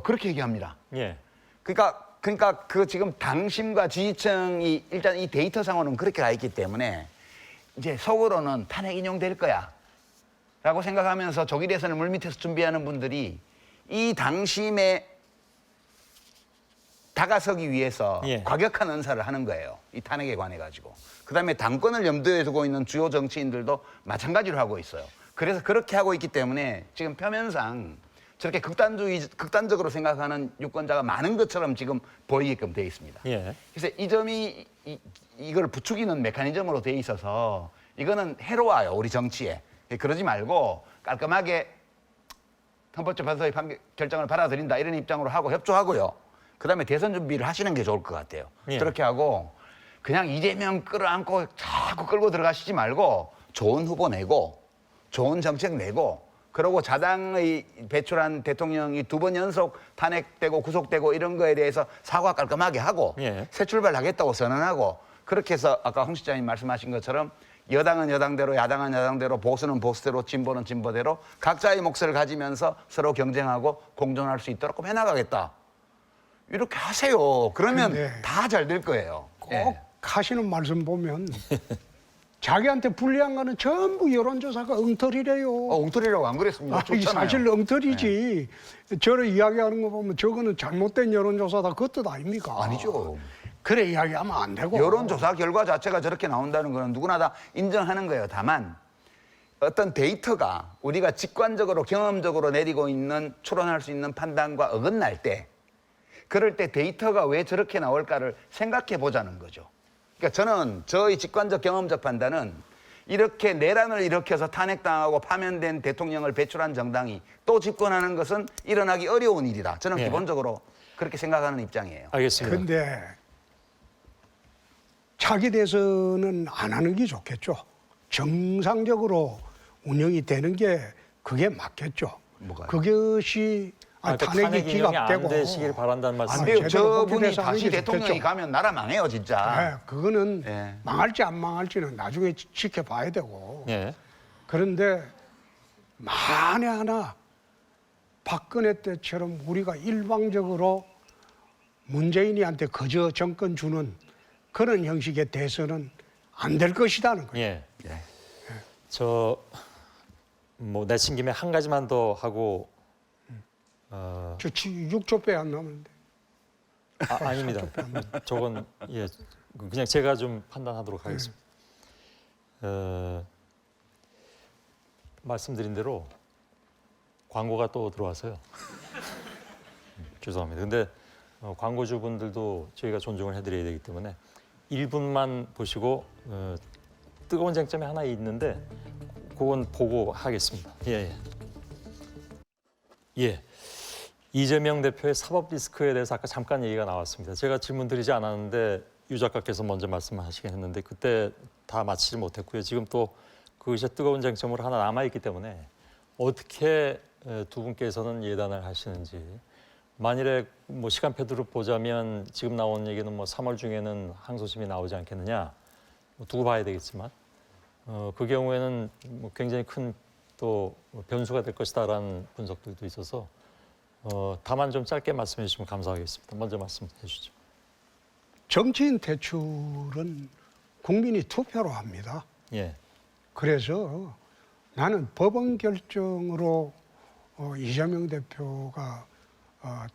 그렇게 얘기합니다. 예. 그러니까 그 지금 당심과 지지층이 일단 이 데이터상으로는 그렇게 가 있기 때문에 이제 속으로는 탄핵 인용될 거야 라고 생각하면서 조기 대선을 물밑에서 준비하는 분들이 이 당심에 다가서기 위해서 예. 과격한 언사를 하는 거예요. 이 탄핵에 관해 가지고. 그다음에 당권을 염두에 두고 있는 주요 정치인들도 마찬가지로 하고 있어요. 그래서 그렇게 하고 있기 때문에 지금 표면상 저렇게 극단적으로 생각하는 유권자가 많은 것처럼 지금 보이게끔 돼 있습니다. 예. 그래서 이 점이 이걸 부추기는 메커니즘으로 돼 있어서 이거는 해로워요, 우리 정치에. 그러지 말고 깔끔하게 헌법재판소의 결정을 받아들인다 이런 입장으로 하고 협조하고요. 그다음에 대선 준비를 하시는 게 좋을 것 같아요. 예. 그렇게 하고 그냥 이재명 끌어안고 자꾸 끌고 들어가시지 말고 좋은 후보 내고 좋은 정책 내고 그러고 자당의 배출한 대통령이 2번 연속 탄핵되고 구속되고 이런 거에 대해서 사과 깔끔하게 하고 예. 새 출발하겠다고 선언하고 그렇게 해서 아까 홍 실장님 말씀하신 것처럼 여당은 여당대로 야당은 야당대로 보수는 보수대로 진보는 진보대로 각자의 몫을 가지면서 서로 경쟁하고 공존할 수 있도록 해나가겠다. 이렇게 하세요. 그러면 근데 다 잘 될 거예요. 꼭 예. 하시는 말씀 보면 자기한테 불리한 거는 전부 여론조사가 엉터리래요. 엉터리라고 안 그랬습니다. 아니, 좋잖아요. 사실 엉터리지. 저를 이야기하는 거 보면 저거는 잘못된 여론조사다 그 뜻 아닙니까? 아니죠. 그래 이야기하면 안 되고. 여론조사 결과 자체가 저렇게 나온다는 거는 누구나 다 인정하는 거예요. 다만 어떤 데이터가 우리가 직관적으로 경험적으로 내리고 있는 추론할 수 있는 판단과 어긋날 때 그럴 때 데이터가 왜 저렇게 나올까를 생각해 보자는 거죠. 그러니까 저는 저의 직관적 경험적 판단은 이렇게 내란을 일으켜서 탄핵당하고 파면된 대통령을 배출한 정당이 또 집권하는 것은 일어나기 어려운 일이다. 저는 예. 기본적으로 그렇게 생각하는 입장이에요. 알겠습니다. 근데 차기 대선은 안 하는 게 좋겠죠. 정상적으로 운영이 되는 게 그게 맞겠죠. 뭐가요? 그것이 그러니까 탄핵이 탄핵 인용이 기각되고 안 되시길 바란다는 말씀. 안 돼요. 제대로 저분이 복귀돼서 다시 하는 게 대통령이 좋겠죠. 가면 나라 망해요, 진짜. 그거는 예. 망할지 안 망할지는 나중에 지켜봐야 되고. 예. 그런데 만에 하나 박근혜 때처럼 우리가 일방적으로 문재인이한테 거저 정권 주는 그런 형식의 대선은 안 될 것이라는 거예요. 예. 예. 뭐 내친 김에 한 가지만 더 하고 저 6조 안 남았는데. 아닙니다. 저건 예 그냥 제가 좀 판단하도록 하겠습니다. 말씀드린 대로 광고가 또 들어와서요. 죄송합니다. 근데 광고주분들도 저희가 존중을 해드려야 되기 때문에 1분만 보시고 뜨거운 쟁점이 하나 있는데 그건 보고 하겠습니다. 예. 예. 이재명 대표의 사법 리스크에 대해서 아까 잠깐 얘기가 나왔습니다. 제가 질문 드리지 않았는데 유 작가께서 먼저 말씀하시긴 했는데 그때 다 마치지 못했고요. 지금 또 그것이 뜨거운 쟁점으로 하나 남아있기 때문에 어떻게 두 분께서는 예단을 하시는지 만일에 뭐 시간표들을 보자면 지금 나온 얘기는 뭐 3월 중에는 항소심이 나오지 않겠느냐 뭐 두고 봐야 되겠지만 그 경우에는 뭐 굉장히 큰 또 변수가 될 것이다라는 분석들도 있어서 다만 좀 짧게 말씀해 주시면 감사하겠습니다. 먼저 말씀해 주시죠. 정치인 퇴출은 국민이 투표로 합니다. 예. 그래서 나는 법원 결정으로 이재명 대표가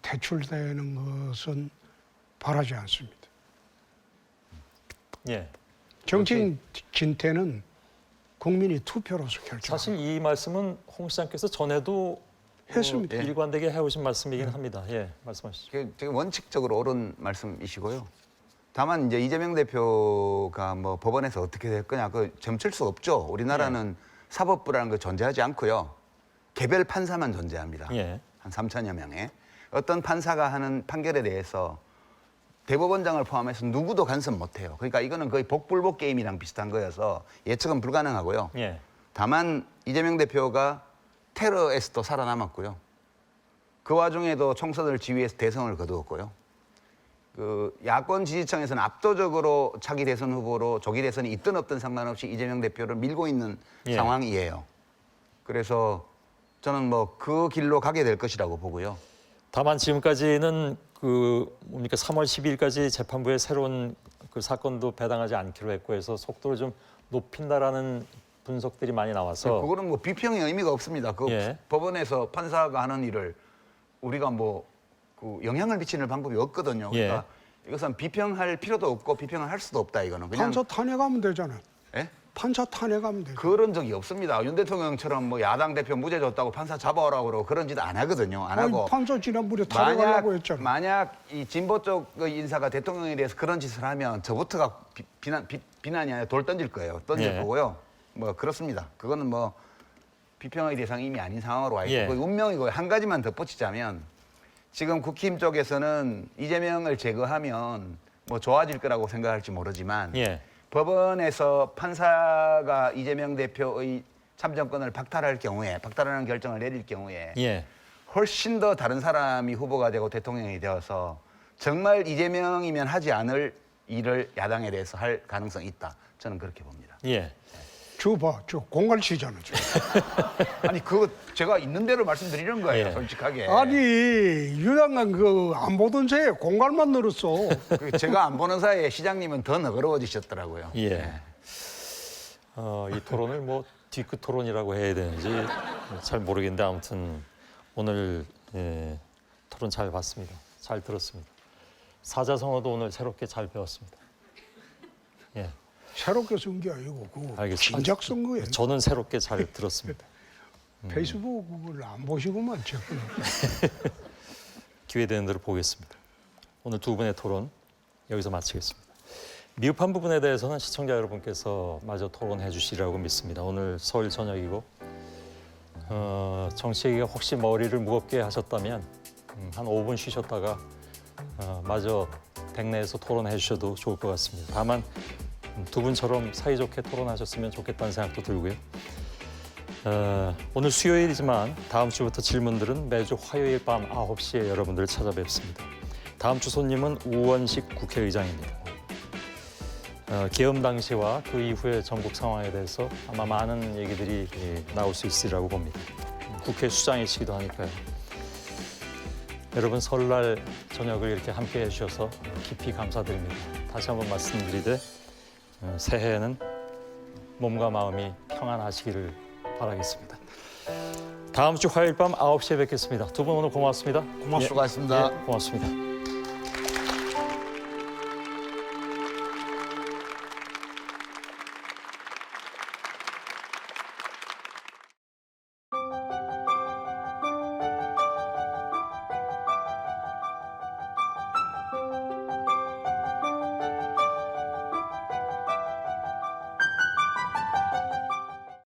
퇴출되는 것은 바라지 않습니다. 예. 정치인 진퇴는 국민이 투표로서 결정합니다. 사실 이 말씀은 홍 시장께서 전에도 했습니다. 일관되게 해오신 말씀이긴 합니다. 예, 말씀하시죠. 되게 원칙적으로 옳은 말씀이시고요. 다만 이제 이재명 대표가 뭐 법원에서 어떻게 될 거냐 그 점칠 수 없죠. 우리나라는 사법부라는 거 존재하지 않고요. 개별 판사만 존재합니다. 예. 한 3천여 명의. 어떤 판사가 하는 판결에 대해서 대법원장을 포함해서 누구도 간섭 못해요. 그러니까 이거는 거의 복불복 게임이랑 비슷한 거여서 예측은 불가능하고요. 예. 다만 이재명 대표가 테러에서도 살아남았고요. 그 와중에도 총선을 지휘해서 대성을 거두었고요. 그 야권 지지층에서는 압도적으로 차기 대선 후보로 조기 대선이 있든 없든 상관없이 이재명 대표를 밀고 있는 예. 상황이에요. 그래서 저는 뭐 그 길로 가게 될 것이라고 보고요. 다만 지금까지는 그 뭡니까 3월 12일까지 재판부에 새로운 그 사건도 배당하지 않기로 했고 해서 속도를 좀 높인다라는 분석들이 많이 나와서 그거는 뭐 비평의 의미가 없습니다. 그 예. 법원에서 판사가 하는 일을 우리가 뭐 그 영향을 미치는 방법이 없거든요. 그러니까 이것은 비평할 필요도 없고 비평을 할 수도 없다 이거는 그냥 판사 탄핵하면 되잖아요. 예? 판사 탄핵하면 되죠. 그런 적이 없습니다. 윤 대통령처럼 뭐 야당 대표 무죄 줬다고 판사 잡아오라고 그러고 그런 짓 안 하거든요. 안 하고 판사 지난번에 탄핵하려고 했잖아요. 만약 이 진보 쪽의 인사가 대통령에 대해서 그런 짓을 하면 저부터가 비난이 아니라 돌 던질 거예요. 던질 예. 거고요. 뭐 그렇습니다. 그거는 뭐 비평의 대상이 이미 아닌 상황으로 와 있고 예. 그 운명이고 한 가지만 덧붙이자면 지금 국힘 쪽에서는 이재명을 제거하면 뭐 좋아질 거라고 생각할지 모르지만 예. 법원에서 판사가 이재명 대표의 참정권을 박탈하는 결정을 내릴 경우에 예. 훨씬 더 다른 사람이 후보가 되고 대통령이 되어서 정말 이재명이면 하지 않을 일을 야당에 대해서 할 가능성이 있다. 저는 그렇게 봅니다. 예. 저 공갈치잖아요. 아니 그거 제가 있는 대로 말씀드리는 거예요. 예. 솔직하게. 아니 유당은 그 안 보던 새에 공갈만 늘었어. 제가 안 보는 사이에 시장님은 더 너그러워지셨더라고요. 예. 이 토론을 뭐 뒤끝 토론이라고 해야 되는지 잘 모르겠는데 아무튼 오늘 토론 잘 봤습니다. 잘 들었습니다. 사자성어도 오늘 새롭게 잘 배웠습니다. 예. 새롭게 쓴 게 아니고 그 알겠습니다. 진작 쓴 거예요. 저는 새롭게 잘 들었습니다. 페이스북을 안 보시고만 지금. 기회 되는 대로 보겠습니다. 오늘 두 분의 토론 여기서 마치겠습니다. 미흡한 부분에 대해서는 시청자 여러분께서 마저 토론해 주시리라고 믿습니다. 오늘 서울 저녁이고 정치 얘기가 혹시 머리를 무겁게 하셨다면 한 5분 쉬셨다가 마저 백내에서 토론해 주셔도 좋을 것 같습니다. 다만 두 분처럼 사이좋게 토론하셨으면 좋겠다는 생각도 들고요. 오늘 수요일이지만 다음 주부터 질문들은 매주 화요일 밤 9시에 여러분들을 찾아뵙습니다. 다음 주 손님은 우원식 국회의장입니다. 계엄 당시와 그 이후의 전국 상황에 대해서 아마 많은 얘기들이 나올 수 있으리라고 봅니다. 국회 수장이시기도 하니까요. 여러분 설날 저녁을 이렇게 함께 해주셔서 깊이 감사드립니다. 다시 한번 말씀드리되 새해에는 몸과 마음이 평안하시기를 바라겠습니다. 다음 주 화요일 밤 9시에 뵙겠습니다. 두 분 오늘 고맙습니다. 수고하셨습니다. 고맙습니다.